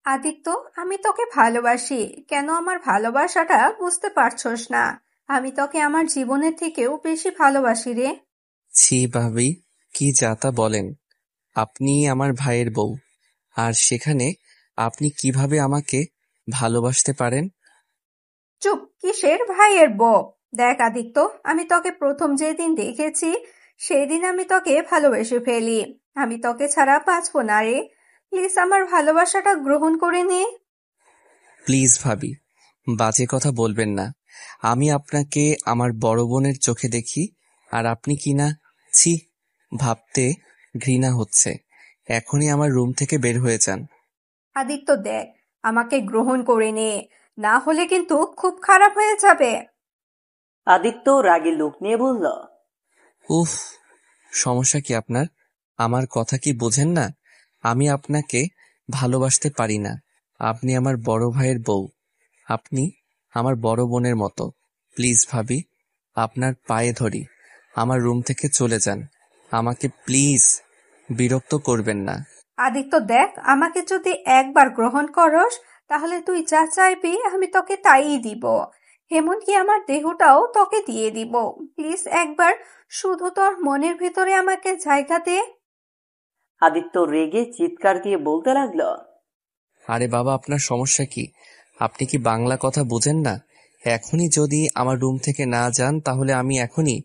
আদিত্য, আমি তোকে ভালোবাসি। কেন আমার ভালোবাসাটা বুঝতে পারছস না? আমি তোকে আমার জীবনের থেকেও বেশি ভালোবাসি রে। ছি ভাবি, কি যা তা বলেন। আপনি আমার ভাইয়ের বউ, আর সেখানে আপনি কিভাবে আমাকে ভালোবাসতে পারেন? চুপ! কিসের ভাইয়ের বউ? দেখ আদিত্য, আমি তোকে প্রথম যেদিন দেখেছি সেই দিন আমি তোকে ভালোবেসে ফেলি। আমি তোকে ছাড়া বাঁচবো না রে। প্লিজ আমার ভালোবাসাটা গ্রহণ করে নে। প্লিজ ভাবি, বাজে কথা বলবেন না। আমি আপনাকে আমার বড় বোনের চোখে দেখি, আর আপনি কিনা। ছি, ভাবতে ঘৃণা হচ্ছে। এখনই আমার রুম থেকে বের হয়ে যান। আদিত্য দেখ, আমাকে গ্রহণ করে নে, না হলে কিন্তু খুব খারাপ হয়ে যাবে। আদিত্য রাগে লোক নিয়ে বলল, উফ, সমস্যা কি আপনার? আমার কথা কি বোঝেন না? আমি আপনাকে ভালোবাসতে পারি না। আপনি আমার বড় ভাইয়ের বউ, আপনি আমার বড় বোনের মতো। প্লিজ ভাবি, আপনার পায়ে ধরি, আমার রুম থেকে চলে যান। আমাকে প্লিজ বিরক্ত করবেন না। আদিত্য দেখ, আমাকে যদি একবার গ্রহণ করস তাহলে তুই যা চাইবি আমি তোকে তাইই দিব। এমনকি আমার দেহটাও তোকে দিয়ে দিব। প্লিজ একবার শুধু তোর মনের ভিতরে আমাকে জায়গা দে। আদিত্য রেগে চিৎকার দিয়ে বলতে লাগলো, আরে বাবা, আপনার সমস্যা কি? আপনি কি বাংলা কথা বোঝেন না? এখনই যদি আমার রুম থেকে না যান তাহলে আমি এখনই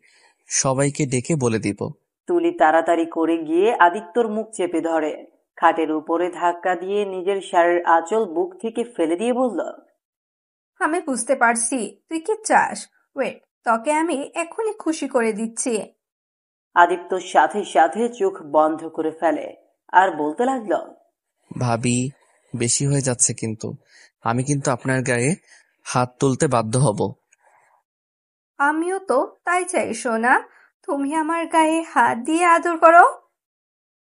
সবাইকে ডেকে বলে দিব। তুলি তাড়াতাড়ি করে গিয়ে আদিত্যর মুখ চেপে ধরে, খাটের উপরে ধাক্কা দিয়ে নিজের শাড়ির আঁচল বুক থেকে ফেলে দিয়ে বলল, আমি বুঝতে পারছি তুই কি চাস। ওয়েট, তোকে আমি এখনই খুশি করে দিচ্ছি। আদিত্য সাথে সাথে চোখ বন্ধ করে ফেলে আর বলতে লাগলো, ভাবি, বেশি হয়ে যাচ্ছে কিন্তু। আমি কিন্তু আপনার গায়ে হাত তুলতে বাধ্য হব। আমিও তো তাই চাই সোনা, তুমি আমার গায়ে হাত দিয়ে আদর করো।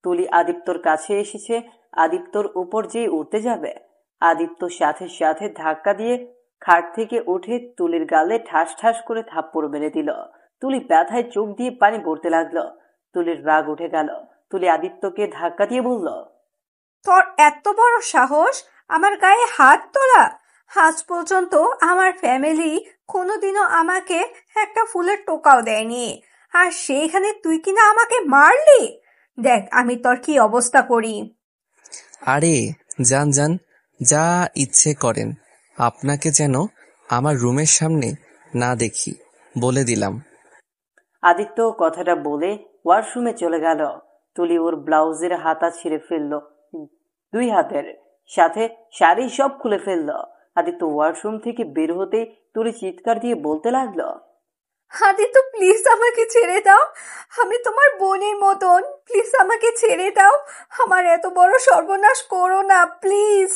তুলি আদিত্যর কাছে এসেছে। আদিত্যর উপর যেই উঠতে যাবে, আদিত্য সাথে সাথে ধাক্কা দিয়ে খাট থেকে উঠে তুলির গালে ঠাস ঠাস করে থাপ্পড় মেরে দিল। তুলি ব্যথায় চোখ দিয়ে পানি পড়তে লাগলো। তুলির রাগ উঠে গেল। তুলি আদিত্যকে ধাক্কা দিয়ে বলল, তোর এত বড় সাহস আমার গায়ে হাত তোলা! আজ পর্যন্ত আমার ফ্যামিলি কোনোদিনও আমাকে একটা ফুলের টোকাও দেয়নি, আর সেইখানে তুই কিনা আমাকে মারলি! দেখ আমি তোর কি অবস্থা করি। আরে যান যান, যা ইচ্ছে করেন। আপনাকে যেন আমার রুমের সামনে না দেখি, বলে দিলাম। আদিত্য কথাটা বলে ওয়াশরুমে চলে গেল। তুলি ওর ব্লাউজের হাতা ছিঁড়ে ফেলল, দুই হাতের সাথে শাড়ি সব খুলে ফেলল। আদিত্য ওয়াশরুম থেকে বের হতে তুলি চিৎকার দিয়ে বলতে লাগলো, আদিত্য প্লিজ আমাকে ছেড়ে দাও, আমি তোমার বোনের মতন, প্লিজ আমাকে ছেড়ে দাও, আমার এত বড় সর্বনাশ করো না প্লিজ।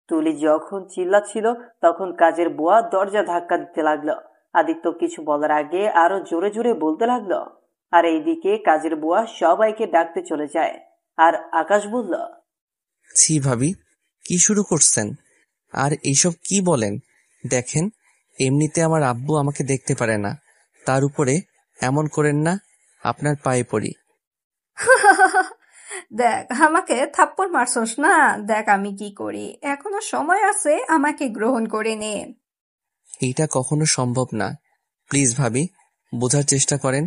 তুলি যখন চিল্লাচ্ছিল তখন কাজের বুয়া দরজা ধাক্কা দিতে লাগলো। আদিত্য কিছু বলার আগে আরো জোরে জোরে বলতে লাগলো। আর এইদিকে কাজের বুয়া সবাইকে ডাকতে চলে যায়। আর আকাশ বলল, ছি ভাবি, কি শুরু করছেন? আর এইসব কি বলেন? দেখেন, এমনিতে আমার আব্বু আমাকে দেখতে পারে না, তার উপরে এমন করেন না। আপনার পায়ে পড়ি। দেখ, আমাকে থাপ্পড় মারছস না? দেখ আমি কি করি, এখনো সময় আছে, আমাকে গ্রহণ করে নে। এইটা কখনো সম্ভব না। প্লিজ ভাবি, বোঝার চেষ্টা করেন।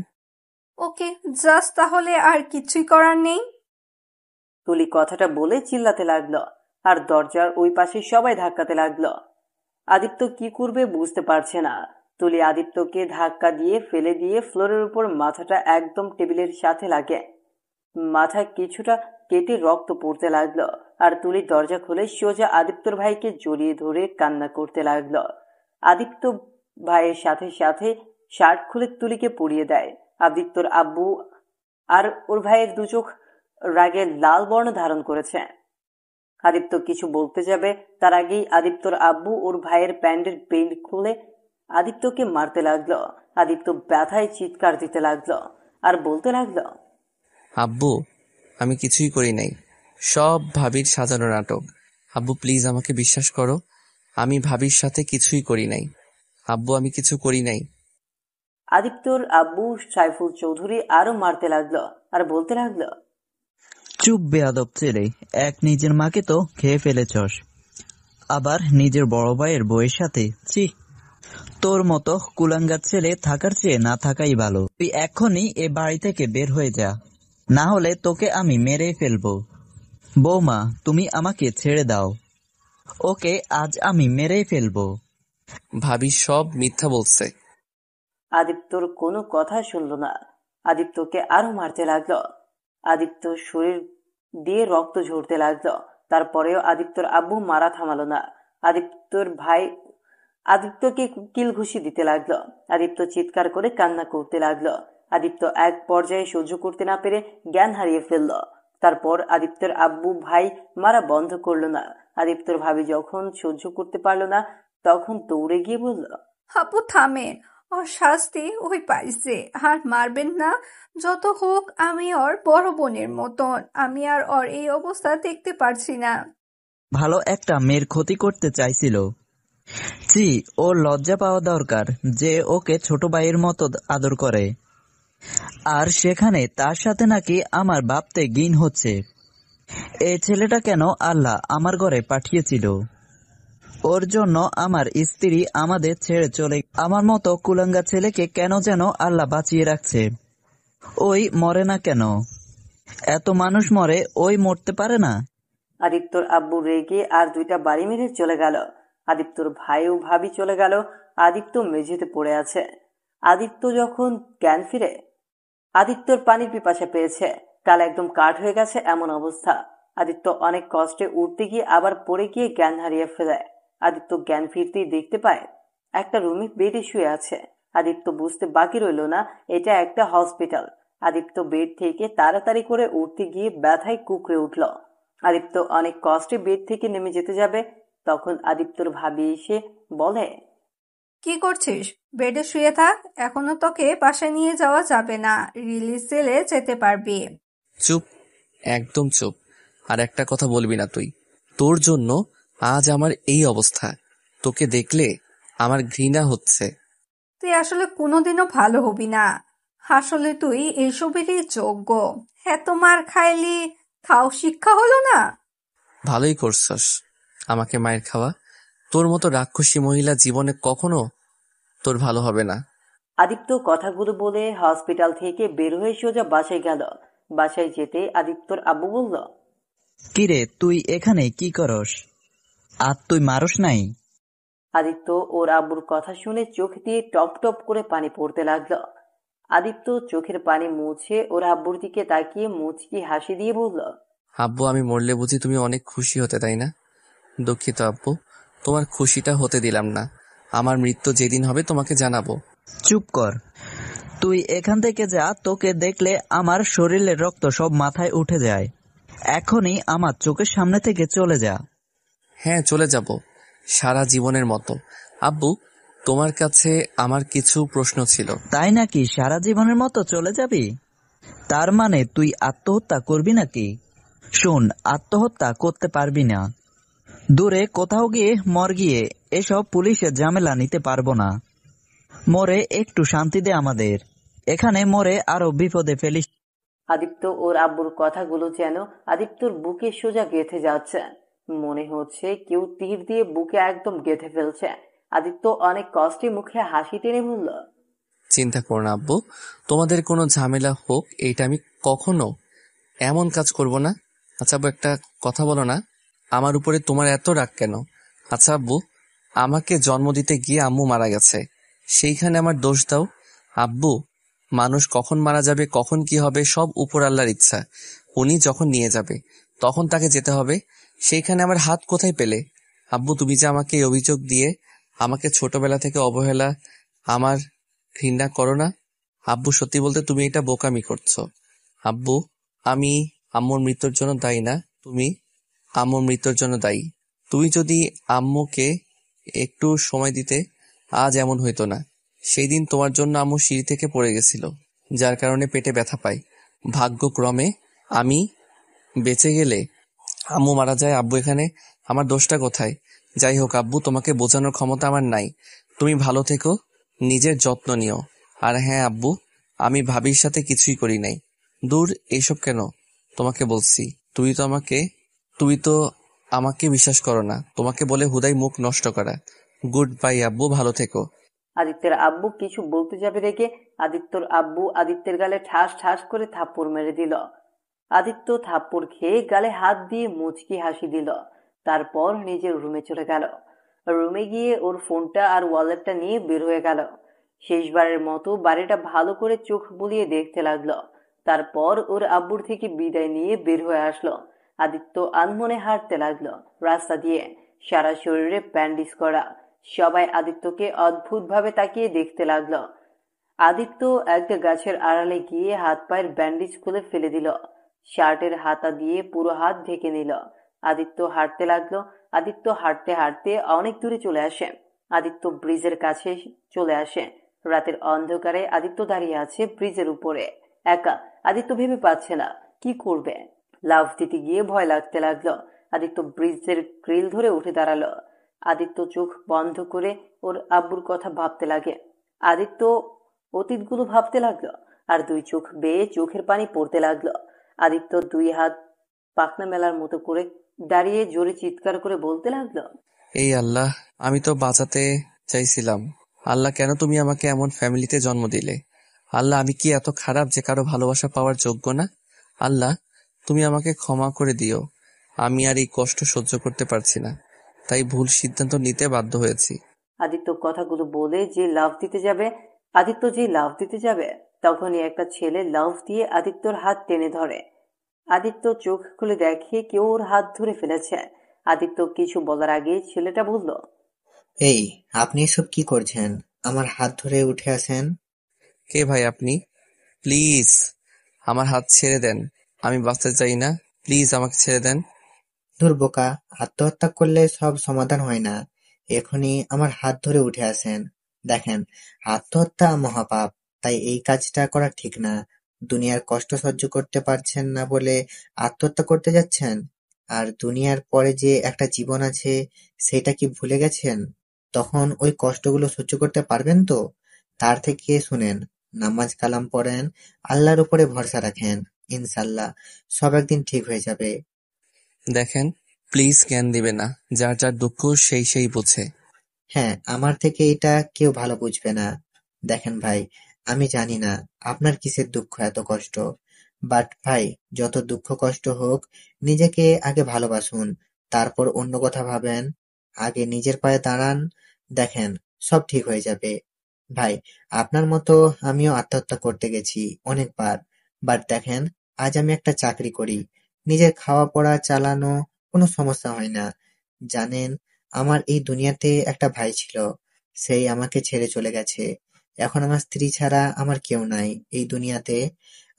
ওকে, জাস্ট তাহলে আর কিছুই করার নেই। তুলি কথাটা বলে চিল্লাতে লাগলো। আর দরজার ওই পাশে সবাই ধাক্কাতে লাগলো। আদিত্য কি করবে বুঝতে পারছে না। তুলি আদিত্যকে ধাক্কা দিয়ে ফেলে দিয়ে ফ্লোরের উপর মাথাটা একদম টেবিলের সাথে লাগে। মাথা কিছুটা কেটে রক্ত পড়তে লাগলো। আর তুলি দরজা খুলে সোজা আদিত্যর ভাইকে জড়িয়ে ধরে কান্না করতে লাগলো। আদিত্য ভাইয়ের সাথে সাথে শার্ট খুলে তুলিকে পরিয়ে দেয়। আদিত্যর আব্বু আর ওর ভাইয়ের দু চোখ রাগে লাল বর্ণ ধারণ করেছে। আদিত্য কিছু বলতে যাবে তার আগেই আদিত্যর আব্বু ওর ভাইয়ের প্যান্টের বেল্ট খুলে আদিত্যকে মারতে লাগলো। আদিত্য ব্যথায় চিৎকার দিতে লাগলো আর বলতে লাগলো, আব্বু, আমি কিছুই করি নাই, সব ভাবির সাজানো নাটক। আব্বু প্লিজ আমাকে বিশ্বাস করো, আমি ভাবির সাথে কিছুই করি নাই। আব্বু, আমি কিছু করি নাই। আদিত্যর আব্বু সাইফুল চৌধুরী আরো মারতে লাগলো আর বলতে লাগলো, চুপ বেয়াদব ছেলে, এক নিজের মাকে তো খেয়ে ফেলেছস, আবার নিজের বড় ভাইয়ের বউয়ের সাথে। ছি, তোর মতো কুলাঙ্গার ছেলে থাকার চেয়ে না থাকাই ভালো। তুই এখনই এ বাড়ি থেকে বের হয়ে যা, না হলে তোকে আমি মেরে ফেলবো। বৌমা, তুমি আমাকে ছেড়ে দাও, ওকে আজ আমি মেরেই ফেলবো। ভাবি সব মিথ্যা বলছে। আদিত্যর কোনো কথা শুনল না। আদিত্যকে আরো মারতে লাগলো। আদিত্য শরীর দিয়ে রক্ত ঝরতে লাগলো। তারপরেও আদিত্যর আব্বু মারা থামালো না। আদিত্যর ভাই আদিত্যকে কিল ঘুষি দিতে লাগলো। আদিত্য চিৎকার করে কান্না করতে লাগলো। আদিত্য এক পর্যায়ে সহ্য করতে না পেরে জ্ঞান হারিয়ে ফেলল। তারপর আদিত্যর আব্বু ভাই মারা বন্ধ করলো না। আদিত্যর ভাবি যখন সহ্য করতে পারলো না, তখন দৌড়ে গিয়ে বলল, আপু থামেন, ওর শাস্তি ওই পাইছে, আর মারবেন না। যত হোক আমি ওর বড় বোনের মতন, আমি আর ওর এই অবস্থা দেখতে পারছি না। ভালো একটা মেয়ের ক্ষতি করতে চাইছিল। ছি, ওর লজ্জা পাওয়া দরকার যে ওকে ছোট ভাইয়ের মতো আদর করে, আর সেখানে তার সাথে নাকি আমার ভাবতে ঘিন হচ্ছে। এই ছেলেটা কেন আল্লাহ আমার ঘরে পাঠিয়েছিল? ওর জন্য আমার স্ত্রী আমাদের ছেড়ে চলে, আমার মতো কুলাঙ্গা ছেলেকে কেন যেন আল্লাহ বাঁচিয়ে রাখছে। ওই মরে না কেন? এত মানুষ মরে, ওই মরতে পারে না? আদিত্যর আব্বু রেগে আর দুইটা বাড়ি মেরে চলে গেল। আদিত্যর ভাই ও ভাবি চলে গেল। আদিত্য মেঝেতে পড়ে আছে। আদিত্য যখন জ্ঞান ফিরে, আদিত্যর পানির পিপাসা পেয়েছে। কাল একদম কাঠ হয়ে গেছে এমন অবস্থা। আদিত্য অনেক কষ্টে উঠতে গিয়ে আবার পড়ে গিয়ে জ্ঞান হারিয়ে ফেলে। আদিত্য জ্ঞান ফিরতেই দেখতে পায় একটা রুমে বেডে শুয়ে আছে। আদিত্য বুঝতে বাকি রইল না এটা একটা হসপিটাল। আদিত্য বেড থেকে তাড়াতাড়ি করে উঠতে গিয়ে ব্যথায় কুঁকড়ে উঠল। আদিত্য অনেক কষ্টে বেড থেকে নেমে যেতে যাবে, তখন আদিত্যর ভাবি এসে বলে, কি করছিস? বেডে শুয়ে থাক, এখনো তোকে বাসায় নিয়ে যাওয়া যাবে না, রিলিজ সেলে যেতে পারবি। চুপ, একদম চুপ। আর একটা কথা বলবি না তুই। তোর জন্য আজ আমার এই অবস্থা। তোকে দেখলে আমার ঘৃণা হচ্ছে। তুই আসলে কোনোদিনও ভালো হবি না। আসলে তুই এসবেরই যোগ্য। এত মার খাইলি, তাও শিক্ষা হলো না। ভালোই করছস আমাকে মায়ের খাওয়া। তোর মতো রাক্ষসী মহিলা জীবনে কখনো তোর ভালো হবে না। আদিত্য কথাগুলো বলে হসপিটাল থেকে বের হয়ে সোজা বাসায় গেল। বাসায় যেতে আদিত্যর আব্বু বলল, কিরে, তুই এখানে কি করস? আর তুই মারস নাই? আদিত্য ওর আব্বুর কথা শুনে চোখ দিয়ে টপ টপ করে পানি পড়তে লাগলো। আদিত্য চোখের পানি মুছে ওর আব্বুর দিকে তাকিয়ে মুচকি হাসি দিয়ে বলল, আব্বু, আমি মরলে বুঝি তুমি অনেক খুশি হতে, তাই না? দুঃখিত আব্বু, তোমার খুশিটা হতে দিলাম না। আমার মৃত্যু যেদিন হবে তোমাকে জানাবো। চুপ কর, তুই এখান থেকে যা। তোকে দেখলে আমার শরীরের রক্ত সব মাথায় উঠে যায়। এখনই আমার চোখের সামনে থেকে চলে যা। হ্যাঁ, চলে যাব, সারা জীবনের মতো। আব্বু, তোমার কাছে আমার কিছু প্রশ্ন ছিল। তাই নাকি? সারা জীবনের মতো চলে যাবি? তার মানে তুই আত্মহত্যা করবি নাকি? শোন, আত্মহত্যা করতে পারবি না। দূরে কোথাও গিয়ে মর গিয়ে এসব পুলিশের ঝামেলা নিতে পারবো না। মরে একটু শান্তি দে আমাদের। এখানে মরে আরো বিপদে ফেলিস। আদিত্য ওর আব্বুর কথাগুলো যেন আদিত্যর বুকে সোজা গেঁথে যাচ্ছে। মনে হচ্ছে কেউ তীর দিয়ে বুকে একদম গেঁথে ফেলছে। আদিত্য অনেক কষ্টে মুখে হাসি টেনে বলল, চিন্তা করো না আব্বু, তোমাদের কোনো ঝামেলা হোক এইটা আমি কখনো এমন কাজ করব না। আচ্ছা আব্বু, একটা কথা বলো না, আমার উপরে তোমার এত রাগ কেন? আচ্ছা আব্বু, আমাকে জন্ম দিতে গিয়ে আম্মু মারা গেছে, সেইখানে আমার দোষ দাও। আব্বু, মানুষ কখন মারা যাবে, কখন কি হবে, সব উপর আল্লাহর ইচ্ছা। উনি যখন নিয়ে যাবে তখন তাকে যেতে হবে। সেইখানে আমার হাত কোথায় পেলে? আব্বু, তুমি যে আমাকে এই অভিযোগ দিয়ে আমাকে ছোটবেলা থেকে অবহেলা, আমার ঘৃণা করো না। আব্বু, সত্যি বলতে তুমি এটা বোকামি করছো। আব্বু, আমি আম্মুর মৃত্যুর জন্য দায়ী না, তুমি আম্মুর মৃত্যুর জন্য দায়ী। তুমি যদি আম্মুকে একটু সময় দিতে আজ এমন হইতো না। সেই দিন তোমার জন্য আম্মু সিঁড়ি থেকে পড়ে গেছিল, যার কারণে পেটে ব্যথা পাই। ভাগ্যক্রমে আমি বেঁচে গেলে আম্মু মারা যায়। আব্বু, এখানে আমার দোষটা কোথায়? যাই হোক আব্বু, তোমাকে বোঝানোর ক্ষমতা আমার নাই। তুমি ভালো থেকো, নিজের যত্ন নিও। আর হ্যাঁ আব্বু, আমি ভাবির সাথে কিছুই করি নাই। দূর, এইসব কেন? তোমাকে বলছি, তুই তো আমাকে বিশ্বাস করো না। তোমাকে বলে হুদাই মুখ নষ্ট করা। গুড বাই আব্বু, ভালো থেকো। আদিত্যের আব্বু কিছু বলতে যাবে রেগে আদিত্যর আব্বু আদিত্যের গালে ঠাস ঠাস করে থাপ্পড় মেরে দিল। আদিত্য থাপ্পড় খেয়ে গালে হাত দিয়ে মুচকি হাসি দিল। তারপর নিজের রুমে চলে গেল। রুমে গিয়ে ওর ফোনটা আর ওয়ালেটটা নিয়ে বের হয়ে গেল। শেষবারের মতো বাড়িটা ভালো করে চোখ বুলিয়ে দেখতে লাগলো। তারপর ওর আব্বুর থেকে বিদায় নিয়ে বের হয়ে আসলো। আদিত্য আনমনে হাঁটতে লাগলো রাস্তা দিয়ে, সারা শরীরে ব্যান্ডেজ করা। সবাই আদিত্যকে অদ্ভুতভাবে তাকিয়ে দেখতে লাগলো। আদিত্য একটা গাছের আড়ালে গিয়ে হাত পায়ের ব্যান্ডেজ খুলে ফেলে দিল। শার্টের হাতা দিয়ে পুরো হাত ঢেকে নিল। আদিত্য হাঁটতে লাগলো। আদিত্য হাঁটতে হাঁটতে অনেক দূরে চলে আসে। আদিত্য ব্রিজের কাছে চলে আসে। রাতের অন্ধকারে আদিত্য দাঁড়িয়ে আছে ব্রিজের উপরে, একা। আদিত্য ভেবে পাচ্ছে না কি করবে। লাফ দিতে গিয়ে ভয় লাগতে লাগলো। আদিত্য ব্রিজের গ্রিল ধরে উঠে দাঁড়ালো। আদিত্য চোখ বন্ধ করে ওর আব্বুর কথা ভাবতে লাগে। আদিত্য অতীতগুলো ভাবতে লাগলো, আর দুই চোখ বেয়ে চোখের পানি পড়তে লাগলো। আদিত্য দুই হাত পাখনা মেলার মতো করে দাঁড়িয়ে জোরে চিৎকার করে বলতে লাগলো, এই আল্লাহ, আমি তো বাঁচাতে চাইছিলাম। আল্লাহ, কেন তুমি আমাকে এমন ফ্যামিলিতে জন্ম দিলে? আল্লাহ, আমি কি এত খারাপ যে কারো ভালোবাসা পাওয়ার যোগ্য না? আল্লাহ, তুমি আমাকে ক্ষমা করে দিও। আমি আর এই কষ্ট সহ্য করতে পারছি না, তাই ভুল সিদ্ধান্ত নিতে বাধ্য হয়েছি। আদিত্য কথাগুলো বলে যে লাফ দিতে যাবে তখনই একটা ছেলে লাফ দিয়ে আদিত্যর হাত টেনে ধরে। আদিত্য চোখ খুলে দেখে কেউ ওর হাত ধরে ফেলেছে। আদিত্য কিছু বলার আগে ছেলেটা বলল, এই, আপনি এসব কি করছেন? আমার হাত ধরে উঠে আসেন। কে ভাই আপনি? প্লিজ আমার হাত ছেড়ে দেন। আমি বাঁচতে চাই না, প্লিজ আমাকে ছেড়ে দেন। ধুর বোকা, আত্মহত্যা করলে সব সমাধান হয় না। এখনই আমার হাত ধরে উঠে আসেন। দেখেন, আত্মহত্যা মহাপাপ, তাই এই কাজটা করা ঠিক না। দুনিয়ার কষ্ট সহ্য করতে পারছেন না বলে আত্মহত্যা করতে যাচ্ছেন? আর দুনিয়ার পরে যে একটা জীবন আছে, সেটা কি ভুলে গেছেন? তখন ওই কষ্টগুলো সহ্য করতে পারবেন তো? তার থেকে শুনেন, নামাজ কালাম পড়েন, আল্লাহর উপরে ভরসা রাখেন। ইনশাল্লাহ সব একদিন ঠিক হয়ে যাবে। দেখেন, প্লিজ জ্ঞান দিবে না। যার যার দুঃখ সেই বোঝে। হ্যাঁ, আমার থেকে এটা কেউ ভালো বুঝবে না। দেখেন ভাই, আমি জানি না আপনার কিসের দুঃখ, এত কষ্ট। বাট ভাই, যত দুঃখ কষ্ট হোক, নিজেকে আগে ভালোবাসুন, তারপর অন্য কথা ভাবেন। আগে নিজের পায়ে দাঁড়ান, দেখেন সব ঠিক হয়ে যাবে। ভাই, আপনার মতো আমিও আত্মহত্যা করতে গেছি অনেকবার। বাট দেখেন, আজ আমি একটা চাকরি করি, নিজের খাওয়া পড়া চালানো, কোনো সমস্যা হয় না। জানেন, আমার এই দুনিয়াতে একটা ভাই ছিল, সেই আমাকে ছেড়ে চলে গেছে। এখন আমার স্ত্রী ছাড়া আমার কেউ নাই এই দুনিয়াতে।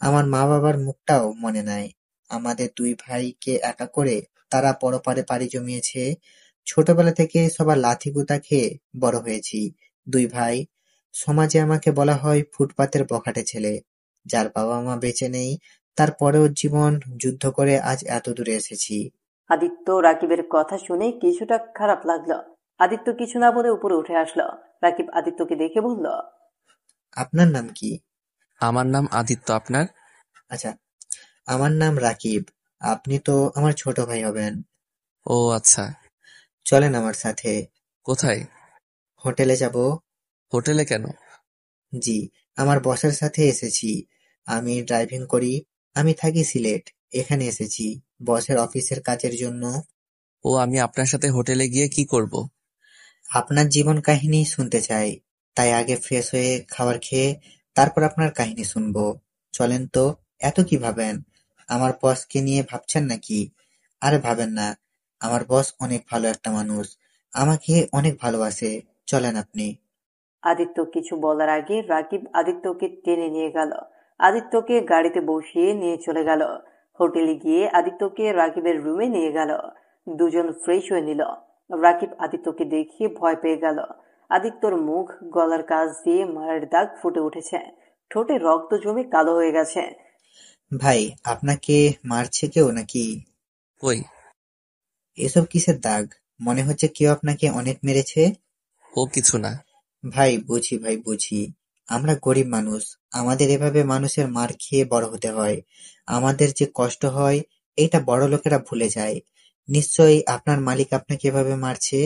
আমার মা বাবার মুখটাও মনে নাই। আমাদের দুই ভাইকে একা করে তারা পরপারে পাড়ি জমিয়েছে। ছোটবেলা থেকে সবার লাথি গুঁতা খেয়ে বড় হয়েছি দুই ভাই। সমাজে আমাকে বলা হয় ফুটপাতের বখাটে ছেলে, যার বাবা মা বেঁচে নেই, তারপরেও জীবন যুদ্ধ করে আজ এত দূরে এসেছি। আদিত্য রাকিবের কথা শুনে কিছুটা খারাপ লাগলো। আদিত্য কিছু না বলে উপরে উঠে আসলো। রাকিব আদিত্যকে দেখে বলল, আপনার নাম কি? আমার নাম আদিত্য, আপনার? আচ্ছা, আমার নাম রাকিব। আপনি তো আমার ছোট ভাই হবেন। ও আচ্ছা। চলেন আমার সাথে। কোথায়? হোটেলে যাব। হোটেলে কেন? জি, আমার বসের সাথে এসেছি। আমি ড্রাইভিং করি। আমি থাকি সিলেট। এখানে এসেছি বসের অফিসের কাজের জন্য। ও, আমি আপনার সাথে হোটেলে গিয়ে কি করব? আপনার জীবন কাহিনী শুনতে চাই, তাই আগে ফ্রেশ হয়ে খাবার খেয়ে তারপর আপনার কাহিনী শুনবো। চলেন তো। এত কি ভাবেন? আমার বসকে নিয়ে ভাবছেন নাকি? আরে ভাবেন না, আমার বস অনেক ভালো একটা মানুষ, আমাকে অনেক ভালোবাসে। চলেন আপনি। আদিত্য কিছু বলার আগে রাকিব আদিত্যকে টেনে নিয়ে গেল। আদিত্যকে গাড়িতে বসিয়ে নিয়ে চলে গেল। হোটেলে গিয়ে আদিত্যকে রাকিবের রুমে নিয়ে গেল। দুজন ফ্রেশ হয়ে নিল। রাকিব আদিত্যকে দেখে ভয় পেয়ে গেল। আদিত্যর মুখ, গলার কাছ দিয়ে মায়ের দাগ ফুটে উঠেছে। ঠোঁটে রক্ত জমে কালো হয়ে গেছে। ভাই, আপনাকে মারছে কেউ নাকি? কই? এসব কিসের দাগ? মনে হচ্ছে কেউ আপনাকে অনেক মেরেছে। ও কিছু না। ভাই বুঝি, ভাই বুঝি, আমরা গরিব মানুষ, আমাদের এভাবে মানুষের মার খেয়ে বড় হতে হয়। আমাদের যে কষ্ট হয় এটা বড় লোকেরা ভুলে যায়। নিশ্চয়ই আপনার মালিক আপনাকে এভাবে মারছে।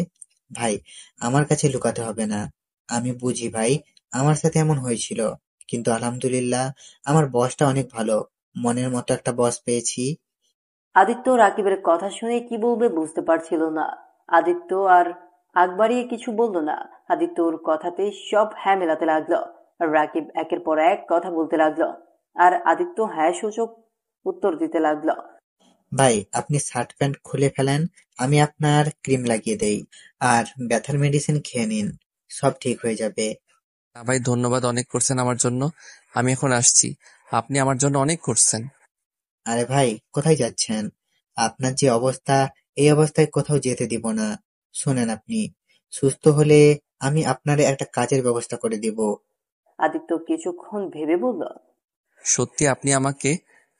ভাই, আমার কাছে লুকাতে হবে না। আমি বুঝি ভাই, আমার সাথে এমন হয়েছিল। কিন্তু আলহামদুলিল্লাহ, আমার বসটা অনেক ভালো। মনের মতো একটা বস পেয়েছি। আদিত্য রাকিবের কথা শুনে কি বলবে বুঝতে পারছিল না। আদিত্য আর আগ বাড়িয়ে কিছু বলল না। আদিত্য ওর কথাতে সব হ্যাঁ মেলাতে লাগলো। আর রাকিব একের পর এক কথা বলতে লাগলো, আর আদিত্য হ্যাঁ সূচক উত্তর দিতে লাগলো। ভাই, আপনি শার্ট প্যান্ট খুলে ফেলেন, আমি আপনার ক্রিম লাগিয়ে দেই। আর ব্যথার মেডিসিন খেয়ে নিন, সব ঠিক হয়ে যাবে। না ভাই, ধন্যবাদ, অনেক করছেন আমার জন্য। আমি এখন আসছি। আপনি আমার জন্য অনেক করছেন। আরে ভাই, কোথায় যাচ্ছেন? আপনার যে অবস্থা, এই অবস্থায় কোথাও যেতে দিব না। শোনেন, আপনি সুস্থ হলে আমি আপনারে একটা কাজের ব্যবস্থা করে দিব। আদিত্য কিছুক্ষণ ভেবে বলল, সত্যি আপনি আমাকে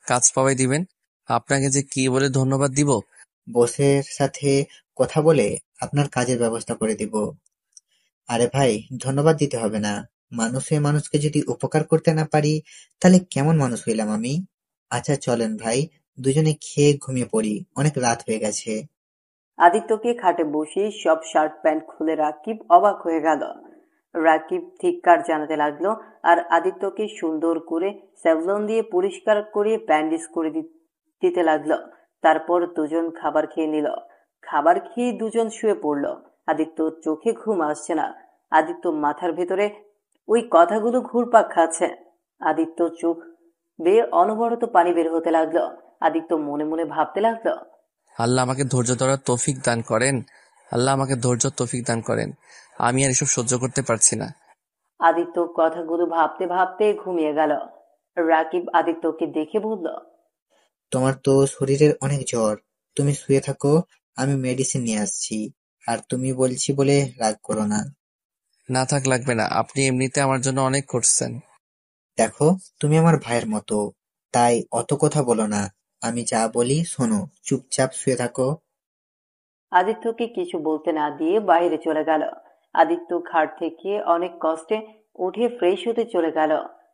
কাজ পাওয়াই দিবেন? আপনাকে যে কি বলে ধন্যবাদ দিব। বসের সাথে কথা বলে আপনার কাজের ব্যবস্থা করে দিব। আরে ভাই, ধন্যবাদ দিতে হবে না। মানুষ হয়ে মানুষকে যদি উপকার করতে না পারি, তাহলে কেমন মানুষ হইলাম আমি? আচ্ছা চলেন ভাই, দুজনে খেয়ে ঘুমিয়ে পড়ি, অনেক রাত হয়ে গেছে। আদিত্যকে খাটে বসিয়ে সব শার্ট প্যান্ট খুলে রাকিব অবাক হয়ে গেল। রাকিব ধিক্কার জানাতে লাগলো, আর আদিত্যকে সুন্দর করে স্যাভলন দিয়ে পরিষ্কার করে ব্যান্ডেজ করে দিতে লাগলো। তারপর দুজন খাবার খেয়ে নিল। খাবার খেয়ে দুজন শুয়ে পড়ল। আদিত্যর চোখে ঘুম আসছে না। আদিত্য মাথার ভেতরে ওই কথাগুলো ঘুরপাক খাচ্ছে। আদিত্য চোখ বেয়ে অনবরত পানি বের হতে লাগলো। আদিত্য মনে মনে ভাবতে লাগলো, আল্লাহ আমাকে ধৈর্য ধরার তৌফিক দান করেন। আল্লাহ আমাকে ধৈর্য তৌফিক দান করেন। আমি আর এসব সহ্য করতে পারছি না। আদিত্য কথাগুলো ভাবতে ভাবতে ঘুমিয়ে গেল। রাকিব আদিত্যকে দেখে বলল, তোমার তো শরীরের অনেক জ্বর, তুমি শুয়ে থাকো, আমি মেডিসিন নিয়ে আসছি। আর তুমি বলছি বলে রাগ করো না। না থাক, লাগবে না। আপনি এমনিতে আমার জন্য অনেক করছেন। দেখো, তুমি আমার ভাইয়ের মতো, তাই অত কথা বলো না। আমি যা বলি শোনো, চুপচাপ শুয়ে থাকো। আদিত্যকে কিছু বলতে না দিয়ে বাইরে চলে গেল। আদিত্য খাট থেকে অনেক কষ্টে উঠে ফ্রেশ হতে চলে গেল।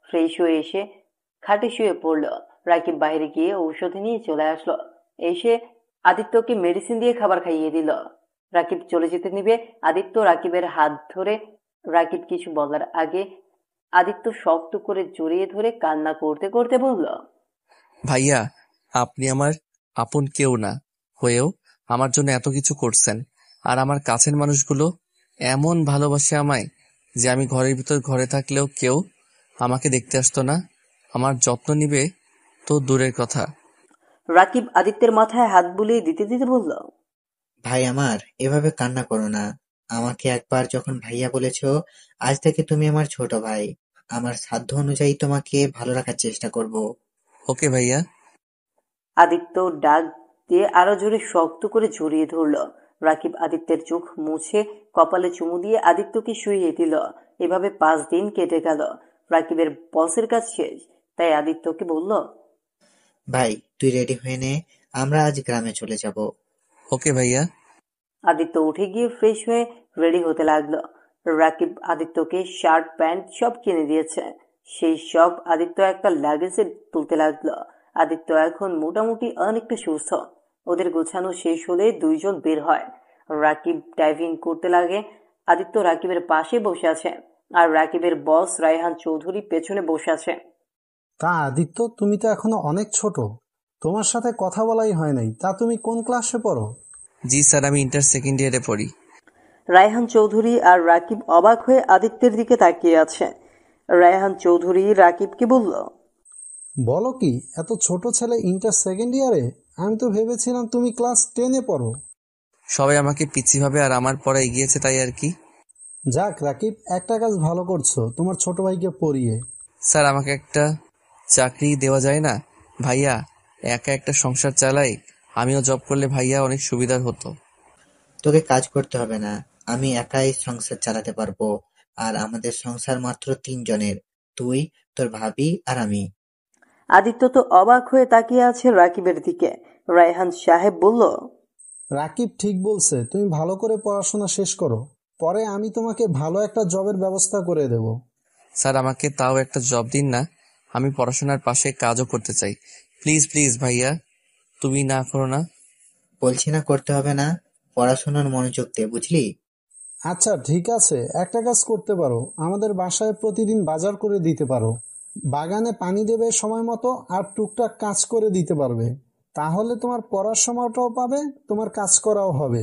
ফ্রেশ হয়ে এসে খাটে শুয়ে পড়ল। রাকিব বাইরে গিয়ে ঔষধ নিয়ে চলে আসলো। এসে আদিত্যকে মেডিসিন দিয়ে খাবার খাইয়ে দিল। রাকিব চলে যেতে নিবে, আদিত্য রাকিবের হাত ধরে, রাকিব কিছু বলার আগে আদিত্য শক্ত করে জড়িয়ে ধরে কান্না করতে করতে বলল, ভাইয়া, আপনি আমার আপন কেউ না হয়েও আমার জন্য এত কিছু করছেন। আর আমার কাছের মানুষগুলো এমন ভালোবাসে আমায় যে আমি ঘরের ভিতর ঘরে থাকলেও কেউ আমাকে দেখতে আসতো না। আমার যত্ন নিবে তো দূরের কথা। রাকিব আদিত্যের মাথায় হাত বুলিয়ে দিতে দিতে বলল, ভাই আমার, এভাবে কান্না করো না। আমাকে একবার যখন ভাইয়া বলেছো, আজ থেকে তুমি আমার ছোট ভাই। আমার সাধ্য অনুযায়ী তোমাকে ভালো রাখার চেষ্টা করব। ওকে ভাইয়া। আদিত্য ডাক দিয়ে আরো জোরে শক্ত করে জড়িয়ে ধরল। রাকিব আদিত্যের চোখ মুছে কপালে চুমু দিয়ে আদিত্যকে শুইয়ে দিল। এভাবে 5 দিন কেটে গেল। রাকিবের বসের কাজ শেষ, তাই আদিত্যকে বলল, ভাই, তুই রেডি হয়ে নে, আমরা আজ গ্রামে চলে যাব। ওকে ভাইয়া। আদিত্য উঠে গিয়ে ফ্রেশ হয়ে রেডি হতে লাগলো। রাকিব আদিত্যকে শার্ট প্যান্ট সব কিনে দিয়েছে। সেই সব আদিত্য একটা লাগেজে তুলতে লাগলো। আদিত্য এখন মোটামুটি অনেকটা সুস্থ। ওদের গোছানো শেষ হলে দুইজন বের হয়। রাকিব ড্রাইভিং করতে লাগে। আদিত্য রাকিবের পাশে বসে আছে, আর রাকিবের বস রায়হান চৌধুরী পেছনে বসে আছে। তা আদিত্য, তুমি তো এখনো অনেক ছোট, তোমার সাথে কথা বলাই হয় নাই। তা তুমি কোন ক্লাসে পড়ো? জি স্যার, আমি ইন্টার সেকেন্ড ইয়ারে পড়ি। রায়হান চৌধুরী আর রাকিব অবাক হয়ে আদিত্যের দিকে তাকিয়ে আছে। রায়হান চৌধুরী রাকিবকে বলল, বলো কি, এত ছোট ছেলে ইন্টার সেকেন্ড ইয়ারে? আমি তো ভেবেছিলাম তুমি ক্লাস 10-এ পড়ো। সবাই আমাকে পিচ্ছি ভাবে আর আমার পড়া এগিয়েছে, তাই আর কি। যাক রাকিব, একটা কাজ ভালো করছো তোমার ছোট ভাইকে পড়িয়ে। স্যার, আমাকে একটা চাকরি দেওয়া যায় না? ভাইয়া একা একটা সংসার চালাই, আমিও জব করলে ভাইয়া অনেক সুবিধার হতো। তোকে কাজ করতে হবে না, আমি একাই সংসার চালাতে পারবো। আর আমাদের সংসার মাত্র 3 জনের, তুই, তোর ভাবি আর আমি। আদিত্য তো অবাক হয়ে তাকিয়ে আছে রাকিবের দিকে। রায়হান সাহেব বলল, রাকিব ঠিক বলছে, তুমি ভালো করে পড়াশোনা শেষ করো, পরে আমি তোমাকে ভালো একটা জবের ব্যবস্থা করে দেব। স্যার আমাকে তাও একটা জব দিন না, আমি পড়াশোনার পাশে কাজও করতে চাই। প্লিজ প্লিজ ভাইয়া, তুমি না করো না। বলছি না করতে হবে না, পড়াশোনার মনোযোগ দে, বুঝলি? আচ্ছা ঠিক আছে, একটা কাজ করতে পারো, আমাদের বাসায় প্রতিদিন বাজার করে দিতে পারো, বাগানে পানি দেবে সময় মতো, আর টুকটাক কাজ করে দিতে পারবে। তাহলে তোমার পড়ার সময়টাও পাবে, তোমার কাজ করাও হবে।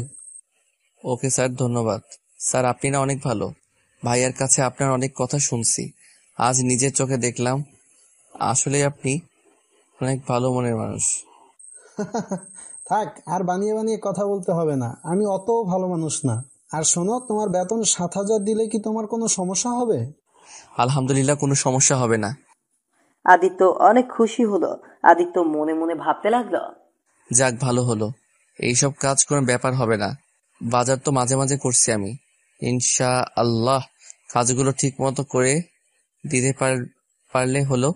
ওকে স্যার, ধন্যবাদ। স্যার আপনি না অনেক ভালো। ভাইয়ার কাছে আপনার অনেক কথা শুনছি, আজ নিজের চোখে দেখলাম। আসলে আপনি অনেক ভালো মনের মানুষ। থাক, আর বানিয়ে বানিয়ে কথা বলতে হবে না, আমি অত ভালো মানুষ না। আর শোনো, তোমার বেতন 7,000 দিলে কি তোমার কোনো সমস্যা হবে? আলহামদুলিল্লাহ, কোনো সমস্যা হবে না। আদিত্য অনেক খুশি হলো। আদিত্য মনে মনে ভাবতে লাগলো, যাক ভালো হলো, এইসব কাজ কোনো ব্যাপার হবে না। বাজার তো মাঝে মাঝে করছি আমি, ইনশা আল্লাহ কাজগুলো ঠিক মতো করে দিতে পারলে হলো।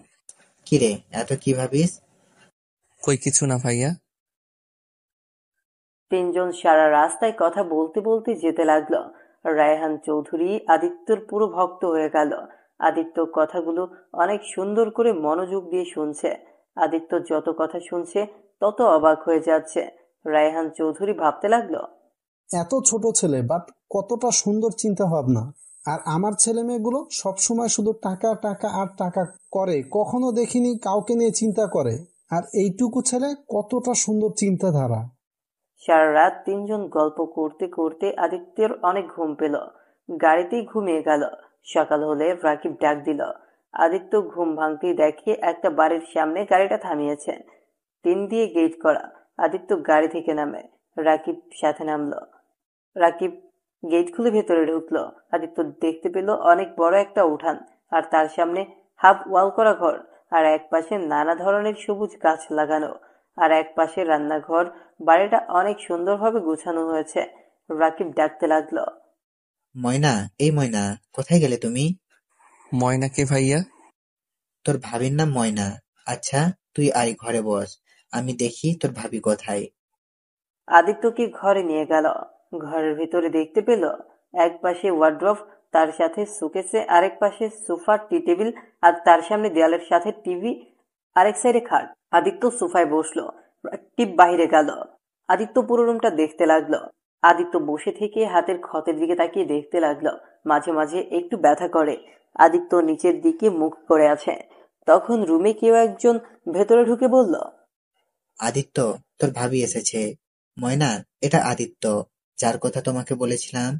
কিরে, এত কি ভাবিস? কই কিছু না ভাইয়া। তিনজন সারা রাস্তায় কথা বলতে বলতে যেতে লাগলো। রায়হান চৌধুরী আদিত্যর পুরো ভক্ত হয়ে গেল। আদিত্য কথাগুলো অনেক সুন্দর করে মনোযোগ দিয়ে শুনছে। আদিত্য যত কথা শুনছে তত অবাক হয়ে যাচ্ছে। রায়হান চৌধুরী ভাবতে লাগলো, এত ছোট ছেলে, বাট কতটা সুন্দর চিন্তা ভাবনা। আর আমার ছেলে মেয়েগুলো সবসময় শুধু টাকা টাকা আর টাকা করে, কখনো দেখিনি কাউকে নিয়ে চিন্তা করে। আর এইটুকু ছেলে কতটা সুন্দর চিন্তাধারা। সারা রাত তিনজন গল্প করতে করতে আদিত্যের অনেক ঘুম পেল। গাড়িতেই ঘুমিয়ে গেল। সকাল হলে রাকিব ডাক দিল। আদিত্য ঘুম ভাঙতেই দেখে একটা বাড়ির সামনে গাড়িটা থামিয়েছে, টিন দিয়ে গেট করা। আদিত্য গাড়ি থেকে নামে, রাকিব সাথে নামলো। রাকিব গেট খুলে ভেতরে ঢুকলো। আদিত্য দেখতে পেল অনেক বড় একটা উঠান, আর তার সামনে হাফ ওয়াল করা ঘর, আর এক পাশে নানা ধরনের সবুজ গাছ লাগানো, আর এক পাশে রান্নাঘর। বাড়িটা অনেক সুন্দরভাবে গোছানো হয়েছে। রাকিব ডাকতে লাগলো, ময়না, এই ময়না, কোথায় গেলে তুমি? ময়নাকে ভাইয়া? তোর ভাবির নাম ময়না। আচ্ছা, তুই আয় ঘরে বস, আমি দেখি তোর ভাবি কোথায়। আদিত্যকে ঘরে নিয়ে গেল। ঘরের ভিতরে দেখতে পেল এক পাশে ওয়ার্ড্রোব, তার সাথে শোকেসে আরেক পাশে সোফা, টি টেবিল, আর তার সামনে দেয়ালের সাথে টিভি, আরেক সাইডে খাট। আদিত্য সোফায় বসলো, টিপ বাহিরে গেল। আদিত্য পুরো রুমটা দেখতে লাগলো। আদিত্য বসে থেকে হাতের ক্ষতের দিকে তাকিয়ে দেখতে লাগলো। মাঝে মাঝে একটু ব্যথা করে। আদিত্য নিচের দিকে মুখ করে আছে। তখন রুমে কেউ একজন ভেতরে ঢুকে বলল, আদিত্য, তোর ভাবি এসেছে। ময়না, এটা আদিত্য, যার কথা তোমাকে বলেছিলাম।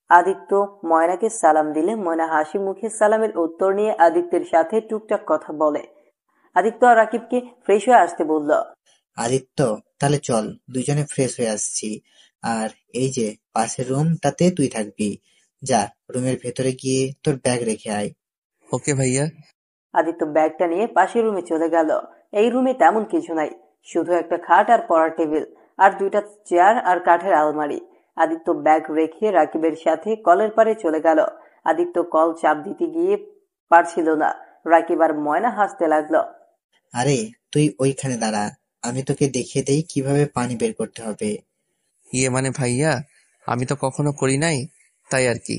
আদিত্য ময়নাকে সালাম দিলে ময়না হাসি মুখে সালামের উত্তর নিয়ে আদিত্যের সাথে টুকটাক কথা বলে। আদিত্য আর রাকিবকে ফ্রেশ হয়ে আসতে বলল। আদিত্য, তাহলে চল, দুজনে ফ্রেশ হয়ে আসছি। আর এই যে পাশের রুমটাতে তুই থাকবি। যা, রুমের ভেতরে গিয়ে তোর ব্যাগ রেখে আয়। ওকে ভাইয়া। আদিত্য ব্যাগটা নিয়ে পাশের রুমে চলে গেল। এই রুমে তেমন কিছু নাই, শুধু একটা খাট আর পড়ার টেবিল, আর দুইটা চেয়ার আর কাঠের আলমারি। আদিত্য ব্যাগ রেখে রাকিবের সাথে কলের পাড়ে চলে গেল। আদিত্য কল চাপ দিতে গিয়ে পারছিল না। রাকিব আর ময়না হাসতে লাগলো। আরে, তুই ওইখানে দাঁড়া, আমি তোকে দেখিয়ে দেই কিভাবে পানি বের করতে হবে। ইয়ে মানে ভাইয়া, আমি তো কখনো করি নাই, তাই আর কি।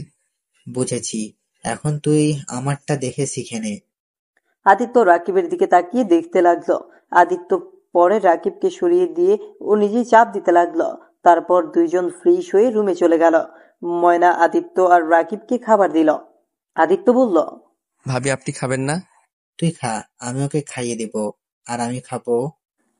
বুঝেছি, এখন তুই আমারটা দেখে শিখে নে। আদিত্য রাকিবের দিকে তাকিয়ে দেখতে লাগলো। আদিত্য পরে রাকিবকে সরিয়ে দিয়ে ও নিজেই চাপ দিতে লাগলো। তারপর দুইজন ফ্রেশ হয়ে রুমে চলে গেল। ময়না আদিত্য আর রাকিবকে খাবার দিল। আদিত্য বলল, ভাবি আপনি খাবেন না? তুই খা, আমি ওকে খাইয়ে দেব, আর আমি খাবো।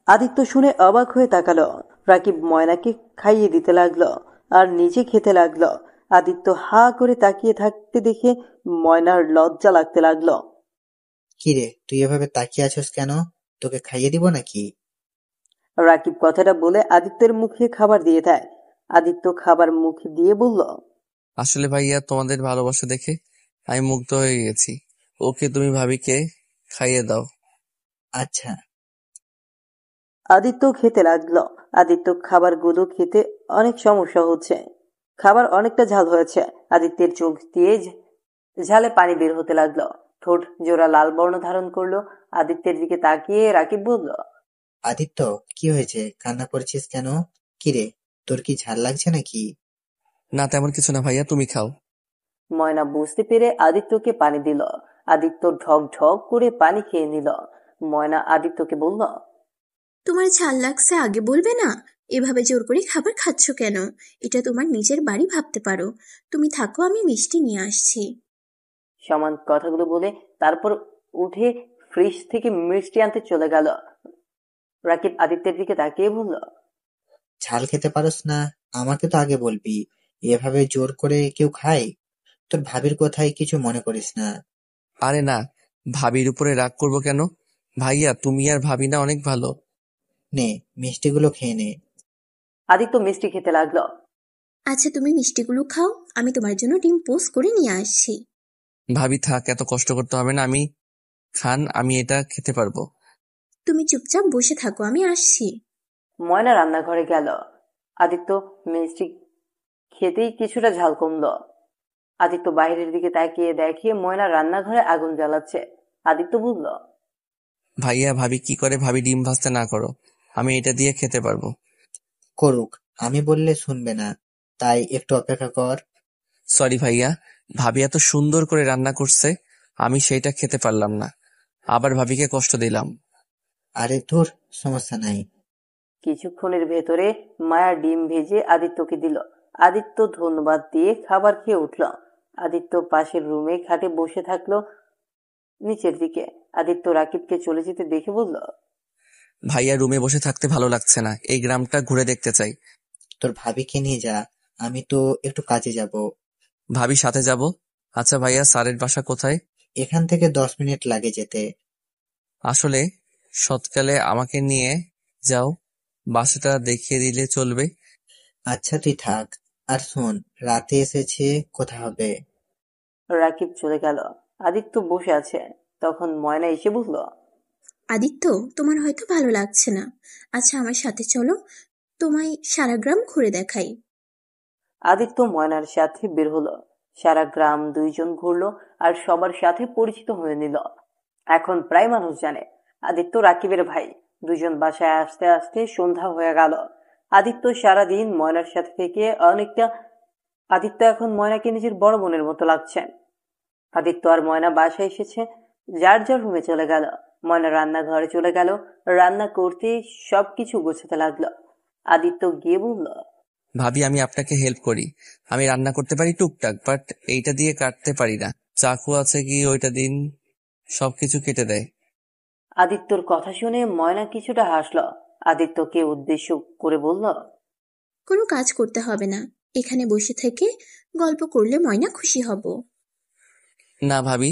আদিত্য শুনে অবাক হয়ে তাকালো। রাকিব ময়নাকে খাইয়ে দিতে লাগলো আর নিজে খেতে লাগলো। আদিত্য হা করে তাকিয়ে থাকতে দেখে ময়নার লজ্জা লাগতে লাগলো। কিরে, তুই এভাবে তাকিয়ে আছিস কেন? তোকে খাইয়ে দিব নাকি? রাকিব কথাটা বলে আদিত্যের মুখে খাবার দিয়ে দেয়। আদিত্য খাবার মুখে দিয়ে বলল, আসলে ভাইয়া তোমাদের ভালোবাসা দেখে আমি মুগ্ধ হয়ে গেছি। ওকে তুমি ভাবিকে খাইয়ে দাও। আচ্ছা। আদিত্য খেতে লাগলো। আদিত্য খাবারগুলো খেতে অনেক সমস্যা হচ্ছে। খাবার অনেকটা ঝাল হয়েছে। আদিত্যের চোখ দিয়ে ঝালে পানি বের হতে লাগলো। ঠোঁট জোড়া লাল বর্ণ ধারণ করলো। আদিত্যের দিকে তাকিয়ে রাকিব বলল, আদিত্য, কি হয়েছে, কান্না করছিস কেন? কিরে, তোর কি ঝাল লাগছে নাকি? না তেমন কিছু না ভাইয়া, তুমি খাও। ময়না বুঝতে পেরে আদিত্যকে পানি দিল। আদিত্য ঢক ঢক করে পানি খেয়ে নিল। ময়না আদিত্যকে বলল, তোমার ঝাল লাগছে আগে বলবে না? এভাবে জোর করে খাবার খাচ্ছ কেন? এটা তোমার নিজের বাড়ি ভাবতে পারো। তুমি থাকো, আমি মিষ্টি নিয়ে আসছি। সমান কথাগুলো বলে তারপর উঠে ফ্রিজ থেকে মিষ্টি আনতে চলে গেল। রাকিব আদিত্যের দিকে তাকিয়ে বলল, ঝাল খেতে পারোস না? আমাকে তো আগে বলবি। এভাবে জোর করে কেউ খায়? তোর ভাবির কথায় কিছু মনে করিস না। আরে না, ভাবির উপরে রাগ করবো কেন? ভাইয়া, তুমি আর ভাবি না অনেক ভালো। নে, মিষ্টিগুলো খেয়ে নে। আদিত্য মিষ্টি খেতে লাগলো। আচ্ছা, তুমি মিষ্টিগুলো খাও, আমি তোমার জন্য ডিম পোস্ট করে নিয়ে আসছি। ভাবি থাক, এত কষ্ট করতে হবে না, আমি খান, আমি এটা খেতে পারবো। তুমি চুপচাপ বসে থাকো, আমি আসছি। ময়না রান্নাঘরে গেল। আদিত্য মিষ্টি খেতেই কিছুটা ঝাল কমলো। আদিত্য বাইরের দিকে তাকিয়ে দেখে ময়না রান্নাঘরে আগুন জ্বালাচ্ছে। আদিত্য বলল, ভাইয়া, ভাবি কি করে? ভাবি ডিম ভাজতে না করো, আমি এটা দিয়ে খেতে পারবো। করুক, আমি বললে শুনবে না, তাই একটু অপেক্ষা কর। সরি ভাইয়া, ভাবি এত সুন্দর করে রান্না করছে, আমি সেইটা খেতে পারলাম না, আবার ভাবিকে কষ্ট দিলাম। আরে ধুর, সমস্যা নাই। কিছুক্ষণের ভেতরে মায়া ডিম ভেজে আদিত্যকে দিল। আদিত্য ধন্যবাদ দিয়ে খাবার খেয়ে উঠল। আদিত্য পাশের রুমে খাটে বসে থাকলো নিচের দিকে। আদিত্য রাকিবকে চলে যেতে দেখে বলল, ভাইয়া, রুমে বসে থাকতে ভালো লাগছে না, এই গ্রামটা ঘুরে দেখতে চাই। তোর ভাবিকে নিয়ে যা, আমি তো একটু কাজে যাব। ভাবি সাথে যাব? আচ্ছা ভাইয়া, স্যারের বাসা কোথায়? এখান থেকে 10 মিনিট লাগে যেতে। আসলে সৎকালে আমাকে নিয়ে যাও, বাসাটা দেখিয়ে দিলে চলবে? আচ্ছা তুই থাক। আর শোন, রাতে এসেছে, কথা হবে। রাকিব চলে গেল। আদিত্য বসে আছে। তখন ময়না এসে বলল, আদিত্য, তোমার হয়তো ভালো লাগছে না। আচ্ছা, আমার সাথে চলো, তোমায় সারা গ্রাম ঘুরে দেখাই। আদিত্য ময়নার সাথে বের হলো। সারা গ্রাম দুইজন ঘুরলো আর সবার সাথে পরিচিত হয়ে নিল। এখন প্রায় মানুষ জানে আদিত্য রাকিবের ভাই। দুজন বাসায় আসতে আসতে সন্ধ্যা হয়ে গেল। আদিত্য সারাদিন ময়নার সাথে থেকে অনেকটা আদিত্য এখন ময়নাকে নিজের বড় বোনের মতো লাগছে। আদিত্য আর ময়না বাসায় এসেছে, যার যার রুমে চলে গেল। ময়না রান্নাঘরে চলে গেল, রান্না করতে সবকিছু গোছাতে লাগলো। আদিত্য গিয়ে বলল, ভাবি, আমি আপনাকে হেল্প করি, আমি রান্না করতে পারি টুকটাক, বাট এইটা দিয়ে কাটতে পারি না। চাকু আছে কি? ওইটা দিন, সবকিছু কেটে দেয়। আদিত্যর কথা শুনে ময়না কিছুটা হাসল। আদিত্যকে উদ্দেশ্য করে বলল, কোনো কাজ করতে হবে না, এখানে বসে থেকে গল্প করলে ময়না খুশি হব। না ভাবি,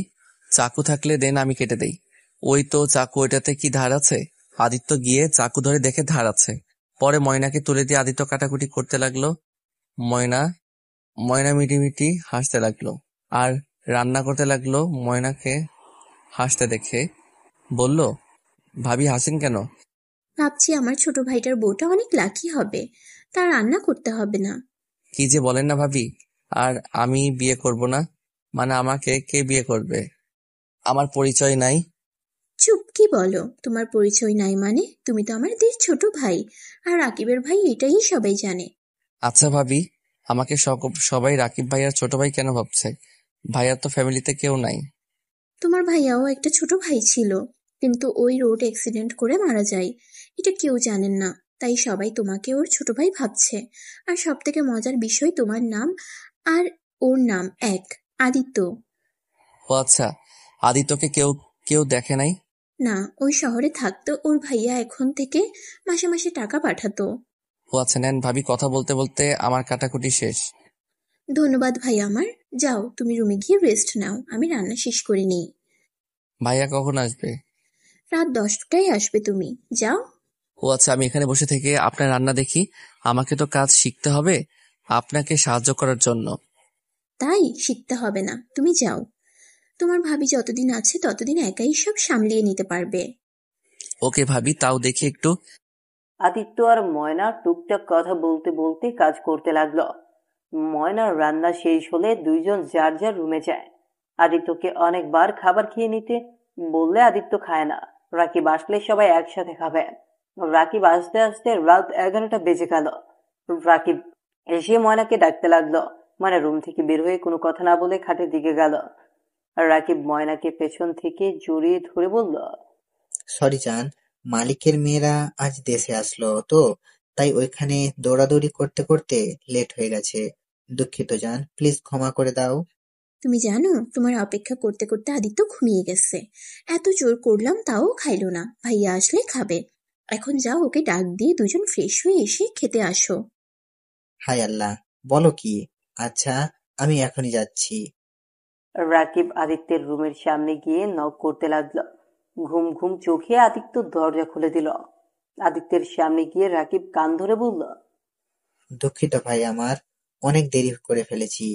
চাকু থাকলে দেন, আমি কেটে দেই। ওই তো চাকু, ওইটাতে কি ধার আছে? আদিত্য গিয়ে চাকু ধরে দেখে ধার আছে। পরে ময়নাকে তুলে দিয়ে আদিত্য কাটাকুটি করতে লাগলো। ময়না ময়না মিটিমিটি হাসতে লাগলো আর রান্না করতে লাগলো। ময়নাকে হাসতে দেখে বলল, ভাবি হাসেন কেন? ভাবছি আমার ছোট ভাইটার বউটা অনেক লাকি হবে, তার রান্না করতে হবে না। কি যে বলেন না ভাবি, আর আমি বিয়ে করব না? মানে আমাকে কে বিয়ে করবে? আমার পরিচয় নাই। চুপ, কি বলো? তোমার পরিচয় নাই মানে? তুমি তো আমাদের ছোট ভাই, আর রাকিবের ভাই, এটাই সবাই জানে। আচ্ছা ভাবি, আমাকে সবাই রাকিব ভাইয়ার ছোট ভাই কেন ভাবছে? ভাইয়ার তো ফ্যামিলিতে কেউ নাই। তোমার ভাইয়াও একটা ছোট ভাই ছিল, কিন্তু ওই রোড অ্যাক্সিডেন্ট করে মারা যায়। এটা কেউ জানেন না, তাই সবাই তোমাকে ওর ছোট ভাই ভাবছে। আর সব থেকে মজার বিষয়, তোমার নাম আর ওর নাম এক, আদিত্য। ও আচ্ছা, আদিত্যকে কেউ কেউ দেখে নাই? না, ওই শহরে থাকতো, ওর ভাইয়া এখন থেকে মাসে মাসে টাকা পাঠাতো। ও আচ্ছা, নেন ভাবি, কথা বলতে বলতে আমার কাটাকুটি শেষ। ধন্যবাদ ভাই আমার। যাও, তুমি রুমে গিয়ে রেস্ট নাও, আমি রান্না শেষ করে নিই। ভাইয়া কখন আসবে? রাত 10টায় আসবে, তুমি যাও। ও আচ্ছা, আমি এখানে বসে থেকে আপনার রান্না দেখি? আমাকে তো কাজ শিখতে হবে আপনাকে সাহায্য করার জন্য। তাই শিখতে হবে না, তুমি যাও। তোমার ভাবি যতদিন আছে ততদিন একাই সব সামলিয়ে নিতে পারবে। ওকে ভাবি, তাও দেখি একটু। আদিত্য আর ময়না টুকটাক কথা বলতে বলতে কাজ করতে লাগলো। ময়নার রান্না শেষ হলে দুইজন যার যার রুমে যায়। আদিত্যকে অনেকবার খাবার খেয়ে নিতে বললে আদিত্য খায় না। রাকিব আসলে সবাই একসাথে খাবে। রাকিব আসতে আসতে রাত 11টা বেজে গেল। রাকিব এসে ময়নাকে ডাকতে লাগলো। ময়না রুম থেকে বের হয়ে কোনো কথা না বলে খাটের দিকে গেল। আর রাকিব ময়নাকে পেছন থেকে জড়িয়ে ধরে বলল, সরি জান, মালিকের মেয়েরা আজ দেশে আসলো তো, তাই ওইখানে দৌড়াদৌড়ি করতে করতে লেট হয়ে গেছে। দুঃখিত জান, প্লিজ ক্ষমা করে দাও। তুমি জানো তোমার অপেক্ষা করতে করতে আদিত্য ঘুমিয়ে গেছে। এত জোর করলাম তাও খাইলো না। ভাইয়া আসলে খাবে। এখন যাও ওকে ডাক দিয়ে দুজন ফ্রেশ হয়ে এসে খেতে আসো। হায় আল্লাহ, বলো কি? আচ্ছা, আমি এখনই যাচ্ছি। রাকিব আদিত্যের রুমের সামনে গিয়ে নক করতে লাগলো। ঘুম ঘুম চোখে আদিত্য দরজা খুলে দিল। আদিত্যের সামনে গিয়ে রাকিব কান ধরে বলল, দুঃখিত ভাই, আমার অনেক দেরি করে ফেলেছি।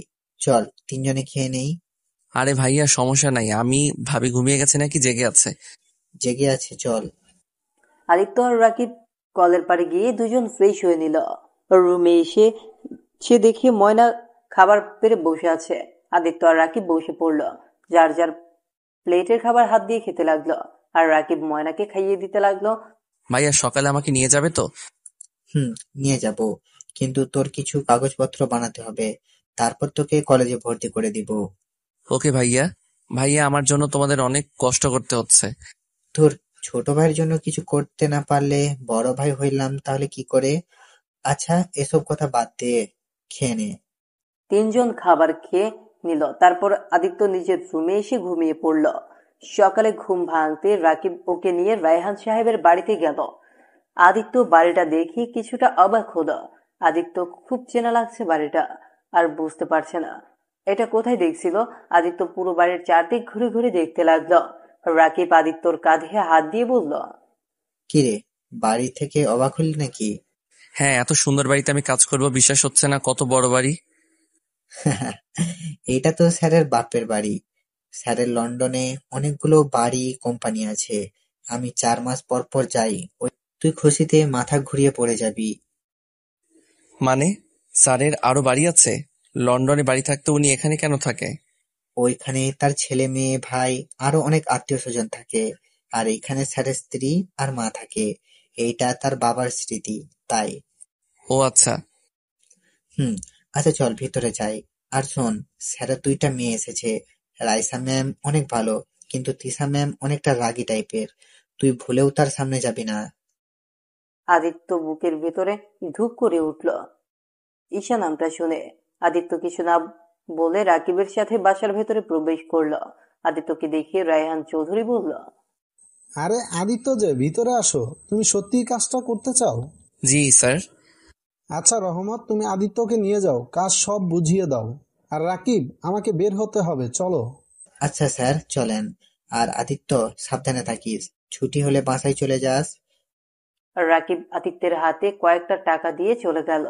চল তিনজনে খেয়ে নেই। আরে ভাইয়া, সমস্যা নাই। আমি ভাবি ঘুমিয়ে গেছে নাকি জেগে আছে? জেগে আছে, চল। আদিত্য আর রাকিব কলের পাড়ে গিয়ে দুজন ফ্রেশ হয়ে নিল। রুমে এসে সে দেখে ময়না খাবার পেরে বসে আছে। আদিত্য আর রাকিব বসে পড়ল। যার যার প্লেটের খাবার হাত দিয়ে খেতে লাগলো। আর রাকিব ময়নাকে খাইয়ে দিতে লাগলো। ভাইয়া, সকালে আমাকে নিয়ে যাবে তো? নিয়ে যাব, কিন্তু তোর কিছু কাগজপত্র বানাতে হবে, তারপর তোকে কলেজে ভর্তি করে দিব। ওকে ভাইয়া। ভাইয়া, আমার জন্য তোমাদের অনেক কষ্ট করতে হচ্ছে। তোর ছোট ভাইয়ের জন্য কিছু করতে না পারলে বড় ভাই হইলাম তাহলে কি করে? আচ্ছা, এসব কথা বাদ দে, খেয়ে নে। তিনজন খাবার খেয়ে নিল। তারপর আদিত্য নিজের রুমে এসে ঘুমিয়ে পড়ল। সকালে ঘুম ভাঙতে রাকিব ওকে নিয়ে রায়হান সাহেবের বাড়িতে গেল। আদিত্য বাড়িটা দেখে কিছুটা অবাক হলো। আদিত্য খুব চেনা লাগছে বাড়িটা, আর বুঝতে পারছে না এটা কোথায় দেখছিল। আদিত্য পুরো বাড়ির চারদিক ঘুরে ঘুরে দেখতে লাগলো। রাকিব আদিত্যর কাঁধে হাত দিয়ে বলল, কিরে, বাড়ি থেকে অবাক হলি নাকি? হ্যাঁ, এত সুন্দর বাড়িতে আমি কাজ করব, বিশ্বাস হচ্ছে না। কত বড় বাড়ি! এটা তো স্যারের বাপের বাড়ি। স্যারের লন্ডনে অনেকগুলো বাড়ি কোম্পানি আছে। আমি 4 মাস পর পর যাই। তুই খুশিতে মাথা ঘুরিয়ে পড়ে যাবি। মানে, স্যারের আরো বাড়ি আছে? লন্ডনে বাড়ি থাকতে উনি এখানে কেন থাকে? ওইখানে তার ছেলে মেয়ে ভাই আরো অনেক আত্মীয় স্বজন থাকে। আর এইখানে স্যারের স্ত্রী আর মা থাকে। এইটা তার বাবার স্মৃতি, তাই। ও আচ্ছা। হুম। আচ্ছা চল ভিতরে যাই। আর শোন, স্যারের 2টা মেয়ে এসেছে। রাইসা ম্যাম অনেক ভালো, কিন্তু তিশা ম্যাম অনেকটা রাগী টাইপের। তুই ভুলেও তার সামনে যাবি না। আদিত্য বুকের ভেতরে ধুপ করে উঠল ঈশা নামটা শুনে। আদিত্য কিছু না বলে রাকিবের সাথে বাসার ভেতরে প্রবেশ করলো। আদিত্যকে দেখে রায়হান চৌধুরী বলল, আরে আদিত্য যে, ভিতরে আসো। তুমি সত্যিই কাজটা করতে চাও? জি স্যার। আচ্ছা রহমত, তুমি আদিত্যকে নিয়ে যাও, কাজ সব বুঝিয়ে দাও। আর রাকিব, আমাকে বের হতে হবে, চলো। আচ্ছা স্যার, চলেন। আর আদিত্য, সাবধানে থাকিস। ছুটি হলে বাসায় চলে যাস। রাকিব আদিত্যের হাতে কয়েকটা টাকা দিয়ে চলে গেল।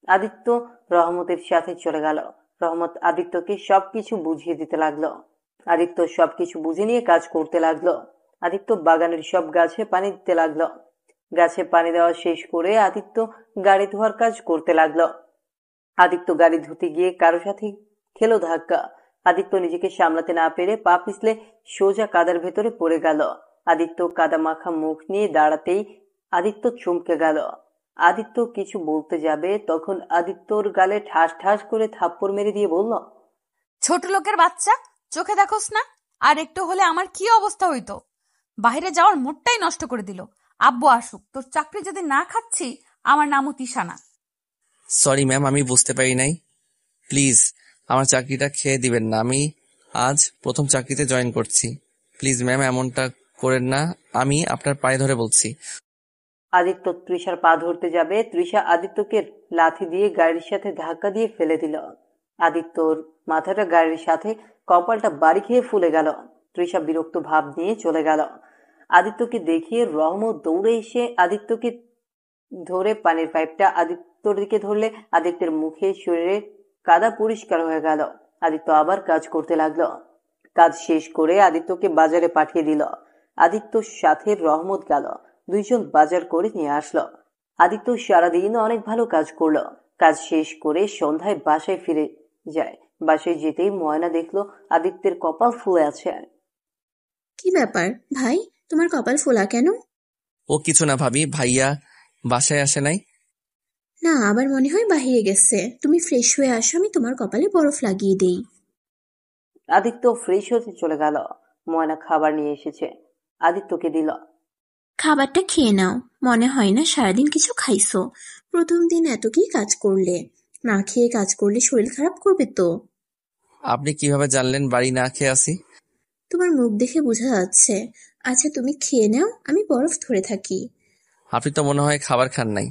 আদিত্য রহমতের সাথে চলে গেল। রহমত আদিত্যকে সবকিছু বুঝিয়ে দিতে লাগলো। আদিত্য সবকিছু বুঝে নিয়ে কাজ করতে লাগলো। আদিত্য বাগানের সব গাছে পানি দিতে লাগলো। গাছে পানি দেওয়া শেষ করে আদিত্য গাড়ি ধোয়ার কাজ করতে লাগলো। আদিত্য গাড়ি ধুতে গিয়ে কারো সাথে খেলো ধাক্কা। আদিত্য নিজেকে সামলাতে না পেরে পা পিছলে সোজা কাদার ভেতরে পড়ে গেল। আদিত্য কাদা মাখা মুখ নিয়ে দাঁড়াতেই আদিত্য চমকে গেল। আদিত্য কিছু বলতে যাবে, তখন আদিত্যর গালে ঠাস ঠাস করে থাপ্পড় মেরে দিয়ে বলল, ছোট লোকের বাচ্চা, চোখে দেখোস না? আর একটু হলে আমার কি অবস্থা হইতো। বাইরে যাওয়ার মুডটাই নষ্ট করে দিল। আব্বু আসুক, তোর চাকরি যদি না খাচ্ছি, আমার নামও তিশানা। সরি ম্যাম, আমি বুঝতে পারি নাই। প্লিজ আমার চাকরিটা খেয়ে দিবেন না। আমি আজ প্রথম চাকরিতে জয়েন করছি। প্লিজ ম্যাম, এমনটা করেন না। আমি আপনার পায়ে ধরে বলছি। আদিত্য তৃষার পা ধরতে যাবে, তৃষা আদিত্যকে লাথি দিয়ে গাড়ির সাথে ধাক্কা দিয়ে ফেলে দিল। আদিত্যর মাথাটা গাড়ির সাথে, কপালটা বাড়ি খেয়ে ফুলে গেল। তৃষা বিরক্ত ভাব নিয়ে চলে গেল। আদিত্যকে দেখিয়ে রহমত দৌড়ে এসে আদিত্যকে ধরে পানির পাইপটা আদিত্যর দিকে ধরলে আদিত্যের মুখে শরীরে কাদা পরিষ্কার হয়ে গেল। আদিত্য আবার কাজ করতে লাগলো। কাজ শেষ করে আদিত্যকে বাজারে পাঠিয়ে দিল। আদিত্যর সাথে রহমত গেল। দুইজন বাজার করে নিয়ে আসলো। আদিত্য সারাদিন অনেক ভালো কাজ করলো। কাজ শেষ করে সন্ধ্যায় বাসায় ফিরে যায়। বাসায় যেতেই ময়না দেখলো আদিত্যের কপাল ফুলে আছে। কি ব্যাপার ভাই, তোমার কপাল ফোলা কেন? ও কিছু না ভাবি, ভাইয়া বাসায় আসে নাই। না, আবার মনে হয় বাহিরে গেছে। তুমি ফ্রেশ হয়ে আসো, আমি তোমার কপালে বরফ লাগিয়ে দেই। আদিত্য ফ্রেশ হতে চলে গেল। ময়না খাবার নিয়ে এসেছে, আদিত্যকে দিল। খাবারটা খেয়ে নাও। মনে হয় না সারাদিন কিছু খাইছো। প্রথম দিন এত কি কাজ করলে? না খেয়ে কাজ করলে শরীর খারাপ করবে তো। আপনি কিভাবে জানলেন বাড়ি না খেয়ে আসি? তোমার মুখ দেখে বোঝা যাচ্ছে। আচ্ছা তুমি খেয়ে নাও, আমি বরফ ধরে থাকি। আপনি তো মনে হয় খাবার খান নাই।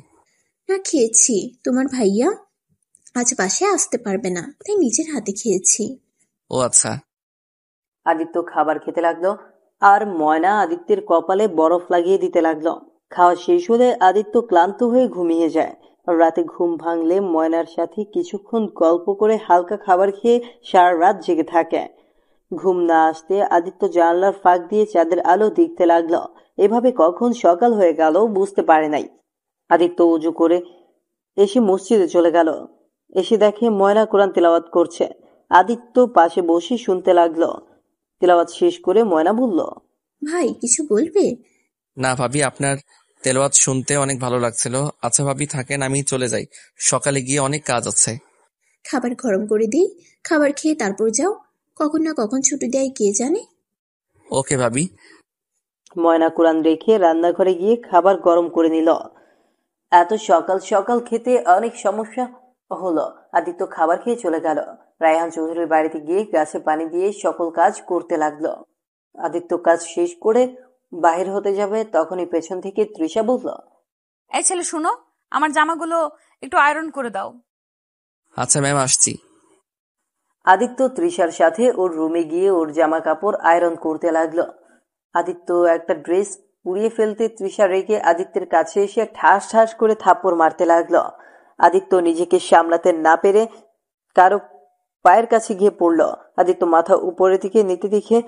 না, খেয়েছি। তোমার ভাইয়া আজ বাসায় আসতে পারবে না, তাই নিজের হাতে খেয়েছি। ও আচ্ছা। আদিত্য খাবার খেতে লাগলো, আর ময়না আদিত্যের কপালে বরফ লাগিয়ে দিতে লাগলো। খাওয়া শেষ হলে আদিত্য ক্লান্ত হয়ে ঘুমিয়ে যায়। রাতে ঘুম ভাঙলে ময়নার সাথে কিছুক্ষণ গল্প করে হালকা খাবার খেয়ে সারা রাত জেগে থাকে। ঘুম না আসতে আদিত্য জানলার ফাঁক দিয়ে চাঁদের আলো দেখতে লাগলো। এভাবে কখন সকাল হয়ে গেল বুঝতে পারে নাই। আদিত্য উজু করে এসে মসজিদে চলে গেল। এসে দেখে ময়না কোরআন তেলাওয়াত করছে। আদিত্য পাশে বসে শুনতে লাগলো। তেলাওয়াত শেষ করে ময়না বলল, ভাই কিছু বলবে? না ভাবি, আপনার তেলাওয়াত শুনতে অনেক ভালো লাগছিল। আচ্ছা ভাবি থাকেন, আমি চলে যাই, সকালে গিয়ে অনেক কাজ আছে। খাবার গরম করে দিই, খাবার খেয়ে তারপর যাও। কখন না কখন ছুটি দেয় কে জানে। ওকে ভাবি। ময়না কোরআন রেখে রান্নাঘরে গিয়ে খাবার গরম করে নিল। এত সকাল সকাল খেতে অনেক সমস্যা হলো। আদিত্য খাবার খেয়ে চলে গেল। রায়হান চৌধুরীর বাড়িতে গিয়ে গাছে পানি দিয়ে সকল কাজ করতে লাগলো। আদিত্য কাজ শেষ করে বাহির হতে যাবে, তখনই পেছন থেকে তৃষা বলল, এই ছেলে শুনো, আমার জামাগুলো একটু আয়রন করে দাও। আচ্ছা ম্যাম, আসছি। আদিত্য তৃষার সাথে ওর রুমে গিয়ে ওর জামা কাপড় আয়রন করতে লাগলো। আদিত্য একটা ড্রেস পুড়িয়ে ফেলতে তৃষা রেগে আদিত্যের কাছে এসে ঠাস ঠাস করে থাপ্পড় মারতে লাগলো। আদিত্য নিজেকে সামলাতে না পেরে কারো পায়ের কাছে গিয়ে পড়ল। আদিত্য মাথা উপরের দিকে নিতে দেখে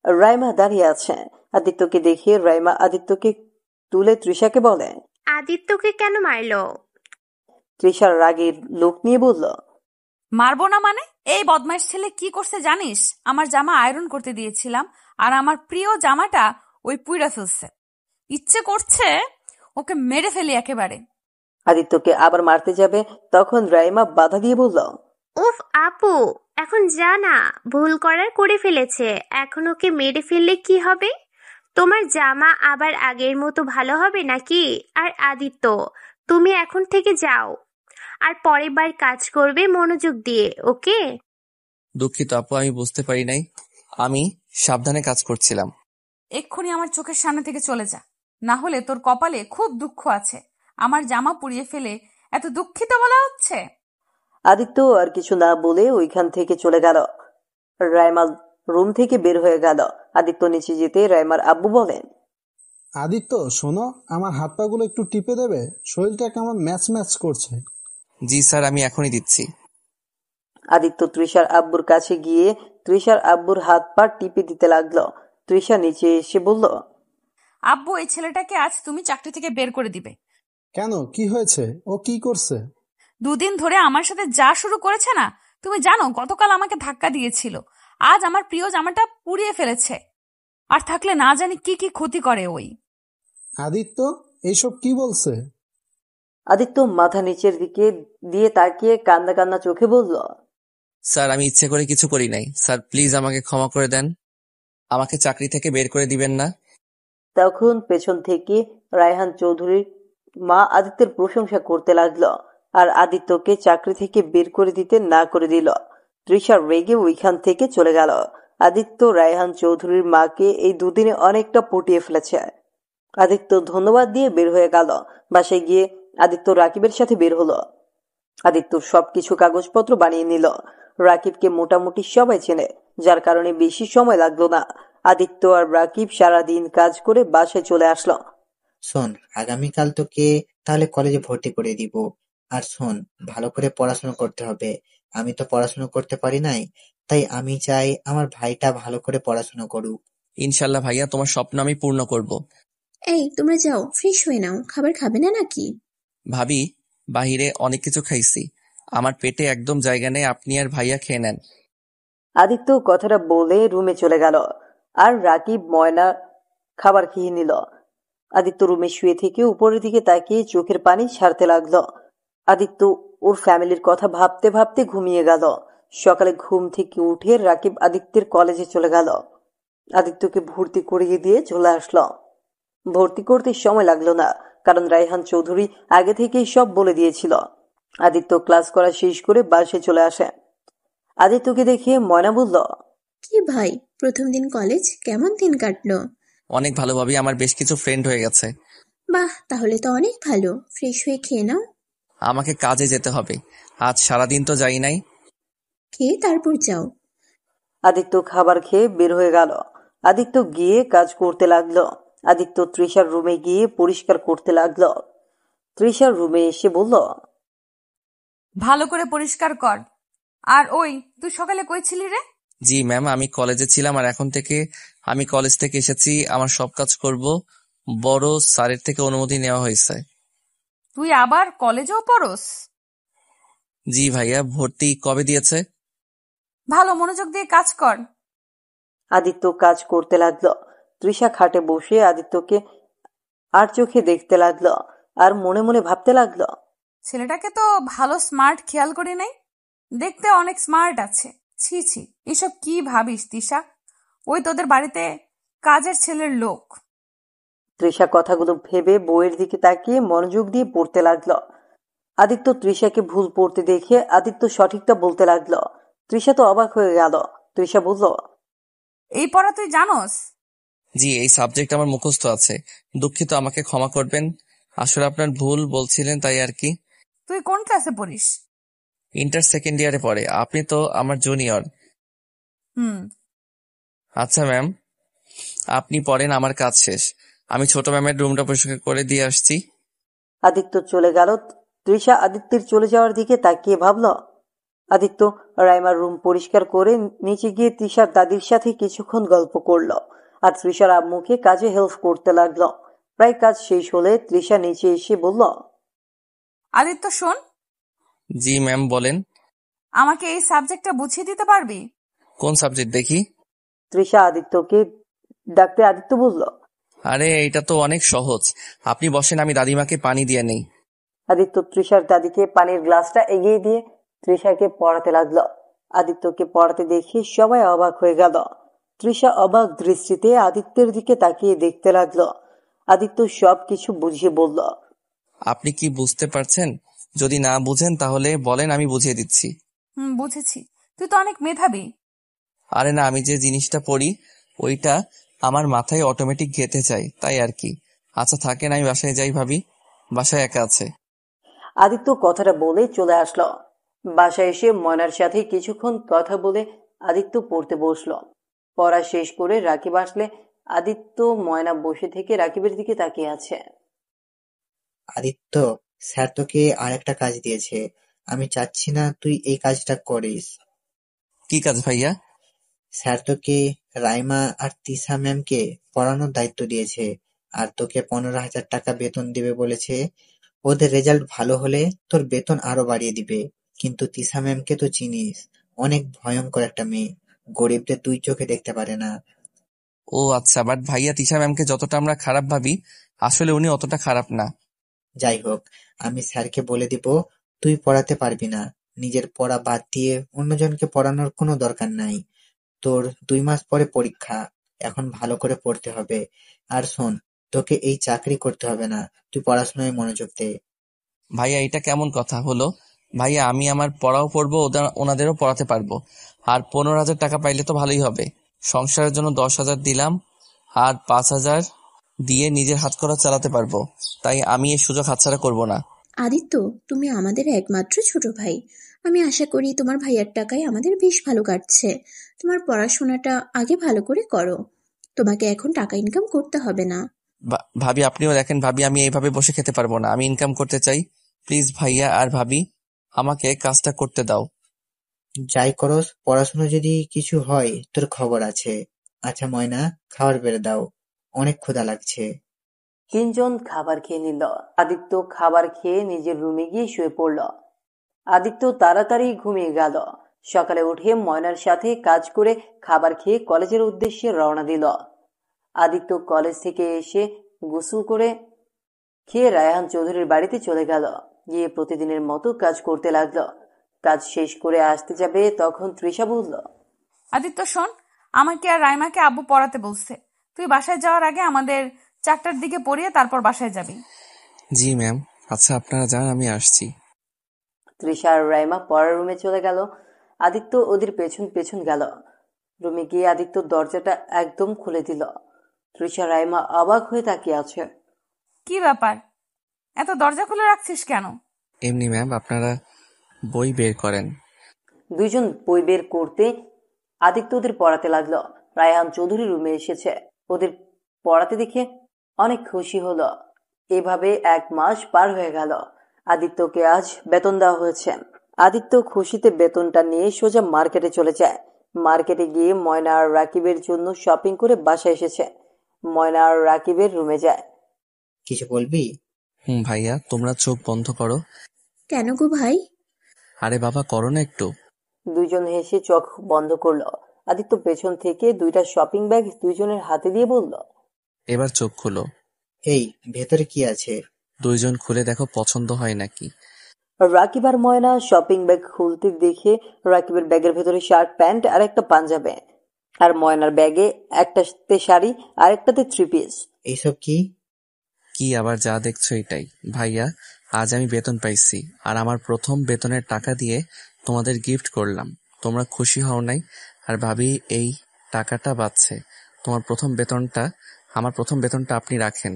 রাইমা দাঁড়িয়ে আছে। আদিত্যকে দেখে রাইমা আদিত্যকে তুলে তৃষাকে বলে, আদিত্যকে কেন মারলো? তৃষার রাগের লোক নিয়ে বলল, মারবো না মানে? এই বদমাইশ ছেলে কি করছে জানিস? আমার জামা আয়রন করতে দিয়েছিলাম, আর আমার প্রিয় জামাটা ওই পুইরা ফেলছে। ইচ্ছে করছে ওকে মেরে ফেলি একেবারে। আদিত্যকে আবার মারতে যাবে, তখন রাইমা বাধা দিয়ে বলল, উফ আপু, এখন যা না, ভুল করার করে ফেলেছে, এখন ওকে মেরে ফেললে কি হবে? তোমার জামা আবার আগের মতো ভালো হবে নাকি? আর আদিত্য, তুমি এখন থেকে যাও, আর পরের বার কাজ করবে মনোযোগ দিয়ে, ওকে? দুঃখিত আপু, আমি বুঝতে পারি নাই, আমি সাবধানে কাজ করছিলাম। এক্ষুনি আমার চোখের সামনে থেকে চলে যা, না হলে তোর কপালে খুব দুঃখ আছে। আমার জামা পুড়িয়ে ফেলে এত দুঃখিত বলা হচ্ছে? আদিত্য আর কিছু না বলে ওইখান থেকে চলে গেল। রাইমা রুম থেকে বের হয়ে গেল। আদিত্য নিচে যেতে রাইমার আব্বু বলেন, আদিত্য শোনো, আমার হাত পা গুলো একটু টিপে দেবে, শরীরটা কেমন ম্যাচ ম্যাচ করছে। জি স্যার, আমি এখনই দিচ্ছি। আদিত্য তৃষার আব্বুর কাছে গিয়ে তৃষার আব্বুর হাত পা টিপে দিতে লাগলো। তৃষা নিচে এসে বলল, আব্বু, এই ছেলেটাকে আজ তুমি চাকরি থেকে বের করে দিবে। কেন, কি হয়েছে? ও কি করছে? দুদিন ধরে আমার সাথে যা শুরু করেছে না, তুমি জানো গতকাল আমাকে ধাক্কা দিয়েছিল, আজ আমার প্রিয় জামাটা পুড়িয়ে ফেলেছে। আর থাকলে না জানি কি কি ক্ষতি করে ওই। আদিত্য এইসব কি বলছে? আদিত্য মাথা নিচের দিকে দিয়ে তাকিয়ে কান্না কান্না চোখে বলল, স্যার, আমি ইচ্ছে করে কিছু করি নাই। স্যার প্লিজ আমাকে ক্ষমা করে দেন, আমাকে চাকরি থেকে বের করে দিবেন না। তখন পেছন থেকে রায়হান চৌধুরীর মা আদিত্যের প্রশংসা করতে লাগলো, আর আদিত্যকে চাকরি থেকে বের করে দিতে না করে দিল। তৃষা রেগে ওইখান থেকে চলে গেল। আদিত্য রায়হান চৌধুরীর মাকে এই দুদিনে অনেকটা পটিয়ে ফেলেছে। আদিত্য ধন্যবাদ দিয়ে বের হয়ে গেল। বাসায় গিয়ে আদিত্য রাকিবের সাথে বের হলো। আদিত্য সবকিছু কাগজপত্র বানিয়ে নিল। রাকিবকে মোটামুটি সবাই চেনে, যার কারণে বেশি সময় লাগলো না। আদিত্য আর রাকিব সারাদিন কাজ করে বাসায় চলে আসলো। শোন, আগামীকাল তোকে তাহলে কলেজে ভর্তি করে দিব। আর শোন, ভালো করে পড়াশোনা করতে হবে। আমি তো পড়াশোনা করতে পারি নাই, তাই আমি চাই আমার ভাইটা ভালো করে পড়াশোনা করুক। ইনশাল্লাহ ভাইয়া, তোমার স্বপ্ন আমি পূর্ণ করব। এই তোমরা যাও, ফ্রেশ হয়ে নাও। খাবার খাবে না নাকি? ভাবি, বাহিরে অনেক কিছু খাইছি, আমার পেটে একদম জায়গা নেই, আপনি আর ভাইয়া খেয়ে নেন। আদিত্য কথাটা বলে রুমে চলে গেল, আর রাকিব ময়না খাবার খেয়ে নিল। আদিত্য রুমে শুয়ে থেকে উপরের দিকে তাকিয়ে চোখের পানি ছাড়তে লাগলো। আদিত্য ওর ফ্যামিলির কথা ভাবতে ভাবতে ঘুমিয়ে গেল। সকালে ঘুম থেকে উঠে রাকিব আদিত্যের কলেজে চলে গেল। আদিত্যকে ভর্তি করিয়ে দিয়ে চলে আসলো। ভর্তি করতে সময় লাগলো না, কারণ রায়হান চৌধুরী আগে থেকেই সব বলে দিয়েছিল। আদিত্য ক্লাস করা শেষ করে বাসে চলে আসে। আদিত্যকে দেখে ময়না বলল, কি ভাই, প্রথম দিন কলেজ কেমন দিন কাটলো? অনেক ভালো ভাবি, আমার বেশ কিছু ফ্রেন্ড হয়ে গেছে। বাহ, তাহলে তো অনেক ভালো। ফ্রেশ হয়ে খেয়ে নাও। আমাকে কাজে যেতে হবে, আজ সারাদিন তো যাই নাই। খেয়ে তারপর যাও। আদিত্য খাবার খেয়ে বের হয়ে গেল। আদিত্য গিয়ে কাজ করতে লাগলো। আদিত্য তৃষার রুমে গিয়ে পরিষ্কার করতে লাগলো। তৃষার রুমে এসে বলল, ভালো করে পরিষ্কার কর। আর ওই, তুই সকালে কই ছিলি রে? জি ম্যাম, আমি কলেজে ছিলাম, আর এখন থেকে আমি কলেজ থেকে এসেছি। আমার সব কাজ করব, বড় স্যারের থেকে অনুমতি নেওয়া হয়েছে। তুই আবার কলেজেও পড়স? জি ভাইয়া, ভর্তি কবে দিয়েছে? ভালো মনোযোগ দিয়ে কাজ কর। আদিত্য কাজ করতে লাগলো। তৃষা খাটে বসে আদিত্যকে আর চোখে দেখতে লাগলো, আর মনে মনে ভাবতে লাগলো, ছেলেটাকে তো ভালো স্মার্ট খেয়াল করি নাই। দেখতে অনেক স্মার্ট আছে। ছি ছি, এসব কি ভাবিস তিশা? ওই তোদের বাড়িতে কাজের ছেলের লোক। তৃষা কথাগুলো ভেবে বইয়ের দিকে তাকিয়ে মনোযোগ দিয়ে পড়তে লাগলো। আদিত্য তৃষাকে ভুল পড়তে দেখে আদিত্য সঠিকটা বলতে লাগলো। তৃষা তো অবাক হয়ে গেল। তৃষা বলল, এই পড়া তুই জানোস? জি, এই সাবজেক্ট আমার মুখস্থ আছে। দুঃখিত, আমাকে ক্ষমা করবেন। আসলে আপনার ভুল বলছিলেন, তাই আর কি। তুই কোন ক্লাসে পড়িস? ইন্টার সেকেন্ড ইয়ারে পড়ে। আপনি তো আমার জুনিয়র। হুম। আচ্ছা ম্যাম, আপনি পড়েন, আমার কাজ শেষ। আমি ছোট ম্যামের রুমটা পরিষ্কার করে দিয়ে আসছি। আদিত্য চলে গেল। তৃষা আদিত্যের চলে যাওয়ার দিকে তাকিয়ে ভাবল। আদিত্য রাইমার রুম পরিষ্কার করে নিচে গিয়ে তৃষার দাদির সাথে কিছুক্ষণ গল্প করলো, আর তৃষার আম্মুকে কাজে হেল্প করতে লাগলো। প্রায় কাজ শেষ হলে তৃষা নিচে এসে বলল, আদিত্য শোন। জি ম্যাম, বলেন। আমাকে এই সাবজেক্টটা বুঝিয়ে দিতে পারবি? কোন সাবজেক্ট দেখি? তৃষা আদিত্যকে ডাকতে আদিত্য বলল, আরে এটা তো অনেক সহজ, আপনি বসেন, আমি দাদিমাকে পানি দিয়ে নেই। আদিত্য তৃষার দাদিকে পানির গ্লাসটা এগিয়ে দিয়ে তৃষাকে পড়াতে লাগলো। আদিত্যকে পড়াতে দেখে সবাই অবাক হয়ে গেল। তৃষা অবাক দৃষ্টিতে আদিত্যের দিকে তাকিয়ে দেখতে লাগলো। আদিত্য সবকিছু বুঝিয়ে বলল, আপনি কি বুঝতে পারছেন? যদি না বুঝেন তাহলে বলেন, আমি বুঝিয়ে দিচ্ছি। বুঝেছি। তুই তো অনেক মেধাবী। আরে না, আমি যে জিনিসটা পড়ি ওইটা আমার মাথায় অটোমেটিক গেঁথে যায়, তাই আর কি। আচ্ছা থাকেন, আমি বাসায় যাই, ভাবি বাসায় একা আছে। আদিত্য কথাটা বলে চলে আসলো। বাসায় এসে ময়নার সাথে কিছুক্ষণ কথা বলে আদিত্য পড়তে বসলো। পড়া শেষ করে রাকিব আসলে আদিত্য ময়না বসে থেকে রাকিবের দিকে তাকিয়ে আছে। আদিত্য, স্যার তোকে আর একটা কাজ দিয়েছে। আমি চাচ্ছি না তুই এই কাজটা করিস। কি কাজ ভাইয়া? স্যার তোকে রাইমা আর তিশা ম্যামকে পড়ানোর দায়িত্ব দিয়েছে, আর তোকে 15,000 টাকা বেতন দিবে বলেছে। ওদের রেজাল্ট ভালো হলে তোর বেতন আরো বাড়িয়ে দিবে। কিন্তু তিশা ম্যামকে তো চিনিস, অনেক ভয়ঙ্কর একটা মেয়ে, গরিবদের দুই চোখে দেখতে পারে না। ও আচ্ছা, বাট ভাইয়া তিশা ম্যামকে যতটা আমরা খারাপ ভাবি, আসলে উনি অতটা খারাপ না। যাই হোক, আমি স্যারকে বলে দিব তুই পড়াতে পারবি না। নিজের পড়া বাদ দিয়ে অন্যজনকে পড়ানোর কোনো দরকার নাই। তোর 2 মাস পরে পরীক্ষা, এখন ভালো করে পড়তে হবে। আর শোন, তোকে এই চাকরি করতে হবে না, তুই পড়াশোনায় মনোযোগ দে। ভাইয়া এটা কেমন কথা হলো? ভাইয়া আমি আমার পড়াও পড়বো, ওনাদেরও পড়াতে পারবো। আর 15,000 টাকা পাইলে তো ভালোই হবে। সংসারের জন্য 10,000 দিলাম, আর 5,000 দিয়ে নিজের হাত খরচ চালাতে পারবো। তাই আমি এই সুযোগ হাতছাড়া করবো না। আদিত্য, তুমি আমাদের একমাত্র ছোট ভাই। আমি আশা করি তোমার ভাইয়ার টাকায় আমাদের বেশ ভালো কাটছে। তোমার পড়াশোনাটা আগে ভালো করে করো। তোমাকে এখন টাকা ইনকাম করতে হবে না। ভাবি আপনিও দেখেন, ভাবি আমি এইভাবে বসে খেতে পারবো না, আমি ইনকাম করতে চাই। প্লিজ ভাইয়া আর ভাবি, আমাকে কাজটা করতে দাও। যাই করস, পড়াশোনা যদি কিছু হয় তোর খবর আছে। আচ্ছা ময়না, খাবার বেড়ে দাও, অনেক ক্ষুধা লাগছে। তিনজন খাবার খেয়ে নিল। আদিত্য খাবার খেয়ে নিজের রুমে গিয়ে শুয়ে পড়ল। আদিত্য তাড়াতাড়ি ঘুমিয়ে গেল। সকালে উঠে ময়নার সাথে কাজ করে খাবার খেয়ে কলেজের উদ্দেশ্যে রওনা দিল। আদিত্য কলেজ থেকে এসে গোসল করে খেয়ে রায়হান চৌধুরীর বাড়িতে চলে গেল। গিয়ে প্রতিদিনের মতো কাজ করতে লাগলো। কাজ শেষ করে আসতে যাবে তখন তৃষা বলল, আদিত্য শোন, আমাকে আর রাইমাকে আব্বু পড়াতে বলছে। তুই বাসায় যাওয়ার আগে আমাদের 4টার দিকে পড়িয়ে তারপর বাসায় যাবি। জি ম্যাম। আচ্ছা আপনারা যান, আমি আসছি। তৃষা আর রাইমা পড়ার রুমে চলে গেল। আদিত্য ওদের পেছন পেছন গেল। রুমে গিয়ে আদিত্য দরজাটা একদম খুলে দিল। তৃষা রাইমা অবাক হয়ে তাকিয়ে আছে। কি ব্যাপার, এত দরজা খুলে রাখছিস কেন? এমনি ম্যাম, আপনারা বই বের করেন। দুইজন বই বের করতে আদিত্য ওদের পড়াতে লাগলো। রায়হান চৌধুরী রুমে এসেছে। ওদের পড়াতে দেখে অনেক খুশি হলো। এভাবে 1 মাস পার হয়ে গেল। আদিত্যকে আজ বেতন দেওয়া হয়েছে। আদিত্য খুশিতে বেতনটা নিয়ে সোজা মার্কেটে চলে যায়। মার্কেটে গিয়ে ময়না আর রাকিবের জন্য শপিং করে বাসায় এসেছে। ময়না আর রাকিবের রুমে যায়। কিছু বলবি? ভাইয়া, তোমরা চোখ বন্ধ করো। কেন গো ভাই? আরে বাবা, করো না একটু। দুইজন হেসে চোখ বন্ধ করলো। আদিত্য পেছন থেকে 2টা শপিং ব্যাগ দুইজনের হাতে দিয়ে বলল, এবার চোখ খুলো। এই ভেতরে কি আছে? দুইজন খুলে দেখো পছন্দ হয় নাকি। রাকিব আর ময়না শপিং ব্যাগ খুলতে দেখে রাকিবের ব্যাগের ভেতরে শার্ট প্যান্ট আর একটা পাঞ্জাবি, আর ময়নার ব্যাগে একটাতে শাড়ি আর একটাতে 3 পিস। এইসব কি? কি আবার যা দেখছো এটাই। ভাইয়া, আজ আমি বেতন পাইছি, আর আমার প্রথম বেতনের টাকা দিয়ে তোমাদের গিফট করলাম। তোমরা খুশি হও নাই? আর ভাবি এই টাকাটা বাঁচছে। আমার প্রথম বেতনটা আপনি রাখেন।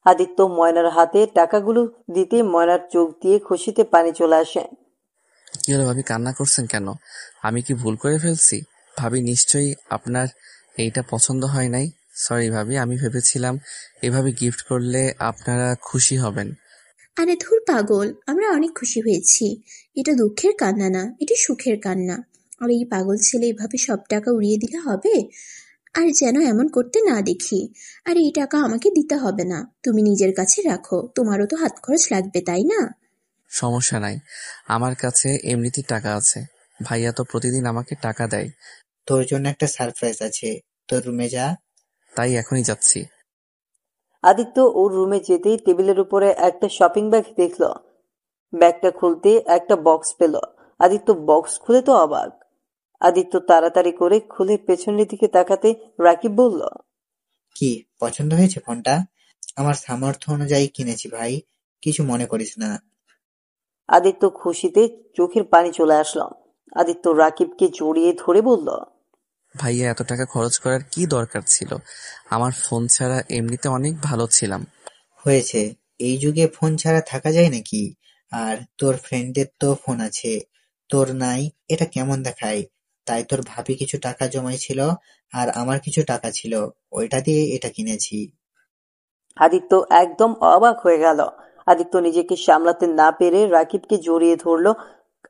আদিত্য ময়নার হাতে টাকাগুলো দিতে ময়নার চোখ দিয়ে খুশিতে পানি চলে আসে। কি হলো ভাবি, কান্না করছেন কেন? আমি কি ভুল করে ফেলছি? ভাবি নিশ্চয়ই আপনার এইটা পছন্দ হয় নাই। সরি ভাবি, আমি ভেবেছিলাম এভাবে গিফট করলে আপনারা খুশি হবেন। আরে ধুর পাগল, আমরা অনেক খুশি হয়েছি। এটা দুঃখের কান্না না, এটা সুখের কান্না। আর এই পাগল ছেলে এভাবে সব টাকা উড়িয়ে দিলে হবে? আর যেন এমন করতে না দেখি। আর এই টাকা আমাকে দিতে হবে না, তুমি নিজের কাছে রাখো, তোমারও তো হাত খরচ লাগবে, তাই না? সমস্যা নাই, আমার কাছে এমনিতেই টাকা আছে। ভাইয়া তো প্রতিদিন আমাকে টাকা দেয়। তোর জন্য একটা সারপ্রাইজ আছে, তোর রুমে যা। তাই এখনই যাচ্ছি। আদিত্য ওর রুমে যেতেই টেবিলের উপরে একটা শপিং ব্যাগ দেখলো। ব্যাগটা খুলতে একটা বক্স পেল। আদিত্য বক্স খুলে তো অবাক। আদিত্য তাড়াতাড়ি করে খুলে পেছনের দিকে তাকাতে রাকিব বলল, কি পছন্দ হয়েছে ফোনটা? আমার সামর্থ্য অনুযায়ী কিনেছি ভাই, কিছু মনে করিস না। আদিত্য খুশিতে চোখের পানি চলে আসলো। আদিত্য রাকিবকে জড়িয়ে ধরে বলল, ভাইয়া, এত টাকা খরচ করার কি দরকার ছিল? আমার ফোন ছাড়া এমনিতে অনেক ভালো ছিলাম। হয়েছে, এই যুগে ফোন ছাড়া থাকা যায় নাকি? আর তোর ফ্রেন্ডের তো ফোন আছে, তোর নাই, এটা কেমন দেখায়? তাই তোর ভাবি কিছু টাকা জমাইছিল, আর আমার কিছু টাকা ছিল, ওইটা দিয়ে এটা কিনেছি। আদিত্য একদম অবাক হয়ে গেল। আদিত্য নিজেকে সামলাতে না পেরে রাকিবকে জড়িয়ে ধরলো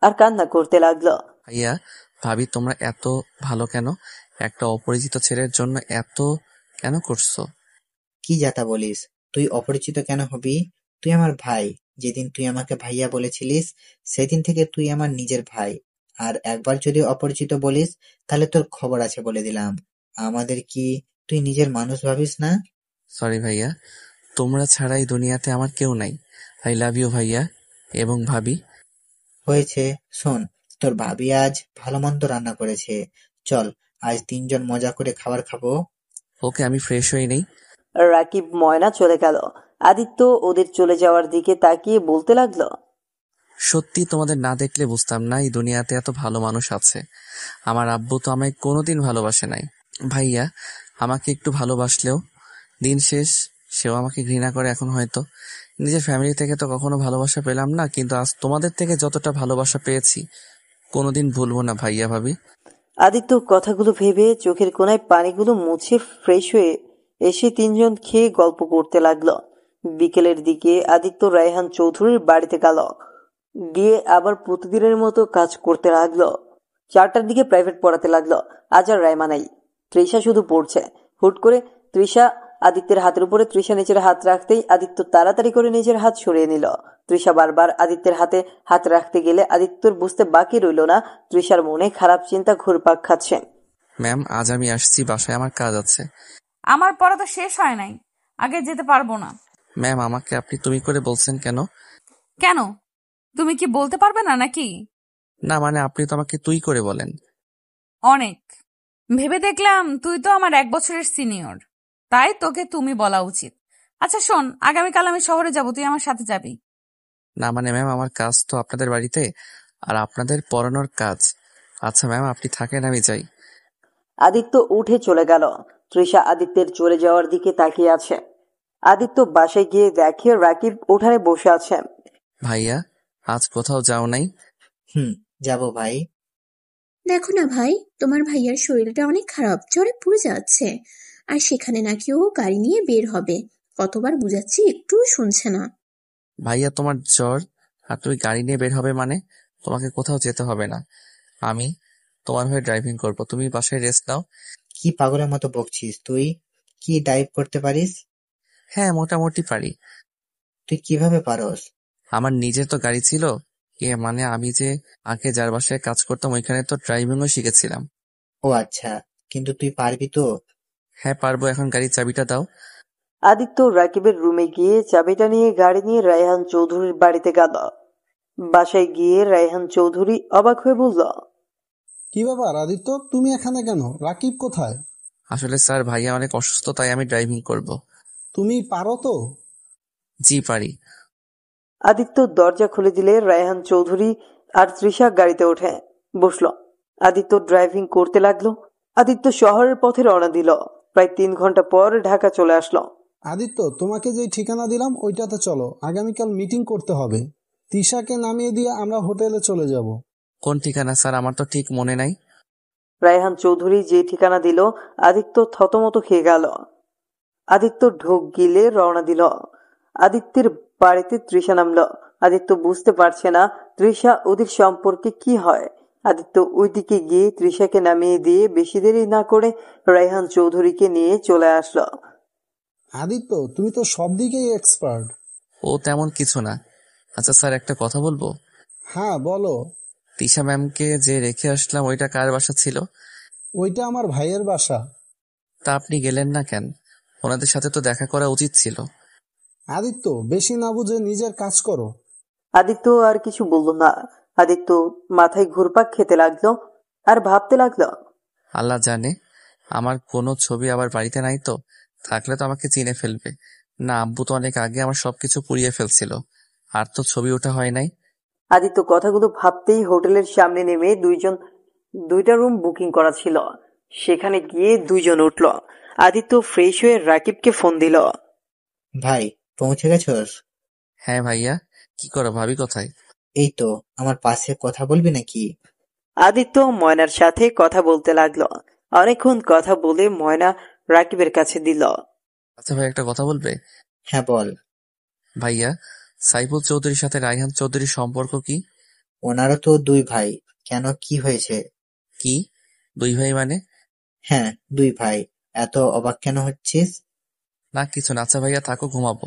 আর কান্না করতে লাগলো। ভাইয়া, ভাবি তোমরা এত ভালো কেন? একটা অপরিচিত ছেলের জন্য এত কেন করছো? কি যাতা বলিস? তুই অপরিচিত কেন হবি? তুই আমার ভাই। যেদিন তুই আমাকে ভাইয়া বলেছিলিস, সেদিন থেকে তুই আমার নিজের ভাই। আর একবার যদি অপরিচিত বলিস, তাহলে তোর খবর আছে বলে দিলাম। আমাদের কি তুই নিজের মানুষ ভাবিস না? সরি ভাইয়া, তোমরা ছাড়াই দুনিয়াতে আমার কেউ নাই। আই লাভ ইউ ভাইয়া এবং ভাবি। হয়েছে, শোন, তোর ভাবি আজ ভালো মন্দ রান্না করেছে। চল, আজ 3জন মজা করে খাবার খাবো। ওকে, আমি ফ্রেশ হয়ে নেই। রাকিব ময়না চলে গেল। আদিত্য ওদের চলে যাওয়ার দিকে তাকিয়ে বলতে লাগলো, সত্যি তোমাদের না দেখলে বুঝতাম না এই দুনিয়াতে এত ভালো মানুষ আছে। আমার আব্বু তো আমায় কোনোদিন ভালোবাসে নাই। ভাইয়া আমাকে একটু ভালোবাসলেও দিন শেষ সেও আমাকে ঘৃণা করে। এখন হয়তো নিজের ফ্যামিলি থেকে তো কখনো ভালোবাসা পেলাম না, কিন্তু আজ তোমাদের থেকে যতটা ভালোবাসা পেয়েছি কোনোদিন ভুলবো না ভাইয়া ভাবি। আদিত্য কথাগুলো ভেবে চোখের কোণায় পানিগুলো মুছে ফ্রেশ হয়ে এসে 3জন খেয়ে গল্প করতে লাগলো। বিকেলের দিকে আদিত্য রায়হান চৌধুরীর বাড়িতে গেল। গিয়ে আবার প্রতিদিনের মতো কাজ করতে লাগলো। 4টার দিকে প্রাইভেট পড়াতে লাগলো। আজ আর রায়মা নাই, তৃষা শুধু পড়ছে। হুট করে তৃষা আদিত্যের হাতের উপরে তৃষা নিজের হাত রাখতেই আদিত্য তাড়াতাড়ি করে নিজের হাত সরিয়ে নিল। তৃষা বারবার আদিত্যের হাতে হাত রাখতে গেলে আদিত্যর বুঝতে বাকি রইল না তৃষার মনে খারাপ চিন্তা ঘুরপাক খাচ্ছে। ম্যাম, আজ আমি আসছি, বাসায় আমার কাজ আছে। আমার পড়া তো শেষ হয় নাই, আগে যেতে পারবো না। ম্যাম, আমাকে আপনি তুমি করে বলছেন কেন? কেন, তুমি কি বলতে পারবে না নাকি? না মানে আপনি তো আমাকে তুই করে বলেন। অনেক ভেবে দেখলাম তুই তো আমার 1 বছরের সিনিয়র, তাই তোকে তুমি বলা উচিত। আচ্ছা শোন, আগামীকাল আমি শহরে যাব, তুই আমার সাথে যাবি? না মানে ম্যাম, আমার কাজ তো আপনাদের বাড়িতে, আর আপনাদের পড়ানোর কাজ। আচ্ছা ম্যাম, আপনি থাকেন, আমি যাই। আদিত্য উঠে চলে গেল। তৃষা আদিত্যের চলে যাওয়ার দিকে তাকিয়ে আছে। আদিত্য বাসায় গিয়ে দেখে রাকিব উঠানে বসে আছে। ভাইয়া, আজ কোথাও যাও নাই? যাব ভাই। দেখো না ভাই, তোমার ভাইয়ার শরীরটা অনেক খারাপ, জ্বরে পুড়ে যাচ্ছে। আর সেখানে নাকি ও গাড়ি নিয়ে বের হবে। কতবার বুঝাচ্ছি, একটুও শুনছে না। ভাইয়া, তোমার জ্বর আর তুমি গাড়ি নিয়ে বের হবে মানে? তোমাকে কোথাও যেতে হবে না, আমি তোমার হয়ে ড্রাইভিং করব। তুমি বাসায় রেস্ট নাও। কি পাগলের মতো বকছিস তুই? কি ড্রাইভ করতে পারিস? হ্যাঁ, মোটামুটি পারি। তুই কিভাবে পারস? আমার নিজের তো গাড়ি ছিল। মানে আমি যে আগে যার বাসায় কাজ করতাম ওইখানে তো ড্রাইভিংও শিখেছিলাম। ও আচ্ছা, কিন্তু তুই পারবি তো? হ্যাঁ পারবো, এখন গাড়ির চাবিটা দাও। আদিত্য রাকিবের রুমে গিয়ে চাবিটা নিয়ে গাড়ি নিয়ে রায়হান চৌধুরীর বাড়িতে গেল। বাসায় গিয়ে রায়হান চৌধুরী অবাক হয়ে বলল, কি ব্যাপার আদিত্য, তুমি এখানে কেন? রাকিব কোথায়? আসলে স্যার, ভাইয়া অনেক অসুস্থ, তাই আমি ড্রাইভিং করব। তুমি পারো তো? জি পারি। আদিত্য দরজা খুলে দিলে রায়হান চৌধুরী আর তৃষা গাড়িতে ওঠে বসলো। আদিত্য ড্রাইভিং করতে লাগলো। আদিত্য শহরের পথে রওনা দিল। প্রায় 3 ঘন্টা পর ঢাকা চলে আসলো। আদিত্য, তোমাকে যে ঠিকানা দিলাম ওইটাতে চলো, আগামীকাল মিটিং করতে হবে। তিশাকে নামিয়ে দিয়ে আমরা হোটেলে চলে যাব। কোন ঠিকানা স্যার? আমার তো ঠিক মনে নাই। রায়হান চৌধুরী যে ঠিকানা দিল, আদিত্য থতমত খেয়ে গেল। আদিত্য ঢোক গিলে রওনা দিল। আদিত্যের বাড়িতে তৃষা নামলো। আদিত্য বুঝতে পারছে না তৃষা ওদের সম্পর্কে কি হয়। আদিত্য ওইদিকে গিয়ে তৃষাকে নামিয়ে দিয়ে বেশি দেরি না করে রায়হান চৌধুরীকে নিয়ে চলে আসলো। আদিত্য, তুমি তো সব দিকেই এক্সপার্ট। ও তেমন কিছু না। আচ্ছা স্যার, একটা কথা বলবো? হ্যাঁ বলো। তিশা ম্যামকে যে রেখে আসলাম ওইটা কার বাসা ছিল? ওইটা আমার ভাইয়ের বাসা। তা আপনি গেলেন না কেন? ওনাদের সাথে তো দেখা করা উচিত ছিল। আদিত্য, বেশি না বুঝে নিজের কাজ করো। আদিত্য আর কিছু বলল না। আদিত্য মাথায় ঘুরপাক খেতে লাগলো আর ভাবতে লাগলো, আল্লাহ জানে আমার কোনো ছবি আবার বাড়িতে নাই তো। থাকলে তো আমাকে চিনে ফেলবে। না, আব্বু তো অনেক আগে আমার সবকিছু পুড়িয়ে ফেলছিল, আর তো ছবি ওঠা হয় নাই। আদিত্য কথাগুলো ভাবতেই হোটেলের সামনে নেমে দুইটা রুম বুকিং করা ছিল, সেখানে গিয়ে 2 জন উঠল। আদিত্য ফ্রেশ হয়ে রাকিবকে ফোন দিল। ভাই, পৌঁছে গেছস? হ্যাঁ ভাইয়া। কি করো, ভাবি কোথায়? এই তো, আমার পাশে কথা বলবি নাকি? আদিত্য ময়নার সাথে কথা বলতে লাগলো। অনেকক্ষণ কথা বলে ময়না রাকিবের কাছে দিল। আচ্ছা ভাই, একটা কথা বলবে? হ্যাঁ বল। ভাইয়া, সাইফুল চৌধুরীর সাথে রায়হান চৌধুরীর সম্পর্ক কি? ওনারা তো 2 ভাই। কেন, কি হয়েছে? কি 2 ভাই মানে? হ্যাঁ, 2 ভাই। এত অবাক কেন হচ্ছিস? না কিছু না। আচ্ছা ভাইয়া থাকো, ঘুমাবো।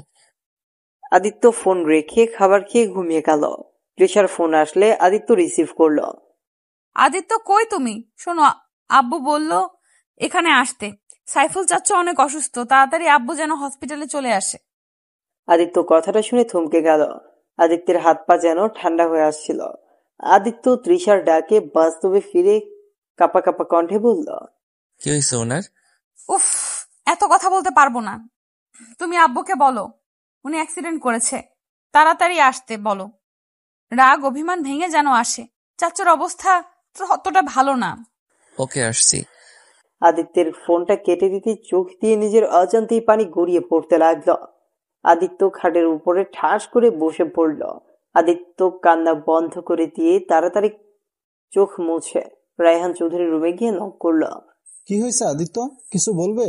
আদিত্য ফোন রেখে খাবার খেয়ে ঘুমিয়ে গেল। তৃষার ফোন আসলে আদিত্য রিসিভ করলো। আদিত্য কই তুমি? শোনো, আব্বু বলল এখানে আসতে। সাইফুল চাচ্চু অনেক অসুস্থ, তাড়াতাড়ি আব্বু যেন হসপিটালে চলে আসে। আদিত্য কথাটা শুনে থমকে গেল। আদিত্যের হাত পা যেন ঠান্ডা হয়ে আসছিল। আদিত্য তৃষার ডাকে বাস্তবে ফিরে কাঁপা কাঁপা কণ্ঠে বলল, কি হয়েছে ওনার? উফ, এত কথা বলতে পারবো না। তুমি আব্বুকে বলো উনি অ্যাক্সিডেন্ট করেছে, তাড়াতাড়ি আসতে বলো। রাগ অভিমান ভেঙে যেন আসে। চাচ্চুর অবস্থা তো অতটা ভালো না। ওকে, আসছি। আদিত্যের ফোনটা কেটে দিতে চোখ দিয়ে নিজের অজান্তেই পানি গড়িয়ে পড়তে লাগলো। আদিত্য খাটের উপরে ঠাস করে বসে পড়ল। আদিত্য কান্না বন্ধ করে দিয়ে তাড়াতাড়ি চোখ মুছে রায়হান চৌধুরীর রুমে গিয়ে নক করলো। কি হয়েছে আদিত্য, কিছু বলবে?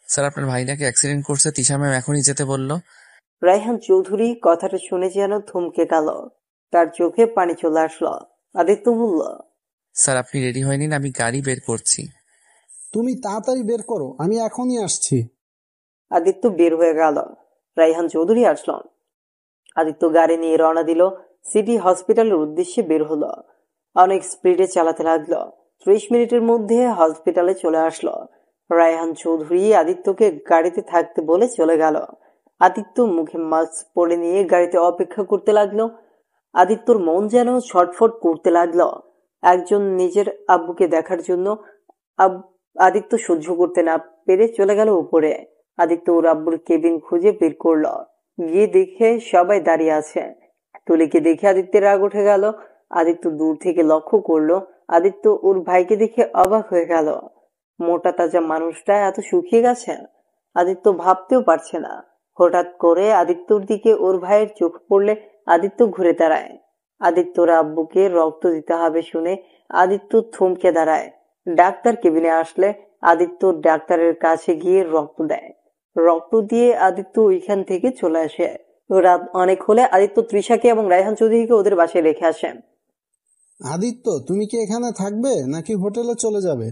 স্যার, আপনার ভাই নাকি অ্যাক্সিডেন্ট করছে, তিশা ম্যাম এখনই যেতে বললো। রায়হান চৌধুরী কথাটা শুনে যেন থমকে গেল। তার চোখে পানি চলে আসলো। আদিত্য বলল, স্যার আপনি রেডি হয়ে নিন, আমি গাড়ি বের করছি। তুমি তাড়াতাড়ি বের করো, আমি এখনই আসছি। আদিত্য বের হয়ে গেল। রায়হান চৌধুরী আসলো। আদিত্য গাড়ি নিয়ে রওনা দিল। সিটি হসপিটালের উদ্দেশ্যে বের হলো। অনেক স্পিডে চালাতে লাগলো। 30 মিনিটের মধ্যে হসপিটালে চলে আসলো। রায়হান চৌধুরী আদিত্যকে গাড়িতে থাকতে বলে চলে গেল। আদিত্য মুখে মাস্ক পরে নিয়ে গাড়িতে অপেক্ষা করতে লাগলো। আদিত্যর মন যেন ছটফট করতে লাগলো। একজন নিজের আব্বুকে দেখার জন্য আদিত্য সহ্য করতে না পেরে চলে গেল উপরে। আদিত্য ওর আব্বুর কেবিন খুঁজে বের করলো। গিয়ে দেখে সবাই দাঁড়িয়ে আছে। তুলিকে দেখে আদিত্যের রাগ উঠে গেল। আদিত্য দূর থেকে লক্ষ্য করলো। আদিত্য ওর ভাইকে দেখে অবাক হয়ে গেল। মোটা তাজা মানুষটা এত শুকিয়ে গেছে, আদিত্য ভাবতেও পারছে না। হঠাৎ করে আদিত্যর দিকে ওর ভাইয়ের চোখ পড়লে আদিত্য ঘুরে দাঁড়ায়। আদিত্যর আব্বুকে রক্ত দিতে হবে শুনে আদিত্য থমকে দাঁড়ায়। ডাক্তার কেবিনে আসলে আদিত্য ডাক্তারের কাছে গিয়ে রক্ত দেয়। রক্ত দিয়ে আদিত্য ওইখান থেকে চলে আসে। রাত অনেক হলে আদিত্য তৃষাকে এবং রায়হান চৌধুরীকে ওদের বাসায় রেখে আসেন। আদিত্য, তুমি কি এখানে থাকবে নাকি হোটেলে চলে যাবে?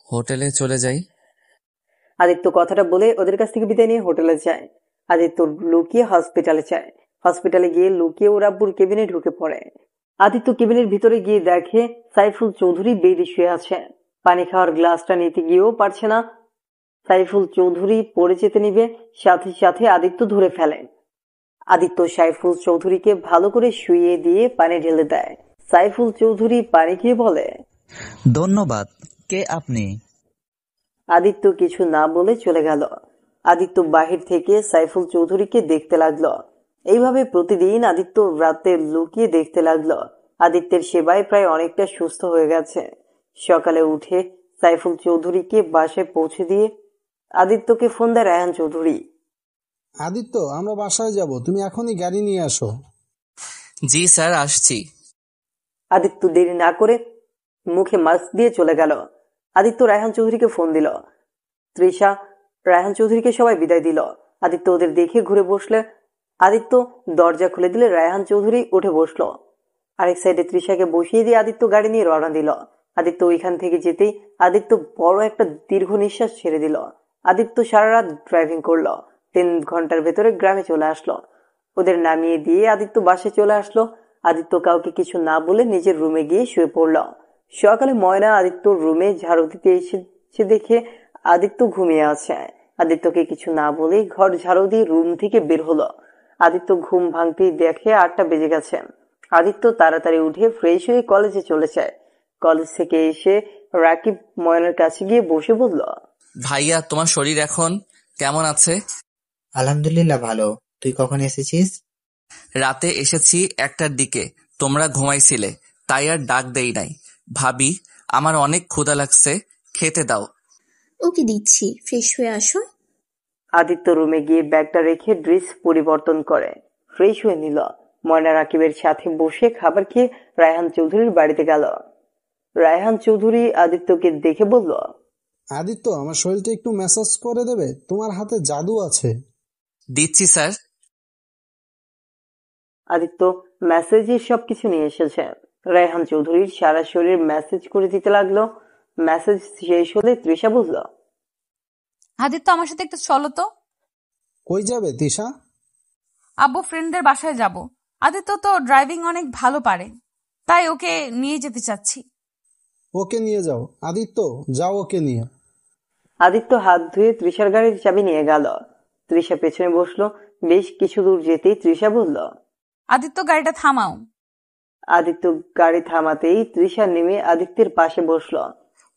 হোটেলে চলে যাই। আদিত্য কথাটা বলে ওদের কাছ থেকে বিদায় নিয়ে হোটেলে যায়। আদিত্য লুকিয়ে হসপিটালে যায়। হসপিটালে গিয়ে লুকিয়ে ওর আব্বুর কেবিনে ঢুকে পড়ে। আদিত্য কেবিনের ভিতরে গিয়ে দেখে সাইফুল চৌধুরী বেডে শুয়ে আছে। পানি খাওয়ার গ্লাসটা নিতে গিয়েও পারছে না। সাইফুল চৌধুরী পড়ে যেতে নিবে, সাথে সাথে আদিত্য ধরে ফেলে। আদিত্য সাইফুল চৌধুরীকে ভালো করে শুইয়ে দিয়ে পানি ঢেলে দেয়। সাইফুল চৌধুরী পানি খেয়ে বলে, ধন্যবাদ। কে আপনি? আদিত্য কিছু না বলে চলে গেল। আদিত্য বাহির থেকে সাইফুল চৌধুরীকে দেখতে লাগলো। এইভাবে প্রতিদিন আদিত্য রাতে লুকিয়ে দেখতে লাগলো। আদিত্যের সেবায় প্রায় অনেকটা সুস্থ হয়ে গেছে। সকালে উঠে সাইফুল চৌধুরীকে বাসায় পৌঁছে দিয়ে আদিত্যকে ফোন দেয় রায়হান চৌধুরী। আদিত্য, আমরা বাসায় যাব, তুমি এখনই গাড়ি নিয়ে আসো। জি স্যার, আসছি। আদিত্য দেরি না করে মুখে মাস্ক দিয়ে চলে গেল। আদিত্য রায়হান চৌধুরীকে ফোন দিল। তৃষা, রায়হান চৌধুরীকে সবাই বিদায় দিল। আদিত্য ওদের দেখে ঘুরে বসলে। আদিত্য দরজা খুলে দিলে রায়হান চৌধুরী উঠে বসলো। আরেক সাইডে তৃষাকে বসিয়ে দিয়ে আদিত্য গাড়ি নিয়ে রওনা দিল। আদিত্য ওইখান থেকে যেতেই আদিত্য বড় একটা দীর্ঘ নিঃশ্বাস ছেড়ে দিল। আদিত্য সারা রাত ড্রাইভিং করলো। 3 ঘন্টার ভেতরে গ্রামে চলে আসলো। ওদের নামিয়ে দিয়ে আদিত্য বাসে চলে আসলো। আদিত্য কাউকে কিছু না বলে নিজের রুমে গিয়ে শুয়ে পড়ল। সকালে ময়না আদিত্যর রুমে ঝাড়ু দিতে এসেছে দেখে আদিত্য ঘুমিয়ে আছে। আদিত্যকে কিছু না বলে ঘর ঝাড়ু দিয়ে রুম থেকে বের হলো। আদিত্য ঘুম ভাঙতেই দেখে 8টা বেজে গেছে। আদিত্য তাড়াতাড়ি উঠে ফ্রেশ হয়ে কলেজে চলে যায়। কলেজ থেকে এসে রাকিব ময়নার কাছে গিয়ে বসে বলল, ভাইয়া, তোমার শরীর এখন কেমন আছে? আলহামদুলিল্লাহ ভালো। তুই কখন এসেছিস? রাতে এসেছি 1টার দিকে, তোমরা ঘুমাইছিলে, তাই আর ডাক দেই নাই। ভাবি, আমার অনেক ক্ষুধা লাগছে, খেতে দাও। ওকে দিচ্ছি, ফ্রেশ হয়ে আসো। আদিত্য রুমে গিয়ে ব্যাগটা রেখে ড্রেস পরিবর্তন করে ফ্রেশ হয়ে নিল। ময়না রাকিবের সাথে বসে খাবার খেয়ে রায়হান চৌধুরীর বাড়িতে গেল। রায়হান চৌধুরী আদিত্যকে দেখে বলল, আদিত্য, আমার শরীরটা একটু ম্যাসাজ করে দেবে? তোমার হাতে জাদু আছে। দিচ্ছি স্যার। আদিত্য মেসেজে সবকিছু নিয়ে এসেছে। রায়হান চৌধুরীর সারা শরীর মেসেজ করে দিতে লাগলো। মেসেজ শেষ হলে তৃষা বলল, আদিত্য, আমার সাথে একটু চলো তো। কই যাবে তিশা? আব্বু ফ্রেন্ডদের বাসায় যাব। আদিত্য তো ড্রাইভিং অনেক ভালো পারে, তাই ওকে নিয়ে যেতে চাচ্ছি। ওকে নিয়ে যাও। আদিত্য, যাও ওকে নিয়ে। আদিত্য হাত ধুয়ে তৃষার গাড়ির চাবি নিয়ে গেল। তৃষা পেছনে বসলো। বেশ কিছু দূর যেতেই তৃষা বলল, আদিত্য, গাড়িটা থামাও। আদিত্য গাড়ি থামাতেই তৃষা নেমে আদিত্যের পাশে বসলো।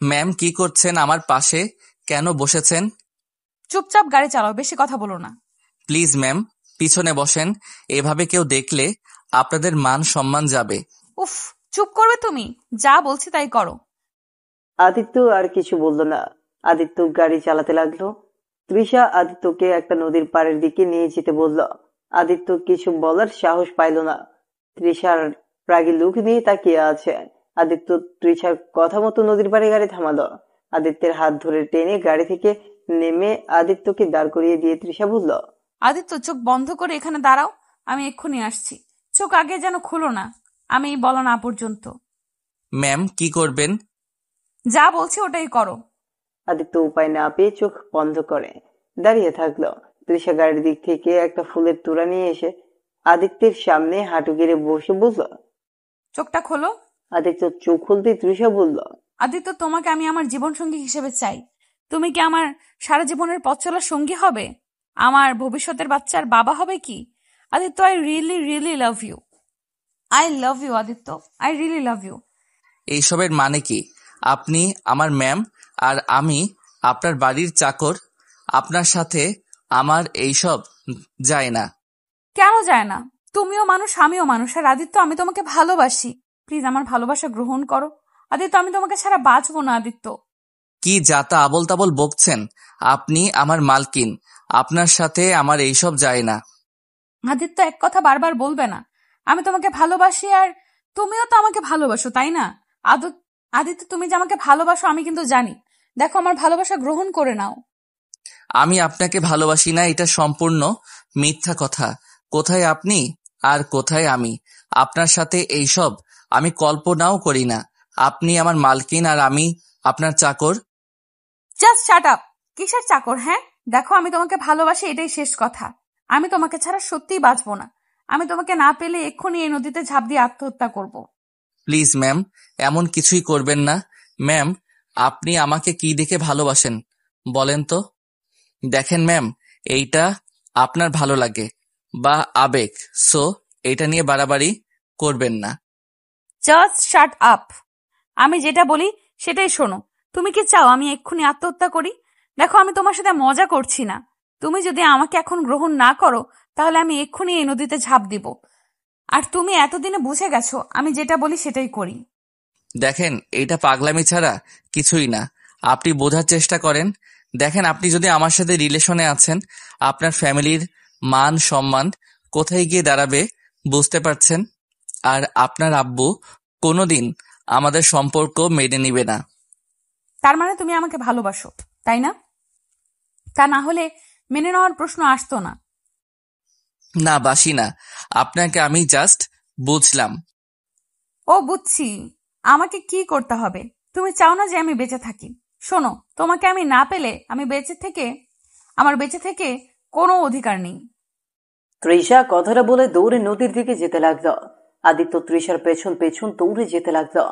ম্যাম, কি করছেন? আমার পাশে কেন বসেছেন? চুপচাপ গাড়ি চালাও, বেশি কথা বলো না। প্লিজ ম্যাম, পিছনে বসেন। এভাবে কেউ দেখলে আপনাদের মান সম্মান যাবে। উফ, চুপ করবে তুমি? যা বলছি তাই করো। আদিত্য আর কিছু বলল না। আদিত্য গাড়ি চালাতে লাগলো। তৃষা আদিত্যকে একটা নদীর পাড়ের দিকে নিয়ে যেতে বলল। আদিত্য কিছু বলার সাহস পাইল না। তৃষার রাগী লুক নিয়ে তাকিয়ে আছে। আদিত্য তৃষার কথা মতো নদীর পাড়ে গাড়ি থামালো। আদিত্যের হাত ধরে টেনে গাড়ি থেকে নেমে আদিত্যকে দাঁড় করিয়ে দিয়ে তৃষা বলল, আদিত্য, চোখ বন্ধ করে এখানে দাঁড়াও, আমি এক্ষুনি আসছি। চোখ আগে যেন খুলো না, আমি বলা না পর্যন্ত। ম্যাম, কি করবেন? যা বলছি ওটাই করো। আদিত্য উপায় না পেয়ে চোখ বন্ধ করে দাঁড়িয়ে থাকলো। তৃষা গাড়ির দিক থেকে একটা ফুলের তোড়া নিয়ে এসে আদিত্যের সামনে হাঁটু গেড়ে বসে বলল, চোখটা খোলো। আদিত্য চোখ খুলতে তৃষা বলল, আদিত্য, তোমাকে আমি আমার জীবন সঙ্গী হিসেবে চাই। তুমি কি আমার সারা জীবনের পথ চলার সঙ্গী হবে? আমার ভবিষ্যতের বাচ্চার বাবা হবে কি? Aditya, I really really love you. I love you Aditya, I really love you. এইসবের মানে কি? আপনি আমার ম্যাম আর আমি আপনার বাড়ির চাকর। আপনার সাথে আমার এইসব যায় না। কেন যায় না? তুমিও মানুষ, আমিও মানুষ। আর আদিত্য, আমি তোমাকে ভালোবাসি। প্লিজ আমার ভালোবাসা গ্রহণ করো। আদিত্য, আমি তোমাকে ছাড়া বাঁচবো না আদিত্য। কি যাতা আবল তাবল বকছেন? আপনি আমার মালকিন, আপনার সাথে আমার এইসব যায় না। আদিত্য, এক কথা বারবার বলবে না। আমি তোমাকে ভালোবাসি আর তুমিও তো আমাকে ভালোবাসো, তাই না? আদিত্য, তুমি যে আমাকে ভালোবাসো আমি কিন্তু জানি। দেখো, আমার ভালোবাসা গ্রহণ করে নাও। আমি আপনাকে ভালোবাসি না, এটা সম্পূর্ণ মিথ্যা কথা। কোথায় আপনি আর কোথায় আমি? আপনার সাথে এইসব আমি কল্পনাও করি না। আপনি আমার মালকিন আর আমি আপনার চাকর। Just shut up. কিসের চাকর? হ্যাঁ, দেখো, আমি তোমাকে ভালোবাসি, এটাই শেষ কথা। আমি তোমাকে ছাড়া সত্যিই বাঁচবো না। আমি তোমাকে না পেলে এক্ষুনি এই নদীতে ঝাঁপ দিয়ে আত্মহত্যা করব। প্লিজ ম্যাম, এমন কিছুই করবেন না। ম্যাম, আপনি আমাকে কি দেখে ভালোবাসেন বলেন তো? দেখেন ম্যাম, এইটা আপনার ভালো লাগে বা আবেগ, সো এটা নিয়ে বাড়াবাড়ি করবেন না। Just shut up. আমি যেটা বলি সেটাই শোনো। তুমি কি চাও আমি এক্ষুনি আত্মহত্যা করি? দেখো, আমি তোমার সাথে মজা করছি না। তুমি যদি আমাকে এখন গ্রহণ না করো তাহলে আমি এক্ষুনি এই নদীতে ঝাঁপ দিব। আর তুমি এতদিনে বুঝে গেছো আমি যেটা বলি সেটাই করি। দেখেন, এইটা পাগলামি ছাড়া কিছুই না। আপনি বোঝার চেষ্টা করেন। দেখেন, আপনি যদি আমার সাথে রিলেশনে আছেন, আপনার ফ্যামিলির মান সম্মান কোথায় গিয়ে দাঁড়াবে বুঝতে পারছেন? আর আপনার আব্বু কোনোদিন আমাদের সম্পর্ক মেনে নিবে না। তার মানে তুমি আমাকে ভালোবাসো, তাই না? তা না হলে মেনে নেওয়ার প্রশ্ন আসতো না। না, বাসি না। আপনাকে আমি জাস্ট বুঝলাম। ও, বুঝছি। আমাকে কি করতে হবে? তুমি চাও না যে আমি বেঁচে থাকি। শোনো, তোমাকে আমি না পেলে আমার বেঁচে থেকে কোনো অধিকার নেই। তৃষা কথাটা বলে দৌড়ে নদীর দিকে যেতে লাগলো। আদিত্য তৃষার পেছন পেছন দৌড়ে যেতে লাগলো।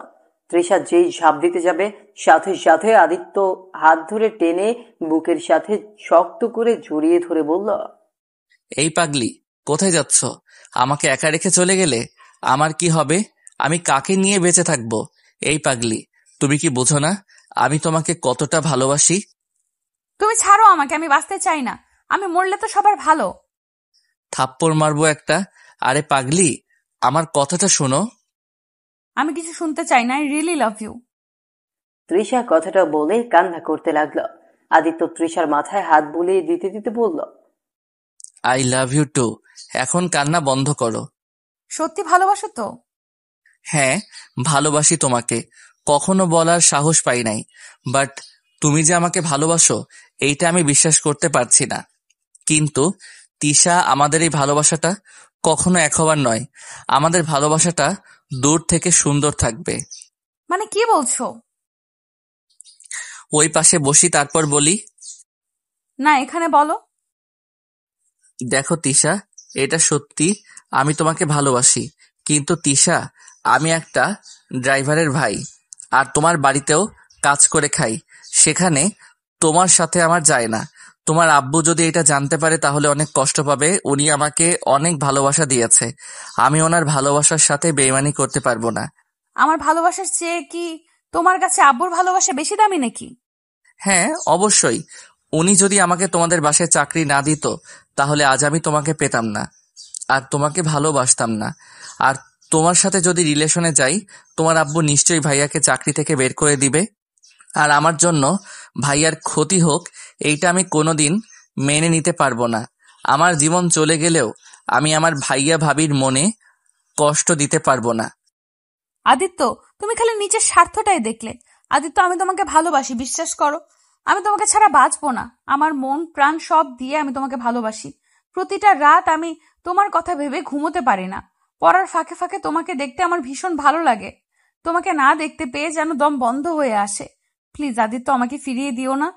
তৃষা যেই ঝাঁপ দিতে যাবে, সাথে সাথে আদিত্য হাত ধরে টেনে বুকের সাথে শক্ত করে জড়িয়ে ধরে বলল, এই পাগলি, কোথায় যাচ্ছ? আমাকে একা রেখে চলে গেলে আমার কি হবে? আমি কাকে নিয়ে বেঁচে থাকবো? এই পাগলি, তুমি কি বোঝো না আমি তোমাকে কতটা ভালোবাসি? তুমি ছাড়ো আমাকে, আমি বাঁচতে চাই না। আমি মরলে তো সবার ভালো। থাপ্পড় মারবো একটা। আরে পাগলি, আমার কথাটা শোনো। আমি কিছু শুনতে চাই না। I really love you. Trisha কথাটা বলে কান্না করতে লাগলো। আদিত্য তৃষার মাথায় হাত বুলিয়ে দিতে দিতে বলল, আই লাভ ইউ টু। এখন কান্না বন্ধ করো। সত্যি ভালোবাসো তো? হ্যাঁ, ভালোবাসি তোমাকে। কখনো বলার সাহস পাই নাই, বাট তুমি যে আমাকে ভালোবাসো এইটা আমি বিশ্বাস করতে পারছি না। কিন্তু তিশা, আমাদের এই ভালোবাসাটা কখনো এক হবার নয়। আমাদের ভালোবাসাটা দূর থেকে সুন্দর থাকবে। মানে কি বলছো? ওই পাশে বসি, তারপর বলি। না, এখানে বলো। দেখো তিশা, এটা সত্যি, আমি তোমাকে ভালোবাসি। কিন্তু তিশা, আমি একটা ড্রাইভারের ভাই আর তোমার বাড়িতেও কাজ করে খাই। সেখানে তোমার সাথে আমার যায় না। তোমার আব্বু যদি এটা জানতে পারে তাহলে অনেক কষ্ট পাবে। উনি আমাকে অনেক ভালোবাসা দিয়েছে, আমি ওনার ভালোবাসার সাথে বেইমানি করতে পারবো না। আমার ভালোবাসার চেয়ে কি তোমার কাছে আব্বুর ভালোবাসা বেশি দামি নাকি? হ্যাঁ, অবশ্যই। উনি যদি আমাকে তোমাদের বাসায় চাকরি না দিত তাহলে আজ আমি তোমাকে পেতাম না আর তোমাকে ভালোবাসতাম না। আর তোমার সাথে যদি রিলেশনে যাই, তোমার আব্বু নিশ্চয়ই ভাইয়াকে চাকরি থেকে বের করে দিবে। আর আমার জন্য ভাইয়ার ক্ষতি হোক এইটা আমি কোনোদিন মেনে নিতে পারবো না। আমার জীবন চলে গেলেও আমি আমার ভাইয়া ভাবির মনে কষ্ট দিতে পারবো না। আদিত্য, তুমি খালি নিজের স্বার্থটাই দেখলে। আদিত্য, আমি তোমাকে ভালোবাসি, বিশ্বাস করো। আমি তোমাকে ছাড়া বাঁচবো না। আমার মন প্রাণ সব দিয়ে আমি তোমাকে ভালোবাসি। প্রতিটা রাত আমি তোমার কথা ভেবে ঘুমোতে পারি না। পড়ার ফাঁকে ফাঁকে তোমাকে দেখতে আমার ভীষণ ভালো লাগে। তোমাকে না দেখতে পেয়ে যেন দম বন্ধ হয়ে আসে। প্লিজ আদিত্য, আমাকে ফিরিয়ে দিও না।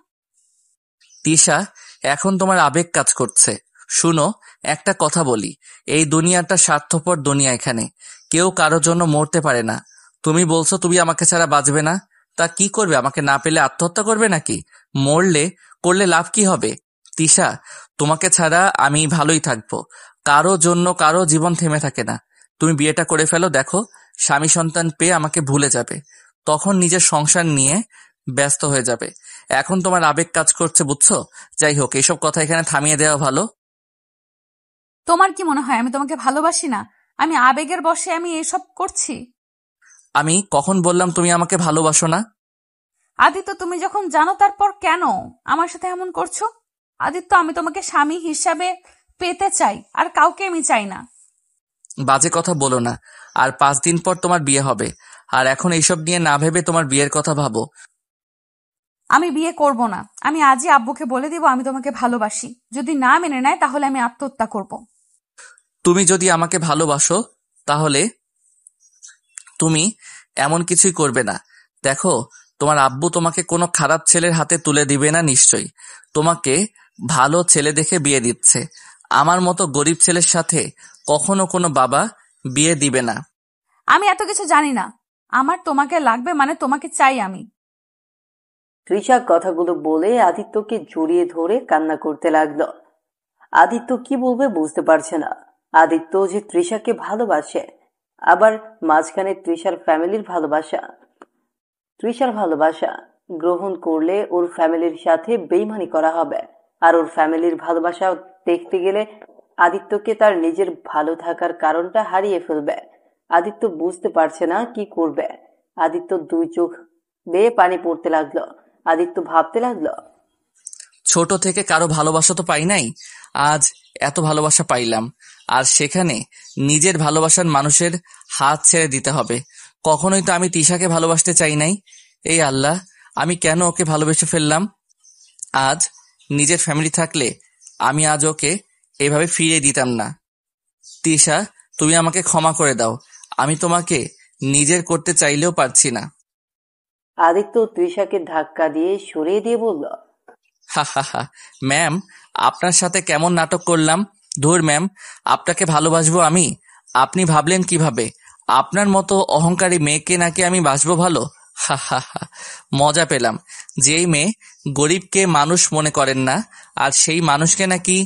তিশা, এখন তোমার আবেগ কাজ করছে। শুনো, একটা কথা বলি, এই দুনিয়াটা স্বার্থপর দুনিয়া। এখানে কেউ কারোর জন্য মরতে পারে না। তুমি বলছো তুমি আমাকে ছাড়া বাঁচবে না, তা কি করবে? আমাকে না পেলে আত্মহত্যা করবে নাকি? করলে লাভ কি হবে? তিশা, তোমাকে ছাড়া আমি ভালোই থাকবো। কারো জন্য কারো জীবন থেমে থাকে না। তুমি বিয়েটা করে ফেলো, দেখো স্বামী সন্তান পেয়ে আমাকে ভুলে যাবে, তখন নিজের সংসার নিয়ে ব্যস্ত হয়ে যাবে। এখন তোমার আবেগ কাজ করছে, বুঝছো? যাই হোক, এইসব কথা এখানে থামিয়ে দেওয়া ভালো। তোমার কি মনে হয় আমি তোমাকে ভালোবাসি না? আমি আবেগের বশে আমি এসব করছি? আমি কখন বললাম তুমি আমাকে ভালোবাসো না? আদিত্য, তুমি যখন জানো তারপর কেন আমার সাথে এমন করছো? আদিত্য, আমি তোমাকে স্বামী হিসাবে পেতে চাই, আর কাউকে আমি চাই না। বাজে কথা বলো না। আর 5 দিন পর তোমার বিয়ে হবে, আর এখন এইসব নিয়ে না ভেবে তোমার বিয়ের কথা ভাবো। আমি বিয়ে করব না। আমি আজই আব্বুকে বলে দিব আমি তোমাকে ভালোবাসি। যদি না মেনে নেয় তাহলে আমি আত্মহত্যা করব। তুমি যদি আমাকে ভালোবাসো তাহলে তুমি এমন কিছুই করবে না। দেখো, তোমার আব্বু তোমাকে কোনো খারাপ ছেলের হাতে তুলে দিবে না নিশ্চয়ই। তোমাকে ভালো ছেলে দেখে বিয়ে দিচ্ছে। আমার মতো গরিব ছেলের সাথে কখনো কোনো বাবা বিয়ে দিবে না। আমি এত কিছু জানি না। আমার তোমাকে লাগবে মানে তোমাকে চাই আমি। তৃষা কথাগুলো বলে আদিত্যকে জড়িয়ে ধরে কান্না করতে লাগলো। আদিত্য কি বলবে বুঝতে পারছে না। আদিত্য যে তৃষাকে ভালোবাসে, আবার মাঝখানে তৃষার ফ্যামিলির ভালোবাসা। তৃষার ভালোবাসা গ্রহণ করলে ওর ফ্যামিলির সাথে বেইমানি করা হবে, আর ওর ফ্যামিলির ভালোবাসা দেখতে গেলে আদিত্যকে তার নিজের ভালো থাকার কারণটা হারিয়ে ফেলবে। আদিত্য বুঝতে পারছে না কি করবে। আদিত্য 2 চোখ বেয়ে পানি পড়তে লাগলো। আদিত্য ভাবতে লাগলো, ছোট থেকে কারো ভালোবাসা তো পাই নাই, আজ এত ভালোবাসা পাইলাম। আর সেখানে নিজের ভালোবাসার মানুষের হাত ছেড়ে দিতে হবে। কখনোই তো আমি তিশাকে ভালোবাসতে চাই নাই। এই আল্লাহ, আমি কেন ওকে ভালোবেসে ফেললাম? আজ নিজের ফ্যামিলি থাকলে আমি আজ ওকে এভাবে ফিরিয়ে দিতাম না। তিশা, তুমি আমাকে ক্ষমা করে দাও। আমি তোমাকে নিজের করতে চাইলেও পারছি না। আদিত্য তৃষাকে ধাক্কা দিয়ে সরিয়ে দিয়ে বলল, হা হা হা, ম্যাম, আপনার সাথে কেমন নাটক করলাম? ধুর ম্যাম, আপনাকে ভালোবাসবো আমি? আপনি ভাবলেন কিভাবে? আপনার মতো অহংকারী মেয়েকে নাকি আমি বাসবো ভালো? হা হা হা, মজা পেলাম। যেই মেয়ে গরিবকে মানুষ মনে করেন না, আর সেই মানুষকে নাকি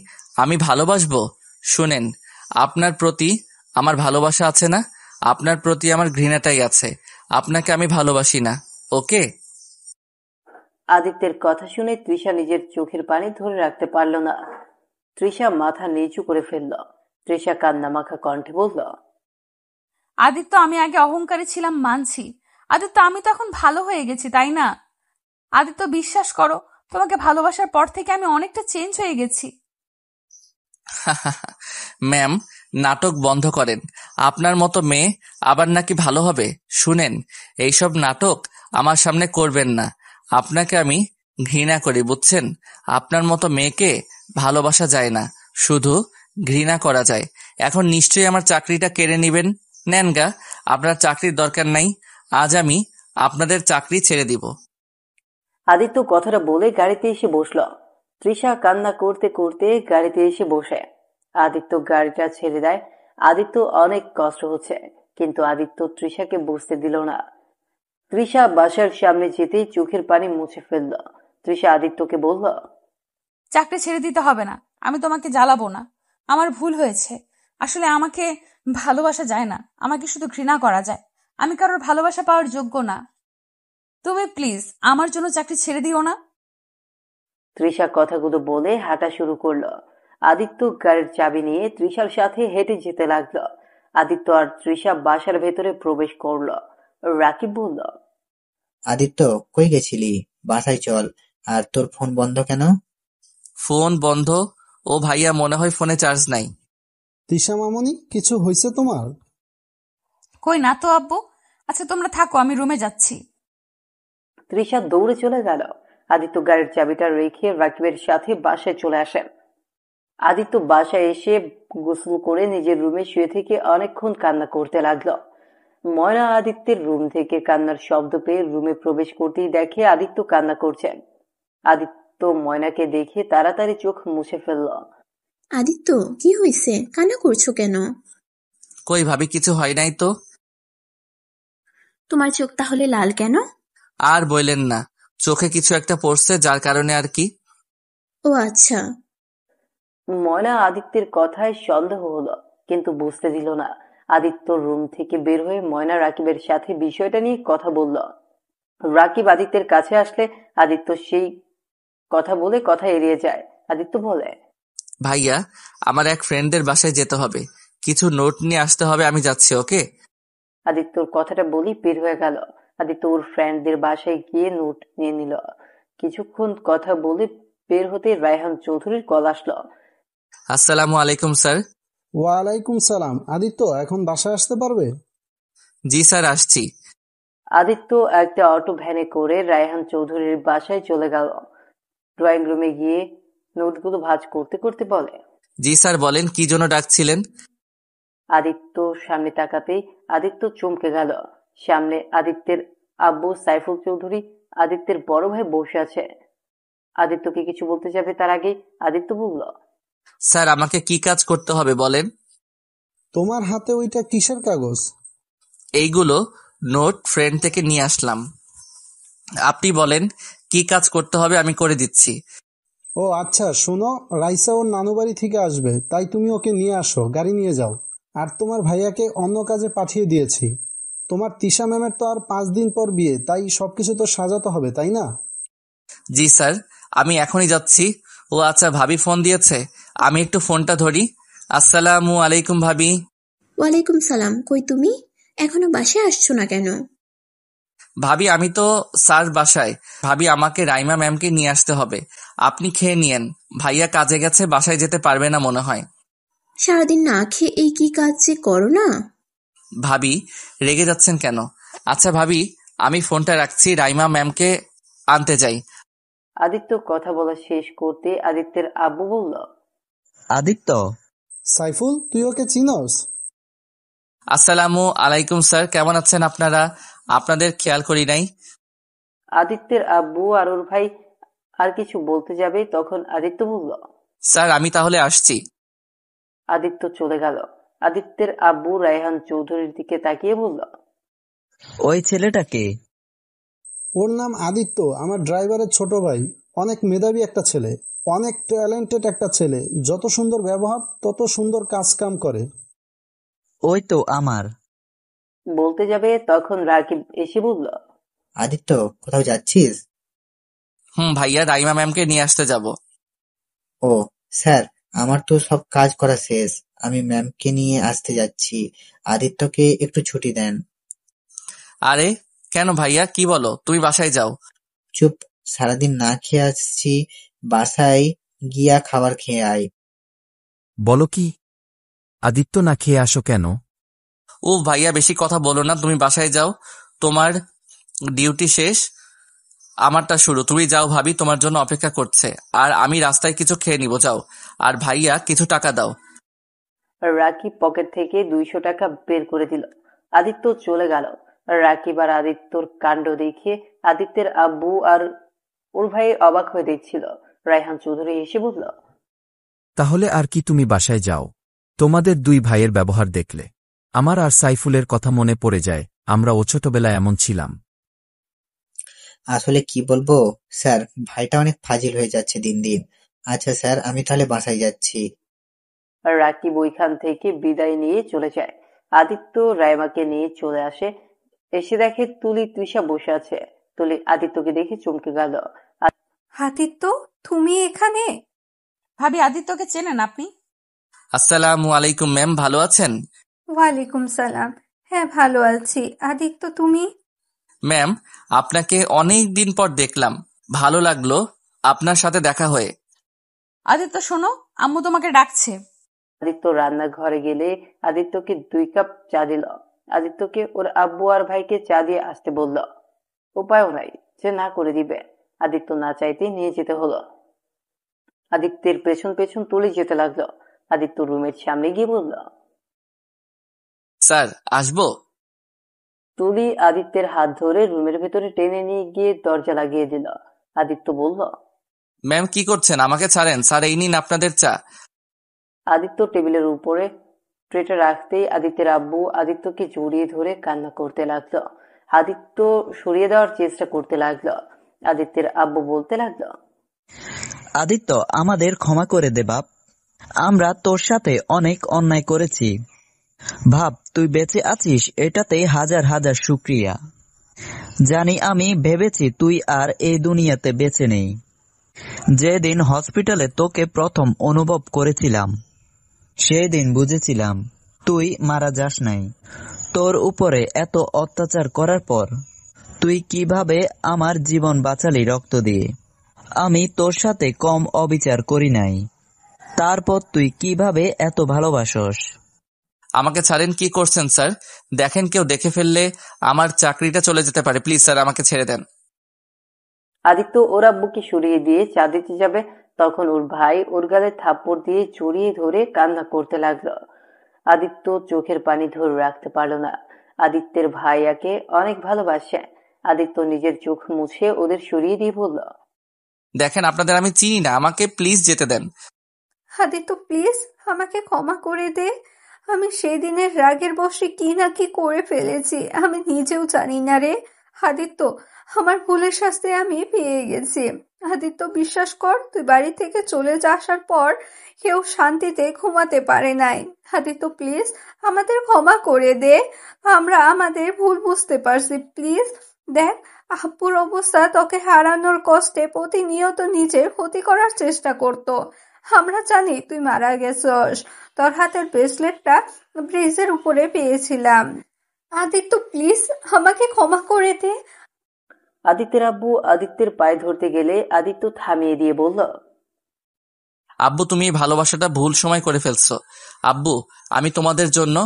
আমি ভালোবাসবো? শুনেন, আপনার প্রতি আমার ভালোবাসা আছে না, আপনার প্রতি আমার ঘৃণাটাই আছে। আপনাকে আমি ভালোবাসি না, ওকে? আদিত্যের কথা শুনে তৃষা নিজের চোখের পানি ধরে রাখতে পারল না। তৃষা মাথা নিচু করে ফেলল। তৃষা কান্নামাখা কণ্ঠে বলল, আদিত্য, আমি আগে অহংকারী ছিলাম মানছি। আদিত্য, আমি তো এখন ভালো হয়ে গেছি, তাই না? আদিত্য, বিশ্বাস করো, তোমাকে ভালোবাসার পর থেকে আমি অনেকটা চেঞ্জ হয়ে গেছি। ম্যাম, নাটক বন্ধ করেন। আপনার মতো মেয়ে আবার নাকি ভালো হবে? শুনেন, এইসব নাটক আমার সামনে করবেন না। আপনাকে আমি ঘৃণা করি, বুঝছেন? আপনার মতো মেয়েকে ভালোবাসা যায় না, শুধু ঘৃণা করা যায়। এখন নিশ্চয়ই আমার চাকরিটা কেড়ে নিবেন। নেন গা, আপনার চাকরির দরকার নাই। আজ আমি আপনাদের চাকরি ছেড়ে দিব। আদিত্য কথাটা বলে গাড়িতে এসে বসল। তৃষা কান্না করতে করতে গাড়িতে এসে বসে। আদিত্য গাড়িটা ছেড়ে দেয়। আদিত্য অনেক কষ্ট হচ্ছে, কিন্তু আদিত্য তৃষাকে বুঝতে দিল না। তৃষা বাসার সামনে যেতেই চোখের পানি মুছে ফেলল। তৃষা আদিত্যকে বলল, চাকরি ছেড়ে দিতে হবে না। আমি তোমাকে জ্বালাবো না। আমার ভুল হয়েছে। আসলে আমাকে ভালোবাসা যায় না, আমাকে শুধু ঘৃণা করা যায়। আমি কারোর ভালোবাসা পাওয়ার যোগ্য না। তুমি প্লিজ আমার জন্য চাকরি ছেড়ে দিও না। তৃষা কথাগুলো বলে হাঁটা শুরু করলো। আদিত্য গাড়ির চাবি নিয়ে তৃষার সাথে হেঁটে যেতে লাগলো। আদিত্য আর তৃষা বাসার ভেতরে প্রবেশ করলো। রাকিব বলল, আদিত্য, কই গেছিলি? বাসায় চল। আর তোর ফোন বন্ধ কেন? ফোন বন্ধ? ও ভাইয়া, মনে হয় ফোনে চার্জ নাই। তিশা মামনি, কিছু হয়েছে তোমার? কই না তো আব্বু। আচ্ছা তোমরা থাকো, আমি রুমে যাচ্ছি। তৃষা দৌড়ে চলে গেল। আদিত্য গাড়ির চাবিটা রেখে রাকিবের সাথে বাসায় চলে আসে। আদিত্য বাসায় এসে গোসল করে নিজের রুমে শুয়ে থেকে অনেকক্ষণ কান্না করতে লাগলো। ময়না আদিত্যের রুম থেকে কান্নার শব্দ পেয়ে রুমে প্রবেশ করতেই দেখে আদিত্য কান্না করছেন। আদিত্য ময়নাকে দেখে তাড়াতাড়ি চোখ মুছে ফেলল। আদিত্য, কি হয়েছে? কান্না করছো কেন? কই ভাবি, কিছু হয় নাই তো। তোমার চোখ তাহলে লাল কেন? আর বললেন না, চোখে কিছু একটা পড়ছে যার কারণে আর কি। ও আচ্ছা। ময়না আদিত্যের কথায় সন্দেহ হলো, কিন্তু বুঝতে দিল না। আদিত্য রুম থেকে বের হয়ে ময়না রাকিবের সাথে বিষয়টা নিয়ে কথা বলল। রাকিব আদিত্যের কাছে আসলে আদিত্য সেই কথা বলে কথা এড়িয়ে যায়। আদিত্য বলে, ভাইয়া, আমার এক ফ্রেন্ডদের বাসায় যেতে হবে, কিছু নোট নিয়ে আসতে হবে, আমি যাচ্ছি, ওকে? আদিত্যর কথাটা বলি বের হয়ে গেল। আদিত্য ওর ফ্রেন্ডদের বাসায় গিয়ে নোট নিয়ে নিল। কিছুক্ষণ কথা বলে বের হতে রায়হান চৌধুরীর কল আসলো। আসসালামু আলাইকুম স্যার। ওয়ালাইকুম সালাম। আদিত্য এখন বাসায় আসতে পারবে? জি স্যার, আসছি। আদিত্য একটা অটো ভ্যানে করে রায়হান চৌধুরীর বাসায় চলে গেল। ড্রয়িং রুমে গিয়ে নোটগুলো ভাঁজ করতে করতে বলে, জি স্যার, বলেন কি জন্য ডাকছিলেন? আদিত্য সামনে তাকাতেই আদিত্য চমকে গেল। সামনে আদিত্যের আব্বু সাইফুল চৌধুরী, আদিত্যের বড় ভাই বসে আছে। আদিত্যকে কিছু বলতে যাবে তার আগে আদিত্য বলল, স্যার, আমাকে কি কাজ করতে হবে বলেন? তোমার হাতে ওইটা কিসের কাগজ? এইগুলো নোট ফ্রেন্ড থেকে নিয়ে আসলাম। আপনি বলেন কি কাজ করতে হবে, আমি করে দিচ্ছি। ও আচ্ছা, শোনো, রাইসা ওর নানু বাড়ি থেকে আসবে, তাই তুমি ওকে নিয়ে আসো, গাড়ি নিয়ে যাও। আর তোমার ভাইয়াকে অন্য কাজে পাঠিয়ে দিয়েছি। তোমার তিশা ম্যামের তো আর 5 দিন পর বিয়ে, তাই সবকিছু তো সাজাতে হবে, তাই না? জি স্যার, আমি এখনই যাচ্ছি। ও আচ্ছা, ভাবি ফোন দিয়েছে, আমি একটু ফোনটা ধরি। আসসালামু আলাইকুম ভাবি। ওয়ালাইকুম সালাম। কই তুমি? এখনো বাসায় আসছো না কেন? ভাবি, আমি তো স্যার বাসায়। ভাবি, আমাকে রাইমা ম্যামকে নিয়ে আসতে হবে, আপনি খেয়ে নিয়েন। ভাইয়া কাজে গেছে, বাসায় যেতে পারবে না মনে হয়। সারাদিন না খেয়ে এই কি কাজ যে করো না। ভাবি, রেগে যাচ্ছেন কেন? আচ্ছা ভাবি, আমি ফোনটা রাখছি, রাইমা ম্যামকে আনতে যাই। আদিত্য কথা বলা শেষ করতে আদিত্যের আব্বু বলল, আদিত্য, সাইফুল, তুই ওকে চিনস? আসসালামু আলাইকুম স্যার, কেমন আছেন আপনারা? আপনাদের খেয়াল করি নাই। আদিত্যের আব্বু আর ওর ভাই আর কিছু বলতে যাবে, তখন আদিত্য বলল, স্যার, আমি তাহলে আসছি। আদিত্য চলে গেল। আদিত্যের আব্বু রায়হান চৌধুরীর দিকে তাকিয়ে বলল, ওই ছেলেটা কে? ওর নাম আদিত্য, আমার ড্রাইভারের ছোট ভাই। অনেক মেধাবী একটা ছেলে, অনেক ট্যালেন্টেড একটা ছেলে। যত সুন্দর ব্যবহার, তত সুন্দর কাজ কাম করে। ওই তো আমার। বলতে যাবে তখন রাকিব এসে বলল, আদিত্য, কোথাও যাচ্ছিস? ভাইয়া, রাইমা ম্যামকে নিয়ে আসতে যাব। ও স্যার, আমার তো সব কাজ করা শেষ, আমি ম্যামকে নিয়ে আসতে যাচ্ছি। আদিত্যকে একটু ছুটি দেন। আরে কেন ভাইয়া, কি বলো? তুমি বাসায় যাও। চুপ, সারাদিন না খেয়ে আসছি, বাসায় গিয়া খাবার খেয়ে আয়। বলো কি? আদিত্য, না খেয়ে আসো কেন? ও ভাইয়া, বেশি কথা বলো না, তুমি বাসায় যাও। তোমার ডিউটি শেষ, আমারটা শুরু। তুমি যাও, ভাবি তোমার জন্য অপেক্ষা করছে। আর আমি রাস্তায় কিছু খেয়ে নিব, যাও। আর ভাইয়া, কিছু টাকা দাও। রাকিব পকেট থেকে 200 টাকা বের করে দিল। আদিত্য চলে গেল। রাকিব আর আদিত্যর কাণ্ড দেখে আদিত্যের আব্বু আর ওর ভাই অবাক হয়ে দেখছিল। রায়হান চৌধুরী এসে বলল, তাহলে আর কি, তুমি বাসায় যাও। তোমাদের 2 ভাইয়ের ব্যবহার দেখলে আমার আর সাইফুলের কথা মনে পড়ে যায়। আমরা ও ছোটবেলায় এমন ছিলাম। আসলে কি বলবো স্যার, ভাইটা অনেক ফাজিল হয়ে যাচ্ছে দিন দিন। আচ্ছা স্যার, আমি তাহলে বাসায় যাচ্ছি। রাকিব ওইখান থেকে বিদায় নিয়ে চলে যায়। আদিত্য রাইমাকে নিয়ে চলে আসে। এসে দেখে তুলি তৃষা বসে আছে। তুলি আদিত্যকে দেখে চমকে গেল। আদিত্য, তুমি এখানে? ভাবি, আদিত্যকে চেনেন আপনি? আসসালামু আলাইকুম ম্যাম, ভালো আছেন? ওয়ালাইকুম সালাম। হ্যাঁ, ভালো আছি। আদিত্য, তুমি? ম্যাম, আপনাকে অনেক দিন পর দেখলাম, ভালো লাগলো আপনার সাথে দেখা হয়ে। আদিত্য শোনো, আম্মু তোমাকে ডাকছে। আদিত্য রান্নাঘরে গেলে আদিত্যকে 2 কাপ চা দিল। আদিত্যকে ওর আব্বু আর ভাইকে চা দিয়ে আসতে বলল। উপায়ও নাই যে না করে দিবে। আদিত্য না চাইতেই নিয়ে যেতে হলো। আদিত্যের পেছন পেছন তুলে যেতে লাগলো। আদিত্য রুমের সামনে গিয়ে বলল, স্যার, আসবো? তুলি আদিত্যের হাত ধরে রুমের ভেতরে টেনে নিয়ে গিয়ে দরজা লাগিয়ে দিল। আদিত্য বলল, ম্যাম কি করছেন? আমাকে ছাড়েন। স্যার, এই নিন আপনাদের চা। আদিত্য টেবিলের উপরে ট্রেটা রাখতেই আদিত্যের আব্বু আদিত্যকে জড়িয়ে ধরে কান্না করতে লাগলো। আদিত্য সরিয়ে দেওয়ার চেষ্টা করতে লাগলো। আদিত্যের আব্বু বলতে লাগলো, আদিত্য, আমাদের ক্ষমা করে দে বাপ। আমরা তোর সাথে অনেক অন্যায় করেছি। ভাব, তুই বেঁচে আছিস, এটাতে হাজার হাজার শুক্রিয়া। জানি, আমি ভেবেছি তুই আর এই দুনিয়াতে বেঁচে নেই। যেদিন হসপিটালে তোকে প্রথম অনুভব করেছিলাম, সেদিন বুঝেছিলাম তুই মারা যাস নাই। তোর উপরে এত অত্যাচার করার পর তুই কিভাবে আমার জীবন বাঁচালি রক্ত দিয়ে। আমি তোর সাথে কম অবিচার করি নাই, তারপর তুই কিভাবে এত ভালোবাসস। আমাকে ছাড়েন, কি করছেন স্যার? দেখেন, কেউ দেখে ফেললে আমার চাকরিটা চলে যেতে পারে। প্লিজ স্যার, আমাকে ছেড়ে দেন। আদিত্য ওর আব্বুকে সরিয়ে দিয়ে চা দিতে যাবে, তখন ওর ভাই ওর গালে থাপ্পড় দিয়ে জড়িয়ে ধরে কান্না করতে লাগলো। আদিত্য চোখের পানি ধরে রাখতে পারল না। আদিত্যের ভাইয়াকে অনেক ভালোবাসে। আদিত্য নিজের চোখ মুছে ওদের সরিয়ে দিয়ে বলল, দেখেন, আপনাদের আমি চিনি না, আমাকে প্লিজ যেতে দেন। আদিত্য প্লিজ আমাকে ক্ষমা করে দে। আমি সেই দিনের রাগের বশে কি না কি করে ফেলেছি আমি নিজেও জানি না রে। আদিত্য, আমার ভুলের শাস্তি আমি পেয়ে গেছি। আদিত্য বিশ্বাস কর, তুই বাড়ি থেকে চলে আসার পর কেউ শান্তিতে ঘুমাতে পারে নাই। আদিত্য প্লিজ আমাদের ক্ষমা করে দে, আমরা আমাদের ভুল বুঝতে পারছি। প্লিজ দেখ, আব্বুর অবস্থা তোকে হারানোর কষ্টে প্রতিনিয়ত নিজের ক্ষতি করার চেষ্টা করতো। আমরা জানি তুই মারা গেছস। তোর হাতের ব্রেসলেটটা ব্রিজের উপরে পেয়েছিলাম। আদিত্য প্লিজ আমাকে ক্ষমা করে দে। আদিত্যের আব্বু আদিত্যের পায়ে ধরতে গেলে আদিত্য থামিয়ে দিয়ে বলল, আব্বু, তুমি এই ভালোবাসাটা ভুল সময় করে ফেলছো। আব্বু, আমি তোমাদের জন্য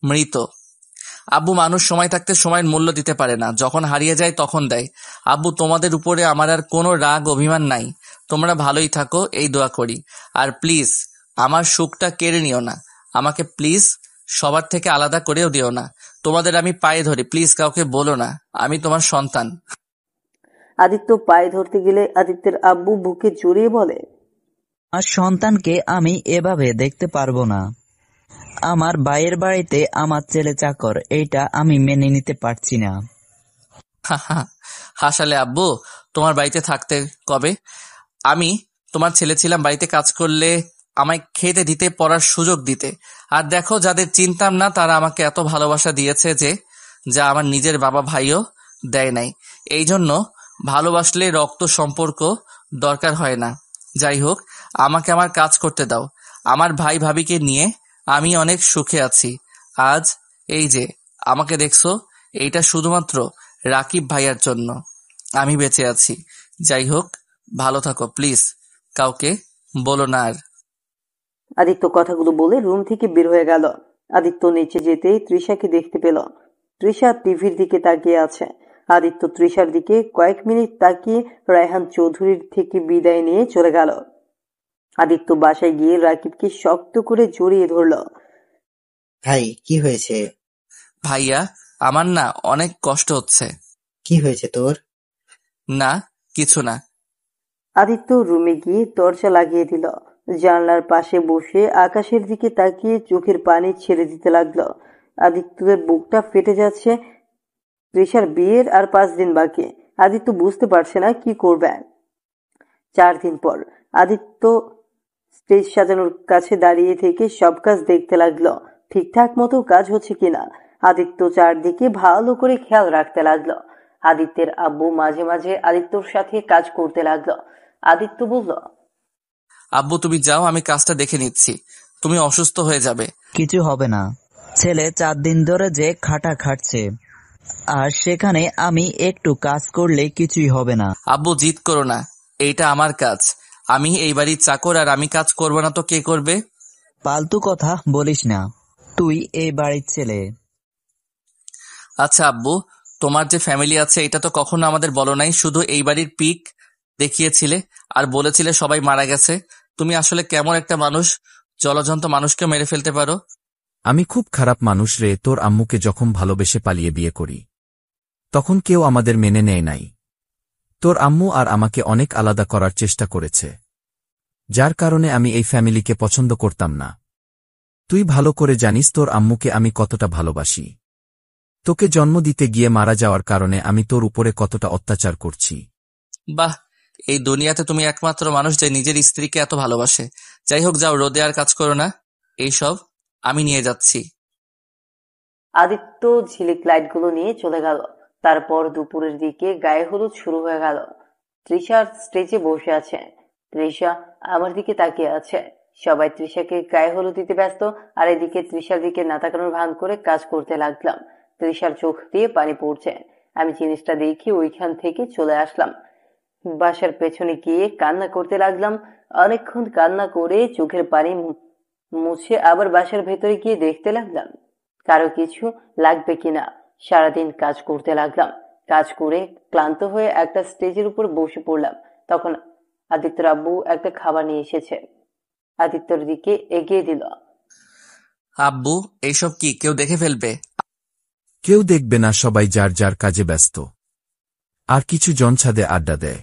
মৃত। আব্বু, মানুষ সময় থাকতে সময়ের মূল্য দিতে পারে না, যখন হারিয়ে যায় তখন দেয়। আব্বু, তোমাদের উপরে আমার আর কোনো রাগ অভিমান নাই। তোমরা ভালোই থাকো, এই দোয়া করি। আর প্লিজ আমার সুখটা কেড়ে নিও না। আমাকে প্লিজ সবার থেকে আলাদা করেও দিও না। তোমাদের আমি পায়ে ধরি, প্লিজ কাউকে বলো না আমি তোমার সন্তান। আদিত্য পায়ে ধরতে গেলে আদিত্যের আব্বু বুকে জড়িয়ে বলে, আর সন্তানকে আমি এভাবে দেখতে পারবো না। আমার ভাইয়ের বাড়িতে আমার ছেলে চাকর, এইটা আমি মেনে নিতে পারছি না। হাসালে আব্বু, তোমার বাড়িতে থাকতে কবে? আমি তোমার ছেলে ছিলাম, বাড়িতে কাজ করলে আমায় খেতে দিতে, পড়ার সুযোগ দিতে। আর দেখো, যাদের চিনতাম না তারা আমাকে এত ভালোবাসা দিয়েছে যে যা আমার নিজের বাবা ভাইও দেয় নাই। এই জন্য ভালোবাসলে রক্ত সম্পর্ক দরকার হয় না। যাই হোক, আমাকে আমার কাজ করতে দাও। আমার ভাই ভাবিকে নিয়ে আমি অনেক সুখে আছি। আজ এই যে আমাকে দেখছো, এইটা শুধুমাত্র রাকিব ভাইয়ার জন্য আমি বেঁচে আছি। যাই হোক, ভালো থাকো, প্লিজ কাউকে বলো না আর। আদিত্য কথাগুলো বলে রুম থেকে বের হয়ে গেল। আদিত্য নিচে যেতেই তৃষাকে দেখতে পেল। তৃষা টিভির দিকে তাকিয়ে আছে। আদিত্য তৃষার দিকে কয়েক মিনিট তাকিয়ে রায়হান চৌধুরীর থেকে বিদায় নিয়ে চলে গেল। আদিত্য বাসায় গিয়ে রাকিবকে শক্ত করে জড়িয়ে ধরল। ভাই, কি হয়েছে? ভাইয়া, আমার না অনেক কষ্ট হচ্ছে। কি হয়েছে তোর? না, কিছু না। আদিত্য রুমে গিয়ে দরজা লাগিয়ে দিল। জানলার পাশে বসে আকাশের দিকে তাকিয়ে চোখের পানি ছেড়ে দিতে লাগলো। আদিত্যের বুকটা ফেটে যাচ্ছে। তৃষার বিয়ের আর 5 দিন বাকি। আদিত্য বুঝতে পারছে না কি করবে। 4 দিন পর আদিত্য স্টেজ সাজানোর কাছে দাঁড়িয়ে থেকে সব কাজ দেখতে লাগলো, ঠিকঠাক মতো কাজ হচ্ছে কিনা। আদিত্য চারদিকে ভালো করে খেয়াল রাখতে লাগলো। আদিত্যের আব্বু মাঝে মাঝে আদিত্যর সাথে কাজ করতে লাগলো। আদিত্য বলল, আব্বু তুমি যাও, আমি কাজটা দেখে নিচ্ছি। তুমি অসুস্থ হয়ে যাবে। কিছু হবে না, ছেলে 4 দিন ধরে যে খাটা খাটছে, আর সেখানে আমি একটু কাজ করলে কিছুই হবে না। আব্বু জিদ করো না, এইটা আমার কাজ। আমি এই বাড়ির চাকর, আর আমি কাজ করবো না তো কে করবে? ফালতু কথা বলিস না, তুই এই বাড়ির ছেলে। আচ্ছা আব্বু, তোমার যে ফ্যামিলি আছে এটা তো কখনো আমাদের বলো নাই, শুধু এই বাড়ির পিক দেখিয়েছিলে আর বলেছিলে সবাই মারা গেছে। তুমি আসলে কেমন একটা মানুষ, জলজন্ত মানুষকে মেরে ফেলতে পারো? আমি খুব খারাপ মানুষ রে। তোর আম্মুকে যখন ভালোবেসে পালিয়ে বিয়ে করি তখন কেউ আমাদের মেনে নেয় নাই। তোর আম্মু আর আমাকে অনেক আলাদা করার চেষ্টা করেছে, যার কারণে আমি এই ফ্যামিলিকে পছন্দ করতাম না। তুই ভালো করে জানিস তোর আম্মুকে আমি কতটা ভালোবাসি। তোকে জন্ম দিতে গিয়ে মারা যাওয়ার কারণে আমি তোর উপরে কতটা অত্যাচার করছি। বাহ, এই দুনিয়াতে তুমি একমাত্র মানুষ যে নিজের স্ত্রীকে এত ভালোবাসে। যাই হোক, যাও, রোদে আর কাজ করো না। এইসব আমি নিয়ে যাচ্ছি। আদিত্য ঝিলিক লাইটগুলো নিয়ে চলে গেল। তারপর দুপুরের দিকে গায়ে হলুদ শুরু হয়ে গেল। তৃষা স্টেজে বসে আছে। তৃষা আমার দিকে তাকিয়ে আছে। সবাই তৃষাকে গায়ে হলুদ দিতে ব্যস্ত, আর এদিকে তৃষার দিকে না তাকানোর ভান করে কাজ করতে লাগলাম। তৃষার চোখ দিয়ে পানি পড়ছে। আমি জিনিসটা দেখি ওইখান থেকে চলে আসলাম। বাসার পেছনে গিয়ে কান্না করতে লাগলাম। অনেকক্ষণ কান্না করে চোখের পানি মুছে আবার বাসার ভেতরে গিয়ে দেখতে লাগলাম কারো কিছু লাগবে কিনা। সারাদিন কাজ করতে লাগলাম। কাজ করে ক্লান্ত হয়ে একটা স্টেজের উপর বসে পড়লাম। তখন আদিত্যর আব্বু একটা খাবার নিয়ে এসেছে। আদিত্যর দিকে এগিয়ে দিল। আব্বু, এইসব কি কেউ দেখে ফেলবে? কেউ দেখবে না, সবাই যার যার কাজে ব্যস্ত। আর কিছু জন ছাদে আড্ডা দেয়।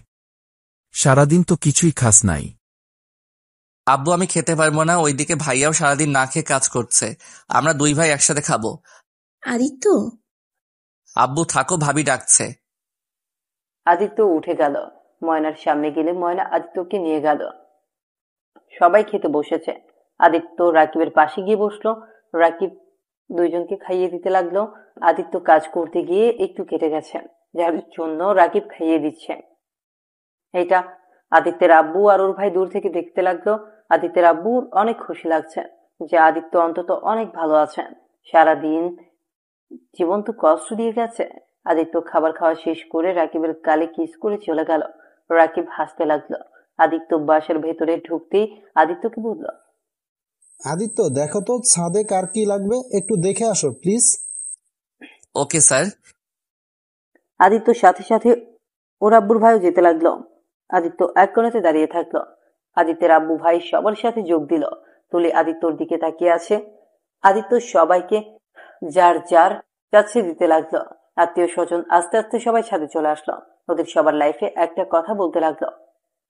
সারাদিন তো কিছুই খাস নাই। আব্বু, আমি খেতে পারবো না। ওইদিকে ভাইয়াও সারাদিন না খেয়ে কাজ করছে। আমরা দুই ভাই একসাথে খাবো। আদিত্য, আব্বু থাকো, ভাবি ডাকছে। আদিত্য উঠে গেল। ময়নার সামনে গেলে ময়না আদিত্যকে নিয়ে গেল। সবাই খেতে বসেছে। আদিত্য রাকিবের পাশে গিয়ে বসলো। রাকিব দুইজনকে খাইয়ে দিতে লাগলো। আদিত্য কাজ করতে গিয়ে একটু কেটে গেছে, যার জন্য রাকিব খাইয়ে দিচ্ছে। এটা আদিত্যের আব্বু আর ওর ভাই দূর থেকে দেখতে লাগলো। আদিত্যের আব্বুর অনেক খুশি লাগছে যে আদিত্য অন্তত অনেক ভালো আছেন। সারাদিন জীবন তো কষ্ট দিয়ে গেছে। আদিত্য খাবার খাওয়া শেষ করে রাকিবের গালে কিস করে চলে গেল। রাকিব হাসতে লাগলো। আদিত্য বাসার ভেতরে ঢুকতেই আদিত্যকে বলল, আদিত্য, দেখো তো ছাদে কার কি লাগবে, একটু দেখে আসো প্লিজ। Okay sir. আদিত্যর সাথে সাথে ওর আব্বুর ভাইও যেতে লাগলো। আদিত্য এক কোণাতে দাঁড়িয়ে থাকলো। আদিত্যের আব্বু ভাই সবার সাথে যোগ দিল। তুলি আদিত্যর দিকে তাকিয়ে আছে। আদিত্য সবাইকে যার যার কাছে দিতে লাগলো। আত্মীয় স্বজন আস্তে আস্তে সবাই ছাদে চলে আসলো। ওদের সবার লাইফে একটা কথা বলতে লাগলো।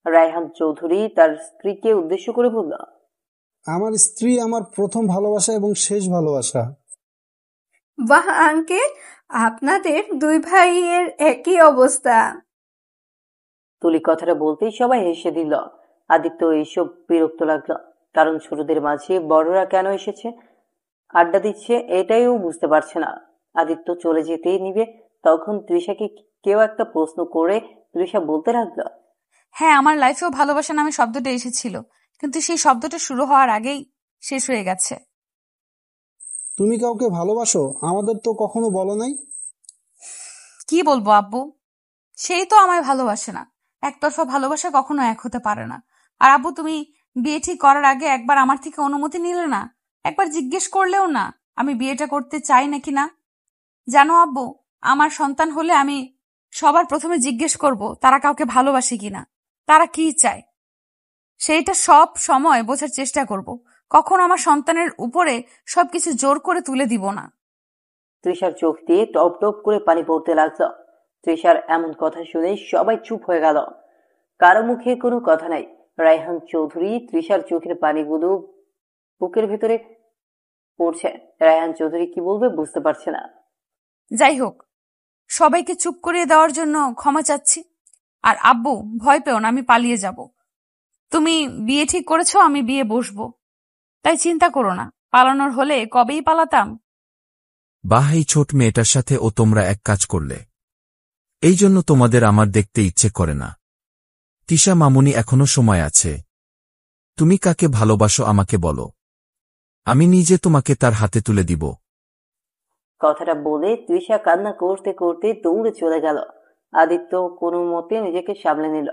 রায়হান চৌধুরী তার স্ত্রীকে উদ্দেশ্য করে বলল, আমার স্ত্রী আমার প্রথম ভালোবাসা এবং শেষ ভালোবাসা। বাহ আঙ্কেল, আপনাদের দুই ভাইয়ের একই অবস্থা। তুলি কথাটা বলতেই সবাই হেসে দিল। আদিত্য এইসব বিরক্ত লাগলো, কারণ ছোটদের মাঝে বড়রা কেন এসেছে, আড্ডা দিচ্ছে, এটাই ও বুঝতে পারছে না। আদিত্য চলে যেতেই নিবে, তখন তৃষাকে কেউ একটা প্রশ্ন করে তৃষা বলতে লাগলো, হ্যাঁ, আমার লাইফেও ভালোবাসা নামে শব্দটা এসেছিল, কিন্তু সেই শব্দটা শুরু হওয়ার আগেই শেষ হয়ে গেছে। তুমি কাউকে ভালোবাসো? আমাদের তো কখনো বলো নাই। কি বলবো আব্বু, সেই তো আমায় ভালোবাসে না। একতরফা ভালোবাসা কখনো এক হতে পারে না। আর আব্বু, তুমি বিয়ে ঠিক করার আগে একবার আমার থেকে অনুমতি নিলে না? একবার জিজ্ঞেস করলেও না আমি বিয়েটা করতে চাই নাকি না? জানো আব্বু, আমার সন্তান হলে আমি সবার প্রথমে জিজ্ঞেস করব তারা কাউকে ভালোবাসে কিনা, তারা কি চায়, সেইটা সব সময় বোঝার চেষ্টা করব। কখনো আমার সন্তানের উপরে সবকিছু জোর করে তুলে দিব না। তৃষার চোখ দিয়ে টপ টপ করে পানি পড়তে লাগলো। তৃষার এমন কথা শুনে সবাই চুপ হয়ে গেল। কারো মুখে কোনো কথা নাই। রায়হান চৌধুরী তৃষার চোখের পানিগুলো বুকের ভেতরে পড়ছে। রায়হান চৌধুরী কি বলবে বুঝতে পারছে না। যাই হোক, সবাইকে চুপ করিয়ে দেওয়ার জন্য ক্ষমা চাচ্ছি। আর আব্বু, ভয় পেও না, আমি পালিয়ে যাব। তুমি বিয়ে ঠিক করেছো, আমি বিয়ে বসবো, তাই চিন্তা করো না। পালানোর হলে কবেই পালাতাম। বাহ, এই ছোট মেয়েটার সাথে ও তোমরা এক কাজ করলে, এই জন্য তোমাদের আমার দেখতে ইচ্ছে করে না। তিশা মামুনি, এখনো সময় আছে। তুমি কাকে ভালোবাসো আমাকে বলো, আমি নিজে তোমাকে তার হাতে তুলে দিব। কথাটা বলে তৃষা কান্না করতে করতে দৌড়ে চলে গেল। আদিত্য কোনো মতে নিজেকে সামলে নিল।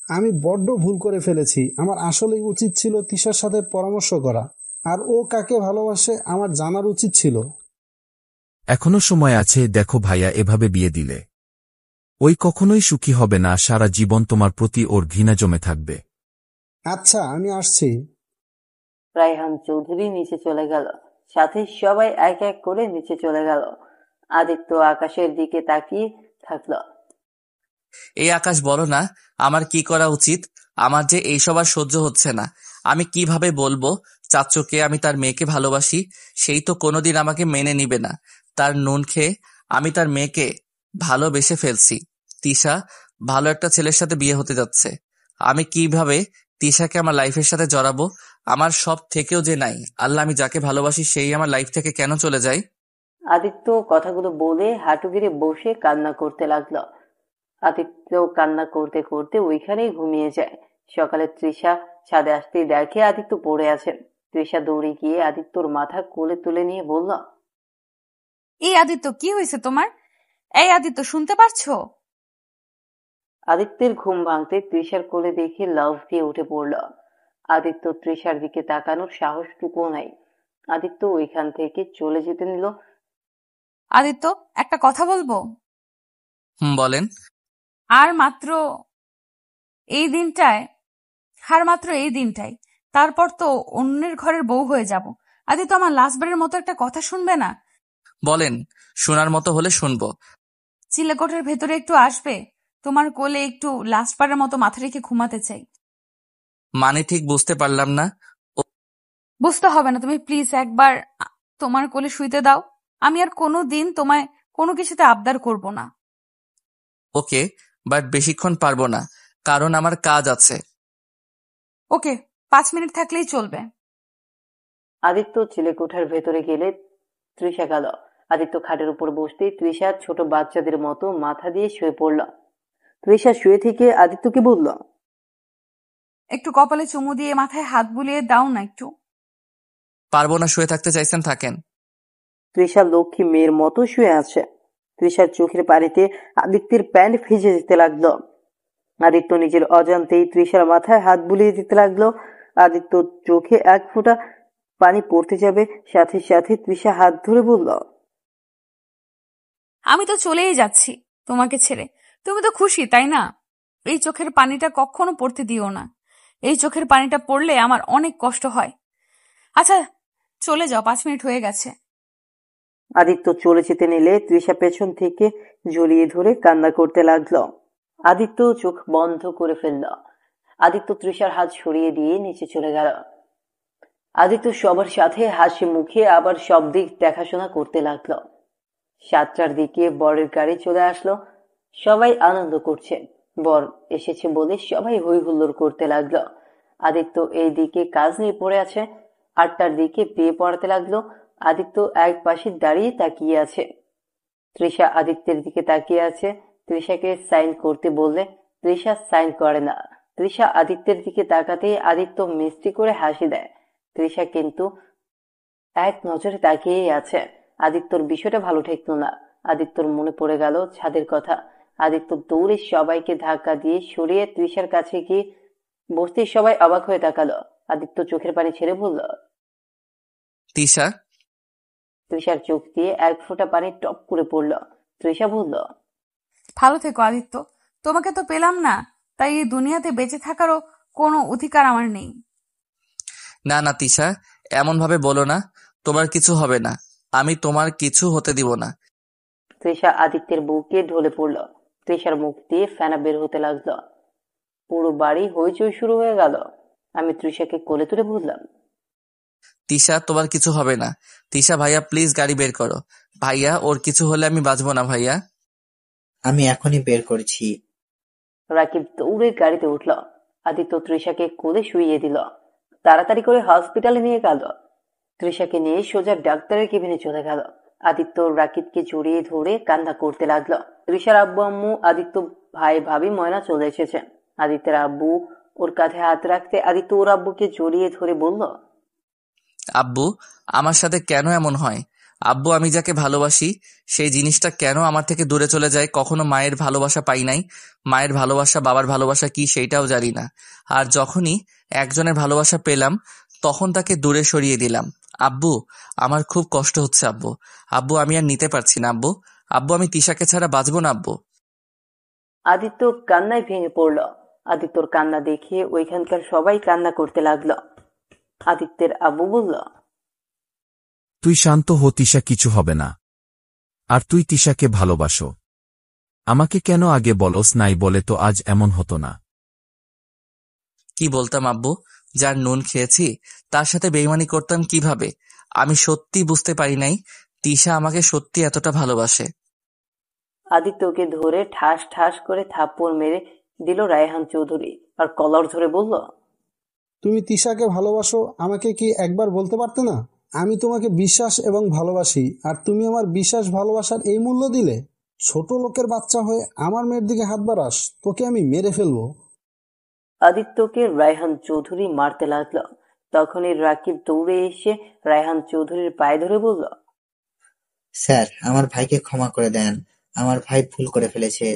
আমি বড্ড ভুল করে ফেলেছি। আমার আসলেই উচিত ছিল তিশার সাথে পরামর্শ করা, আর ও কাকে ভালোবাসে আমার জানার উচিত ছিল। এখনো সময় আছে। দেখো ভাইয়া, এভাবে বিয়ে দিলে ওই কখনোই সুখী হবে না। সারা জীবন তোমার প্রতি ওর ঘৃণা জমে থাকবে। আচ্ছা, আমি আসছি। রায়হান চৌধুরী নিচে চলে গেল। সাথে সবাই এক এক করে নিচে চলে গেল। আদিত্য আকাশের দিকে তাকিয়ে থাকলো। এই আকাশ, বলো না আমার কি করা উচিত? আমার যে এইসব আর সহ্য হচ্ছে না। আমি কিভাবে বলবো চাচুকে আমি তার মেয়েকে ভালোবাসি? সেই তো কোনোদিন আমাকে মেনে নিবে না। তার নুন খেয়ে আমি তার মেয়েকে ভালোবেসে ফেলছি। তিশা ভালো একটা ছেলের সাথে বিয়ে হতে যাচ্ছে। আমি কিভাবে তিশাকে আমার লাইফের সাথে জড়াবো? আমার সব থেকেও যে নাই, আল্লাহ, আমি যাকে ভালোবাসি সেই আমার লাইফ থেকে কেন চলে যায়? আদিত্য কথাগুলো বলে হাঁটু গেড়ে বসে কান্না করতে লাগলো। আদিত্য কান্না করতে করতে ওইখানেই ঘুমিয়ে যায়। সকালে তৃষা ছাদে আসতেই দেখে আদিত্য পড়ে আছে। তৃষা দৌড়ে গিয়ে আদিত্যর মাথা কোলে তুলে নিয়ে বলল, এই আদিত্য, কি হয়েছে তোমার? এই আদিত্য, শুনতে পারছো? আদিত্যের ঘুম ভাঙতে তৃষার কোলে দেখে লাফ দিয়ে উঠে পড়ল। আদিত্য তৃষার দিকে তাকানোর সাহসটুকুও নাই। আদিত্য ওইখান থেকে চলে যেতে নিল। আদিত্য, একটা কথা বলবো? বলেন। আর মাত্র এই দিনটাই, তারপর তো অন্যের ঘরের বউ হয়ে যাব। আদিত্য, আমার লাস্টবারের মতো একটা কথা শুনবে না? বলেন, শোনার মতো হলে শুনবো। চিলেকোঠার ভেতরে একটু আসবে? তোমার কোলে একটু লাস্টবারের মতো মাথা রেখে ঘুমাতে চাই। মানে ঠিক বুঝতে পারলাম না। বুঝতে হবে না, তুমি প্লিজ একবার তোমার কোলে শুইতে দাও। আমি আর কোনোদিন তোমায় কোনো কিছুতে আবদার করব না। ওকে, বাট বেশিক্ষণ পারবো না, কারণ আমার কাজ আছে। ওকে, 5 মিনিট থাকলেই চলবে। আদিত্য চিলেকোঠার ভেতরে গেলে তৃষা গেল। আদিত্য খাটের উপর বসতেই তৃষা ছোট বাচ্চাদের মতো মাথা দিয়ে শুয়ে পড়ল। তৃষা শুয়ে থেকে আদিত্যকে বলল, একটু কপালে চুমু দিয়ে মাথায় হাত বুলিয়ে দাও না একটু। পারবো না, শুয়ে থাকতে চাইছেন থাকেন। তৃষা লক্ষ্মী মেয়ের মতো শুয়ে আছে। তৃষার চোখের পানিতে আদিত্যের প্যান্ট ভিজে যেতে লাগলো। আদিত্য নিজের অজান্তেই তৃষার মাথায় হাত বুলিয়ে দিতে লাগলো। আদিত্য চোখে এক ফোঁটা পানি পড়তে যাবে, সাথে সাথে তৃষা হাত ধরে বলল, আমি তো চলেই যাচ্ছি তোমাকে ছেড়ে। তুমি তো খুশি, তাই না? এই চোখের পানিটা কখনো পড়তে দিও না। এই চোখের পানিটা পড়লে আমার অনেক কষ্ট হয়। আচ্ছা, চলে যাও, 5 মিনিট হয়ে গেছে। আদিত্য চলে যেতে নিলে তৃষা পেছন থেকে জড়িয়ে ধরে কান্না করতে লাগলো। আদিত্য চোখ বন্ধ করে ফেলল। আদিত্য তৃষার হাত সরিয়ে দিয়ে নিচে চলে গেল। আদিত্য সবার সাথে হাসি মুখে আবার সব দিক দেখাশোনা করতে লাগলো। 7টার দিকে বরের গাড়ি চলে আসলো। সবাই আনন্দ করছে। বর এসেছে বলে সবাই হই হুল্লোড় করতে লাগলো। আদিত্য এই দিকে কাজ নিয়ে পড়ে আছে। 8টার দিকে বিয়ে পড়াতে লাগলো। আদিত্য এক পাশে দাঁড়িয়ে তাকিয়ে আছে। তৃষা আদিত্যের দিকে তাকিয়ে আছে। তৃষাকে সাইন করতে বললে তৃষা সাইন করে না। তৃষা আদিত্যের দিকে তাকাতেই আদিত্য মিষ্টি করে হাসি দেয়। তৃষা কিন্তু এক নজরে তাকিয়েই আছে। আদিত্যর বিষয়টা ভালো ঠেকলো না। আদিত্যর মনে পড়ে গেল ছাদের কথা। আদিত্য দৌড়ে সবাইকে ধাক্কা দিয়ে সরিয়ে তৃষার কাছে গিয়ে বসতে সবাই অবাক হয়ে তাকালো। আদিত্য চোখের পানি ছেড়ে বলল, তিশা। তৃষার চোখ দিয়ে এক ফোঁটা পানি টপ করে পড়ল। তৃষা বলল, ভালো থেকো আদিত্য। তোমাকে তো পেলাম না, তাই এই দুনিয়াতে বেঁচে থাকারও কোনো অধিকার আমার নেই। না না তিশা, এমন ভাবে বলো না। তোমার কিছু হবে না, আমি তোমার কিছু হতে দিব না। তৃষা আদিত্যের বুকে ঢলে পড়ল। তৃষার মুখ দিয়ে ফেনা বের হতে লাগলো। পুরো বাড়ি হইচই শুরু হয়ে গেল। আমি তৃষাকে কোলে তুলে বললাম, তিশা, তোমার কিছু হবে না। তিশা ভাইয়া, প্লিজ গাড়ি বের করো। ভাইয়া, ওর কিছু হলে আমি বাঁচবো না ভাইয়া। আমি এখনই বের করছি। রাকিব দৌড়ে গাড়িতে উঠল। আদিত্য তৃষাকে কোলে শুইয়ে দিল। তাড়াতাড়ি করে হসপিটালে নিয়ে গেল। তৃষাকে নিয়ে সোজা ডাক্তারের কেবিনে চলে গেল। আদিত্য রাকিবকে জড়িয়ে ধরে কান্না করতে লাগলো। তৃষার আব্বু আম্মু, আদিত্য ভাই ভাবি ময়না চলে এসেছে। আদিত্যের আব্বু ওর কাঁধে হাত রাখতে আদিত্য ওর আব্বুকে জড়িয়ে ধরে বলল, আব্বু, আমার সাথে কেন এমন হয়? আব্বু, আমি যাকে ভালোবাসি সেই জিনিসটা কেন আমার থেকে দূরে চলে যায়? কখনো মায়ের ভালোবাসা পাই নাই। মায়ের ভালোবাসা, বাবার ভালোবাসা কি সেইটাও জানি না। আর যখনই একজনের ভালোবাসা পেলাম তখন তাকে দূরে সরিয়ে দিলাম। আব্বু, আমার খুব কষ্ট হচ্ছে আব্বু। আব্বু, আমি আর নিতে পারছি না আব্বু। আব্বু, আমি তিশাকে ছাড়া বাঁচবো না আব্বু। আদিত্য কান্নায় ভেঙে পড়ল। আদিত্যর কান্না দেখে ওইখানকার সবাই কান্না করতে লাগলো। আদিত্যের আব্বু বলল, তুই শান্ত হো, তিশা কিছু হবে না। আর তুই তিশাকে ভালোবাসো। আমাকে কেন আগে বলস নাই? বলে তো আজ এমন হতো না। কি বলতাম আব্বু? যার নুন খেয়েছি তার সাথে বেইমানি করতাম কিভাবে? আমি সত্যি বুঝতে পারি নাই তিশা আমাকে সত্যি এতটা ভালোবাসে। আদিত্যকে ধরে ঠাস ঠাস করে থাপ্পড় মেরে দিল রায়হান চৌধুরী আর কলার ধরে বলল, তুমি তিশাকে ভালোবাসো, আমাকে কি একবার বলতে পারতে না? আমি তোমাকে বিশ্বাস এবং ভালোবাসি, আর তুমি আমার বিশ্বাস ভালোবাসার এই মূল্য দিলে? ছোট লোকের বাচ্চা হয়ে আমার মেয়ের দিকে হাত বাড়াস, তোকে আমি মেরে ফেলবো। আদিত্যকে রায়হান চৌধুরী মারতে লাগলো। তখনই রাকিব দৌড়ে এসে রায়হান চৌধুরীর পায়ে ধরে বলল, স্যার, আমার ভাইকে ক্ষমা করে দেন, আমার ভাই ভুল করে ফেলেছে।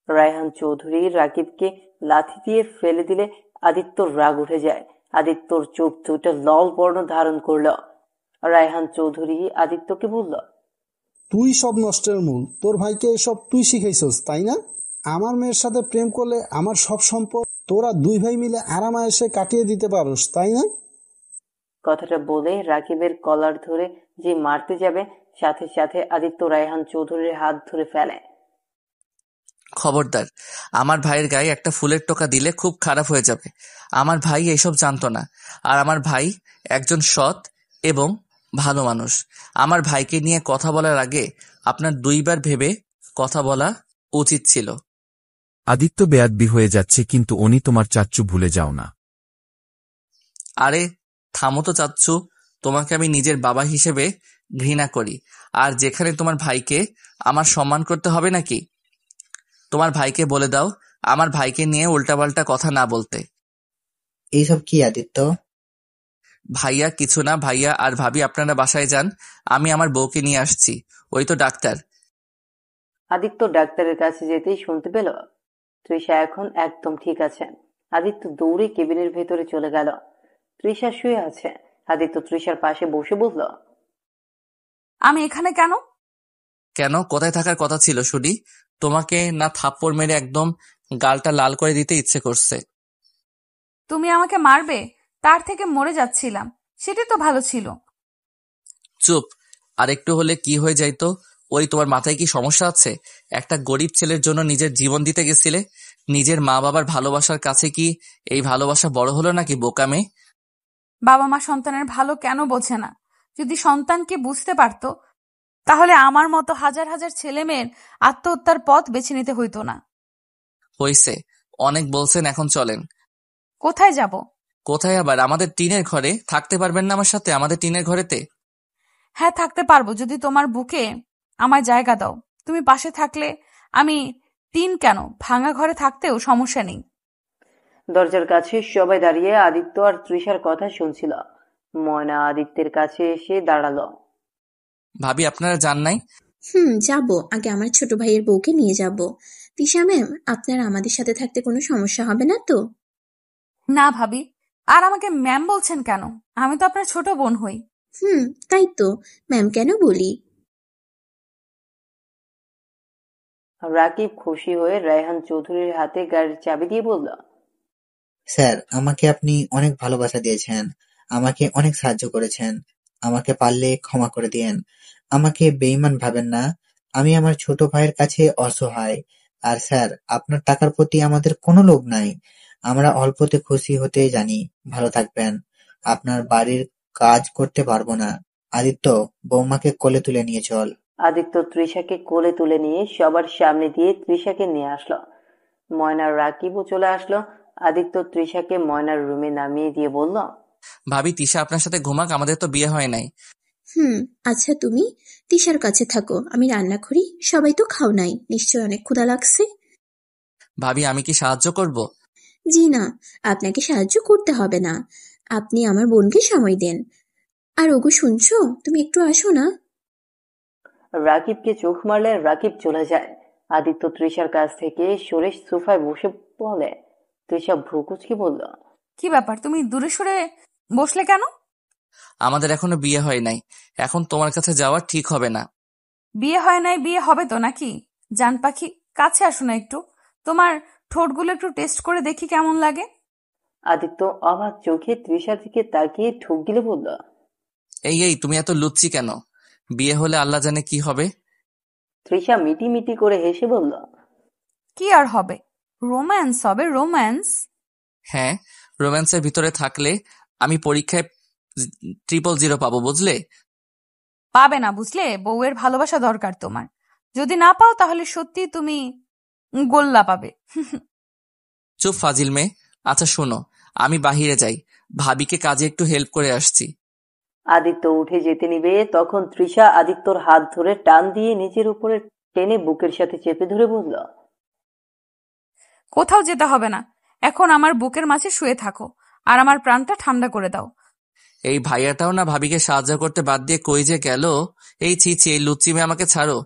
রায়হান চৌধুরী রাকিবকে লাথি দিয়ে ফেলে দিলে আদিত্যর রাগ উঠে যায়। আদিত্যর চোখ দুটো লাল বর্ণ ধারণ করল। রায়হান চৌধুরী আদিত্যকে বলল, তুই সব নষ্টের মূল, তোর ভাইকে এসব তুই শিখাইছস, তাই না? আমার মেয়ের সাথে প্রেম করলে আমার সব সম্পদ তোরা দুই ভাই মিলে আরামায়েশে কাটিয়ে দিতে পারস, তাই না? কথাটা বলে রাকিবের কলার ধরে যে মারতে যাবে, সাথে সাথে আদিত্য রায়হান চৌধুরীর হাত ধরে ফেলে। খবরদার, আমার ভাইয়ের গায়ে একটা ফুলের টোকা দিলে খুব খারাপ হয়ে যাবে। আমার ভাই এসব জানতো না, আর আমার ভাই একজন সৎ এবং ভালো মানুষ। আমার ভাইকে নিয়ে কথা বলার আগে আপনার দুইবার ভেবে কথা বলা উচিত ছিল। আদিত্য বেয়াদবি হয়ে যাচ্ছে, কিন্তু উনি তোমার চাচ্চু, ভুলে যাও না। আরে থামো তো চাচ্চু, তোমাকে আমি নিজের বাবা হিসেবে ঘৃণা করি, আর যেখানে তোমার ভাইকে আমার সম্মান করতে হবে নাকি? তোমার ভাইকে বলে দাও আমার ভাইকে নিয়ে উল্টাপাল্টা কথা না বলতে। এইসব কি আদিত্য? ভাইয়া কিছু না, ভাইয়া আর ভাবি আপনারা বাসায় যান, আমি আমার বউকে নিয়ে আসছি, ওই তো ডাক্তার। আদিত্য ডাক্তারের কাছে যেতেই শুনতে পেল তৃষা এখন একদম ঠিক আছে। আদিত্য দৌড়ে কেবিনের ভেতরে চলে গেল। তৃষা শুয়ে আছে। আদিত্য তৃষার পাশে বসে বলল, আমি এখানে কেন? কেন, কোথায় থাকার কথা ছিল শুনি? তোমাকে না থাপ্পড় মেরে একদম গালটা লাল করে দিতে ইচ্ছে করছে। তুমি আমাকে মারবে, তার থেকে মরে যাচ্ছিলাম, সেটাই তো ভালো ছিল। চুপ, আর একটু হলে কি হয়ে যাইতো? ওই তোমার মাথায় কি সমস্যা আছে? একটা গরিব ছেলের জন্য নিজের জীবন দিতে গেছিলে। নিজের মা বাবার ভালোবাসার কাছে কি এই ভালোবাসা বড় হলো নাকি বোকা মেয়ে? বাবা মা সন্তানের ভালো কেন বোঝে না? যদি সন্তানকে বুঝতে পারতো, তাহলে আমার মতো হাজার হাজার ছেলে মেয়ের আত্মহত্যার পথ বেছে নিতে হইতো না। হইছে, অনেক বলছেন, এখন চলেন। কোথায় যাব? কোথায় আবার? আমাদের টিনের ঘরে। থাকতে পারবেন না আমার সাথে আমাদের টিনের ঘরেতে? হ্যাঁ, থাকতে পারবো, যদি তোমার বুকে আমার জায়গা দাও। তুমি পাশে থাকলে আমি টিন কেন, ভাঙা ঘরে থাকতেও সমস্যা নেই। দরজার কাছে সবাই দাঁড়িয়ে আদিত্য আর তৃষার কথা শুনছিল। ময়না আদিত্যের কাছে এসে দাঁড়ালো। ভাবি আপনারা যান নাই? যাব। আগে আমার ছোট ভাইয়ের বউকে নিয়ে যাব। তিশা ম্যাম, আপনার আমাদের সাথে থাকতে কোনো সমস্যা হবে না তো? না ভাবি, আর আমাকে ম্যাম বলছেন কেন? আমি তো আপনার ছোট বোন হই। তাই তো, ম্যাম কেন বলি? রাকিব খুশি হয়ে রায়হান চৌধুরীর হাতে গাড়ির চাবি দিয়ে বলল, স্যার, আমাকে আপনি অনেক ভালোবাসা দিয়েছেন, আমাকে অনেক সাহায্য করেছেন। আমাকে পারলে ক্ষমা করে দিয়েন। আমাকে বেঈমান ভাবেন না। আমি আমার ছোট ভাইয়ের কাছে অসহায়। আর স্যার, আপনার টাকার প্রতি আমাদের কোনো লোভ নাই। আমরা অল্পতে খুশি হতে জানি। ভালো থাকবেন। আপনার বাড়ির কাজ করতে পারবো না। আদিত্য, বৌমাকে কোলে তুলে নিয়ে চল। আদিত্য তৃষাকে কোলে তুলে নিয়ে সবার সামনে দিয়ে তৃষাকে নিয়ে আসলো। ময়নার রাকিবও চলে আসলো। আদিত্য তৃষাকে ময়নার রুমে নামিয়ে দিয়ে বলল, ভাবি তিশা আপনার সাথে ঘুমাক, আমাদের তো বিয়ে হয় নাই। আচ্ছা, তুমি তিশার কাছে থাকো, আমি রান্না করি। সবাই তো খাও নাই, নিশ্চয় অনেক ক্ষুধা লাগছে। ভাবি আমি কি সাহায্য করব? জি না, আপনাকে সাহায্য করতে হবে না। আপনি আমার বোনকে সময় দেন। আর ওগো, শুনছো? তুমি একটু আসো না। রাকিবকে চোখ মারলে রাকিব চলে যায়। আদিত্য তৃষার কাছ থেকে সরে সোফায় বসে বলে। তৃষা ভ্রুকুচকে বলল, কি ব্যাপার, তুমি দূরে সরে বসলে কেন? আমাদের এখনো বিয়ে হয় নাই, এখন তোমার কাছে যাওয়া ঠিক হবে না। বিয়ে হয় নাই, বিয়ে হবে তো নাকি? জান পাখি, কাছে আসো না একটু, তোমার ঠোঁটগুলো একটু টেস্ট করে দেখি কেমন লাগে। আদিত্য অবাক চোখে তৃষার দিকে তাকিয়ে ঠুক গিলে বলল, এই তুমি এত লুচ্ছি কেন? বিয়ে হলে আল্লাহ জানে কি হবে। তৃষা মিটি মিটি করে হেসে বলল, কি আর হবে, রোম্যান্স হবে, রোম্যান্স। হ্যাঁ, রোম্যান্সের ভিতরে থাকলে আমি পরীক্ষায় 000 পাবো, বুঝলে? পাবে না, বুঝলে? বউয়ের ভালোবাসা দরকার তোমার। যদি না পাও তাহলে সত্যি তুমি গোল্লা পাবে। চুপ ফাজিল মেয়ে। আচ্ছা শোনো, আমি বাহিরে যাই, ভাবিকে কাজে একটু হেল্প করে আসছি। আদিত্য উঠে যেতে নিবে তখন তৃষা আদিত্যর হাত ধরে টান দিয়ে নিজের উপরে টেনে বুকের সাথে চেপে ধরে বলল, কোথাও যেতে হবে না, এখন আমার বুকের মাঝে শুয়ে থাকো আর আমার প্রাণটা ঠান্ডা করে দাও। এই ভাইয়াটাও না ভাবিকে সাহায্য করতে বাদ দিয়ে কই যে গেল। এই ছি, এই লুচ্চি মেয়ে, আমাকে ছাড়ো।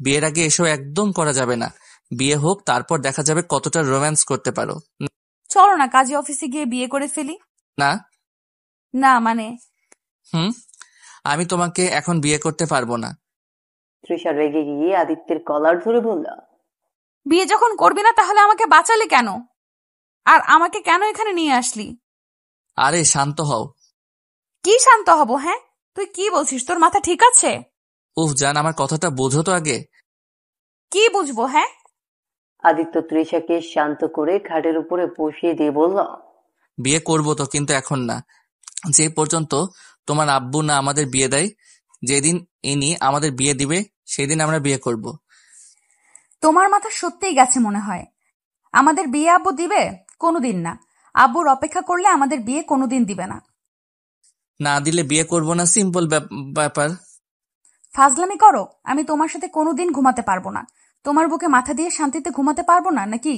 বিয়ের আগে এসব একদম করা যাবে না। বিয়ে হোক, তারপর দেখা যাবে কতটা রোম্যান্স করতে পারো। চলো না কাজী অফিসে গিয়ে বিয়ে করে ফেলি। না না মানে? আমি তোমাকে এখন বিয়ে করতে পারবো না। তৃষা রেগে গিয়ে আদিত্যের কলার ধরে বলল, বিয়ে যখন করবি না তাহলে আমাকে বাঁচালি কেন? আর আমাকে কেন এখানে নিয়ে আসলি? আরে শান্ত হও। কি শান্ত হব? হ্যাঁ, তুই কি বলছিস? তোর মাথা ঠিক আছে? উফ জান, আমার কথাটা বোঝো তো আগে। কি বুঝবো? হ্যাঁ, আদিত্য তৃষাকে শান্ত করে খাটের উপরে বসিয়ে দিয়ে বলল, বিয়ে করবো তো, কিন্তু এখন না। যে পর্যন্ত তোমার আব্বু না আমাদের বিয়ে দেয়, যেদিন ইনি আমাদের বিয়ে দিবে সেদিন আমরা বিয়ে করব। তোমার মাথা সত্যিই গেছে মনে হয়। আমাদের বিয়ে আব্বু দিবে? কোনোদিন না। আব্বুর অপেক্ষা করলে আমাদের বিয়ে কোনোদিন দিবে না। না দিলে বিয়ে করব না, সিম্পল ব্যাপার। ফাজলামি করো। আমি তোমার সাথে কোনোদিন ঘুমাতে পারবো না। তোমার বুকে মাথা দিয়ে শান্তিতে ঘুমাতে পারবো না নাকি?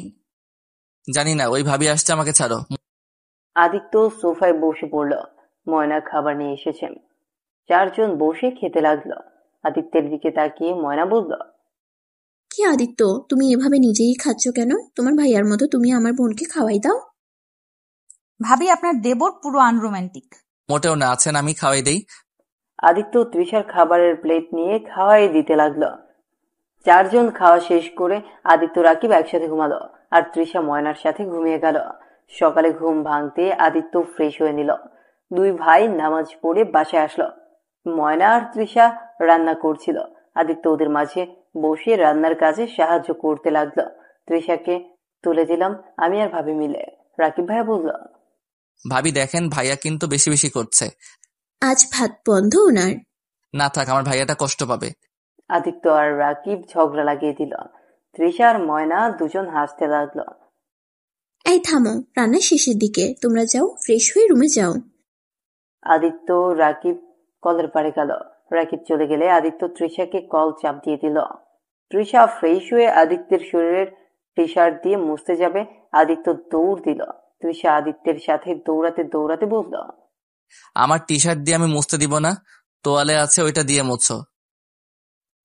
জানি না, ওই ভাবি আসছে, আমাকে ছাড়ো। আদিত্য সোফায় বসে পড়ল। ময়না খাবার নিয়ে এসেছেন। চারজন বসে খেতে লাগলো। আদিত্যের দিকে তাকিয়ে ময়না বলল, কি আদিত্য, তুমি এভাবে নিজেই খাচ্ছ কেন? তোমার ভাইয়ার মতো তুমি আমার বোনকে খাওয়াই দাও। ভাবি আপনার দেবর পুরো আনরোম্যান্টিক। মোটেও না, আছেন, আমি খাওয়াই দেই। আদিত্য তৃষার খাবারের প্লেট নিয়ে খাওয়াই দিতে লাগলো। চারজন খাওয়া শেষ করে আদিত্য রাকিব একসাথে ঘুমালো আর তৃষা ময়নার সাথে ঘুমিয়ে গেল। সকালে ঘুম ভাঙতে আদিত্য ফ্রেশ হয়ে নিল। দুই ভাই নামাজ পড়ে বাসায় আসলো। ময়না আর তৃষা রান্না করছিল। আদিত্য ওদের মাঝে বসে রান্নার কাজে সাহায্য করতে লাগলো। তৃষাকে তুলে দিলাম আমি আর ভাবি মিলে। রাকিব ভাইয়া বলল, ভাবি দেখেন, ভাইয়া কিন্তু বেশি বেশি করছে। আজ ভাত বন্ধ ওনার। না থাক, আমার ভাইয়াটা কষ্ট পাবে। আদিত্য আর রাকিব ঝগড়া লাগিয়ে দিল। তৃষা আর ময়না দুজন হাসতে লাগলো। এই থামো, রান্না শেষের দিকে, তোমরা যাও ফ্রেশ হয়ে রুমে যাও। আদিত্য রাকিব কলের পাড়ে গেল। রাকিব চলে গেলে আদিত্য তৃষাকে কল চাপ দিয়ে দিল। তৃষা ফ্রেশ হয়ে আদিত্যের শরীরের টি শার্ট দিয়ে মুছতে যাবে। আদিত্য দৌড় দিল। তৃষা আদিত্যের সাথে দৌড়াতে দৌড়াতে বলল, আমার টি শার্ট দিয়ে আমি মুছতে দিব না, তোয়ালে আছে ওইটা দিয়ে মুছো।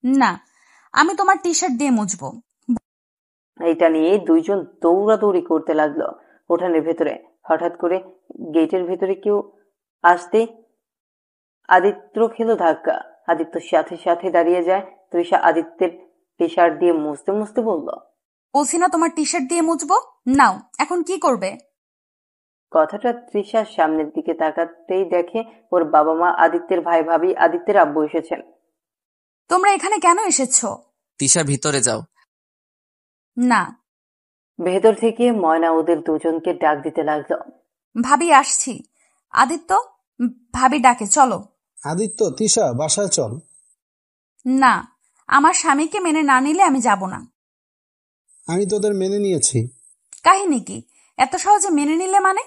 না, আমি তোমার টি শার্ট দিয়ে মুছবো। এটা নিয়ে দুইজন দৌড়াদৌড়ি করতে লাগলো উঠানের ভেতরে। হঠাৎ করে গেটের ভেতরে কেউ আসতে আদিত্য খেল ধাক্কা। আদিত্য সাথে সাথে দাঁড়িয়ে যায়। তৃষা আদিত্যের টি শার্ট দিয়ে মুছতে মুছতে বলল, বলছি না তোমার টি শার্ট দিয়ে মুছবো? নাও, এখন কি করবে? কথাটা তৃষার সামনের দিকে তাকাতেই দেখে ওর বাবা মা, আদিত্যের ভাই ভাবি, আদিত্যের আব্বু এসেছেন। তোমরা এখানে কেন এসেছো? তিশা ভিতরে যাও। না। ভেতর থেকে ময়না ওদের দুজনকে ডাক দিতে লাগলো। ভাবি আসছি। আদিত্য, ভাবি ডাকে, চলো। আদিত্য, তিশা, বাসায় চল। না, আমার স্বামীকে মেনে না নিলে আমি যাব না। আমি তোদের মেনে নিয়েছি। কাহিনী কি? এত সহজে মেনে নিলে মানে?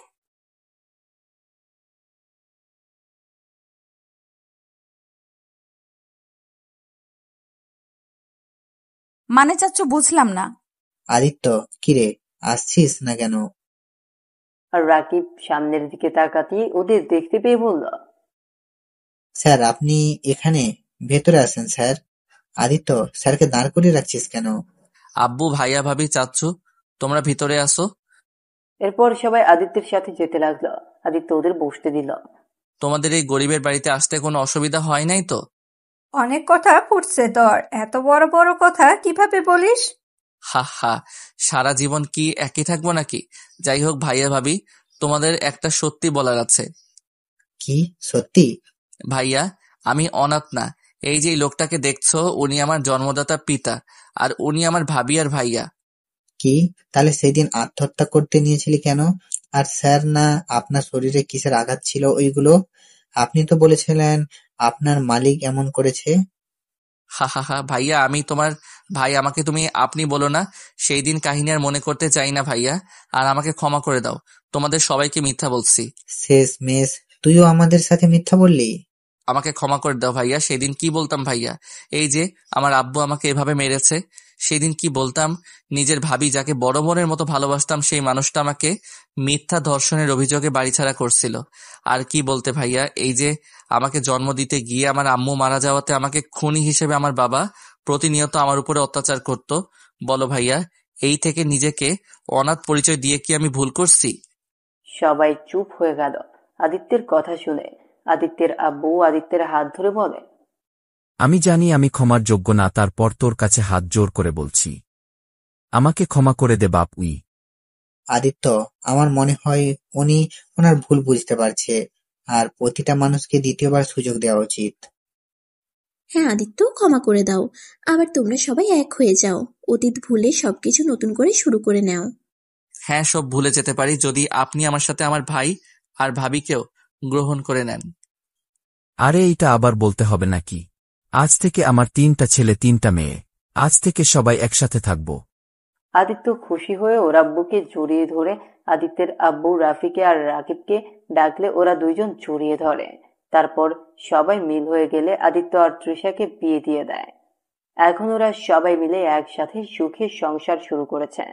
মানে চাচ্চু, বুঝলাম না। আদিত্য, কিরে, আসছিস না কেন? আর রাকিব সামনের দিকে তাকাতে ওদের দেখতে পেয়ে বলল, স্যার আপনি এখানে? ভেতরে আছেন স্যার। আদিত্য, স্যারকে দাঁড় করিয়ে রাখছিস কেন? আব্বু, ভাইয়া, ভাবি, চাচ্চু, তোমরা ভিতরে আসো। এরপর সবাই আদিত্যের সাথে যেতে লাগলো। আদিত্য ওদের বসতে দিল। তোমাদের এই গরিবের বাড়িতে আসতে কোনো অসুবিধা হয় নাই তো? অনেক কথা ফুটছে তোর, এত বড় বড় কথা কিভাবে বলিস? হা হা, সারা জীবন কি একই থাকবো নাকি? যাই হোক ভাইয়া ভাবি, তোমাদের একটা সত্যি বলার আছে। কি সত্যি? ভাইয়া, আমি অনাথ না। এই যে লোকটাকে দেখছো, উনি আমার জন্মদাতা পিতা, আর উনি আমার ভাবি আর ভাইয়া। কি, তাহলে সেদিন আত্মহত্যা করতে নিয়েছিলি কেন? আর স্যার না আপনার শরীরে কিসের আঘাত ছিল ওইগুলো? আপনি তো বলেছিলেন আপনার মালিক এমন করেছে। হা হা হা ভাইয়া, আমি তোমার ভাই, আমাকে তুমি আপনি বলো না। সেই দিন কাহিনী আর মনে করতে চাই না ভাইয়া, আর আমাকে ক্ষমা করে দাও। তোমাদের সবাইকে মিথ্যা বলছি। শেষ মেশ, তুইও আমাদের সাথে মিথ্যা বললি? আমাকে ক্ষমা করে দাও ভাইয়া। সেদিন কি বলতাম ভাইয়া? এই যে আমার আব্বু আমাকে এভাবে মেরেছে, সেদিন কি বলতাম? নিজের ভাবি, যাকে বড় বোনের মতো ভালোবাসতাম, সেই মানুষটা আমাকে মিথ্যা ধর্ষণের অভিযোগে বাড়িছাড়া করছিল। আর কি বলতে ভাইয়া, এই যে আমাকে জন্ম দিতে গিয়ে আমার আম্মু মারা যাওয়াতে আমাকে খুনি হিসেবে আমার বাবা প্রতিনিয়ত আমার উপরে অত্যাচার করত। বলো ভাইয়া, এই থেকে নিজেকে অনাথ পরিচয় দিয়ে কি আমি ভুল করছি? সবাই চুপ হয়ে গেল আদিত্যের কথা শুনে। আদিত্যের আব্বু আদিত্যের হাত ধরে বলে, আমি জানি আমি ক্ষমার যোগ্য না, তারপর তোর কাছে হাত জোর করে বলছি, আমাকে ক্ষমা করে দে বাপ। আদিত্য, আমার মনে হয় উনি ওনার ভুল বুঝতে পারছে, আর প্রতিটা মানুষকে দ্বিতীয়বার সুযোগ দেওয়া উচিত। হ্যাঁ আদিত্য, ক্ষমা করে দাও। আবার তোমরা সবাই এক হয়ে যাও, অতীত ভুলে সবকিছু নতুন করে শুরু করে নাও। হ্যাঁ, সব ভুলে যেতে পারি যদি আপনি আমার সাথে আমার ভাই আর ভাবিকেও গ্রহণ করে নেন। আরে এইটা আবার বলতে হবে নাকি? আজ থেকে আমার 3টা ছেলে 3টা মেয়ে, আজ থেকে সবাই একসাথে থাকব। আদিত্য খুশি হয়ে ওর আব্বুকে জড়িয়ে ধরে আদিত্যের আব্বু রাফিকে আর রাকিবকে ডাকলে ওরা দুইজন জড়িয়ে ধরে। তারপর সবাই মিল হয়ে গেলে আদিত্য আর তৃষাকে বিয়ে দিয়ে দেয়। এখন ওরা সবাই মিলে একসাথে সুখে সংসার শুরু করেছে।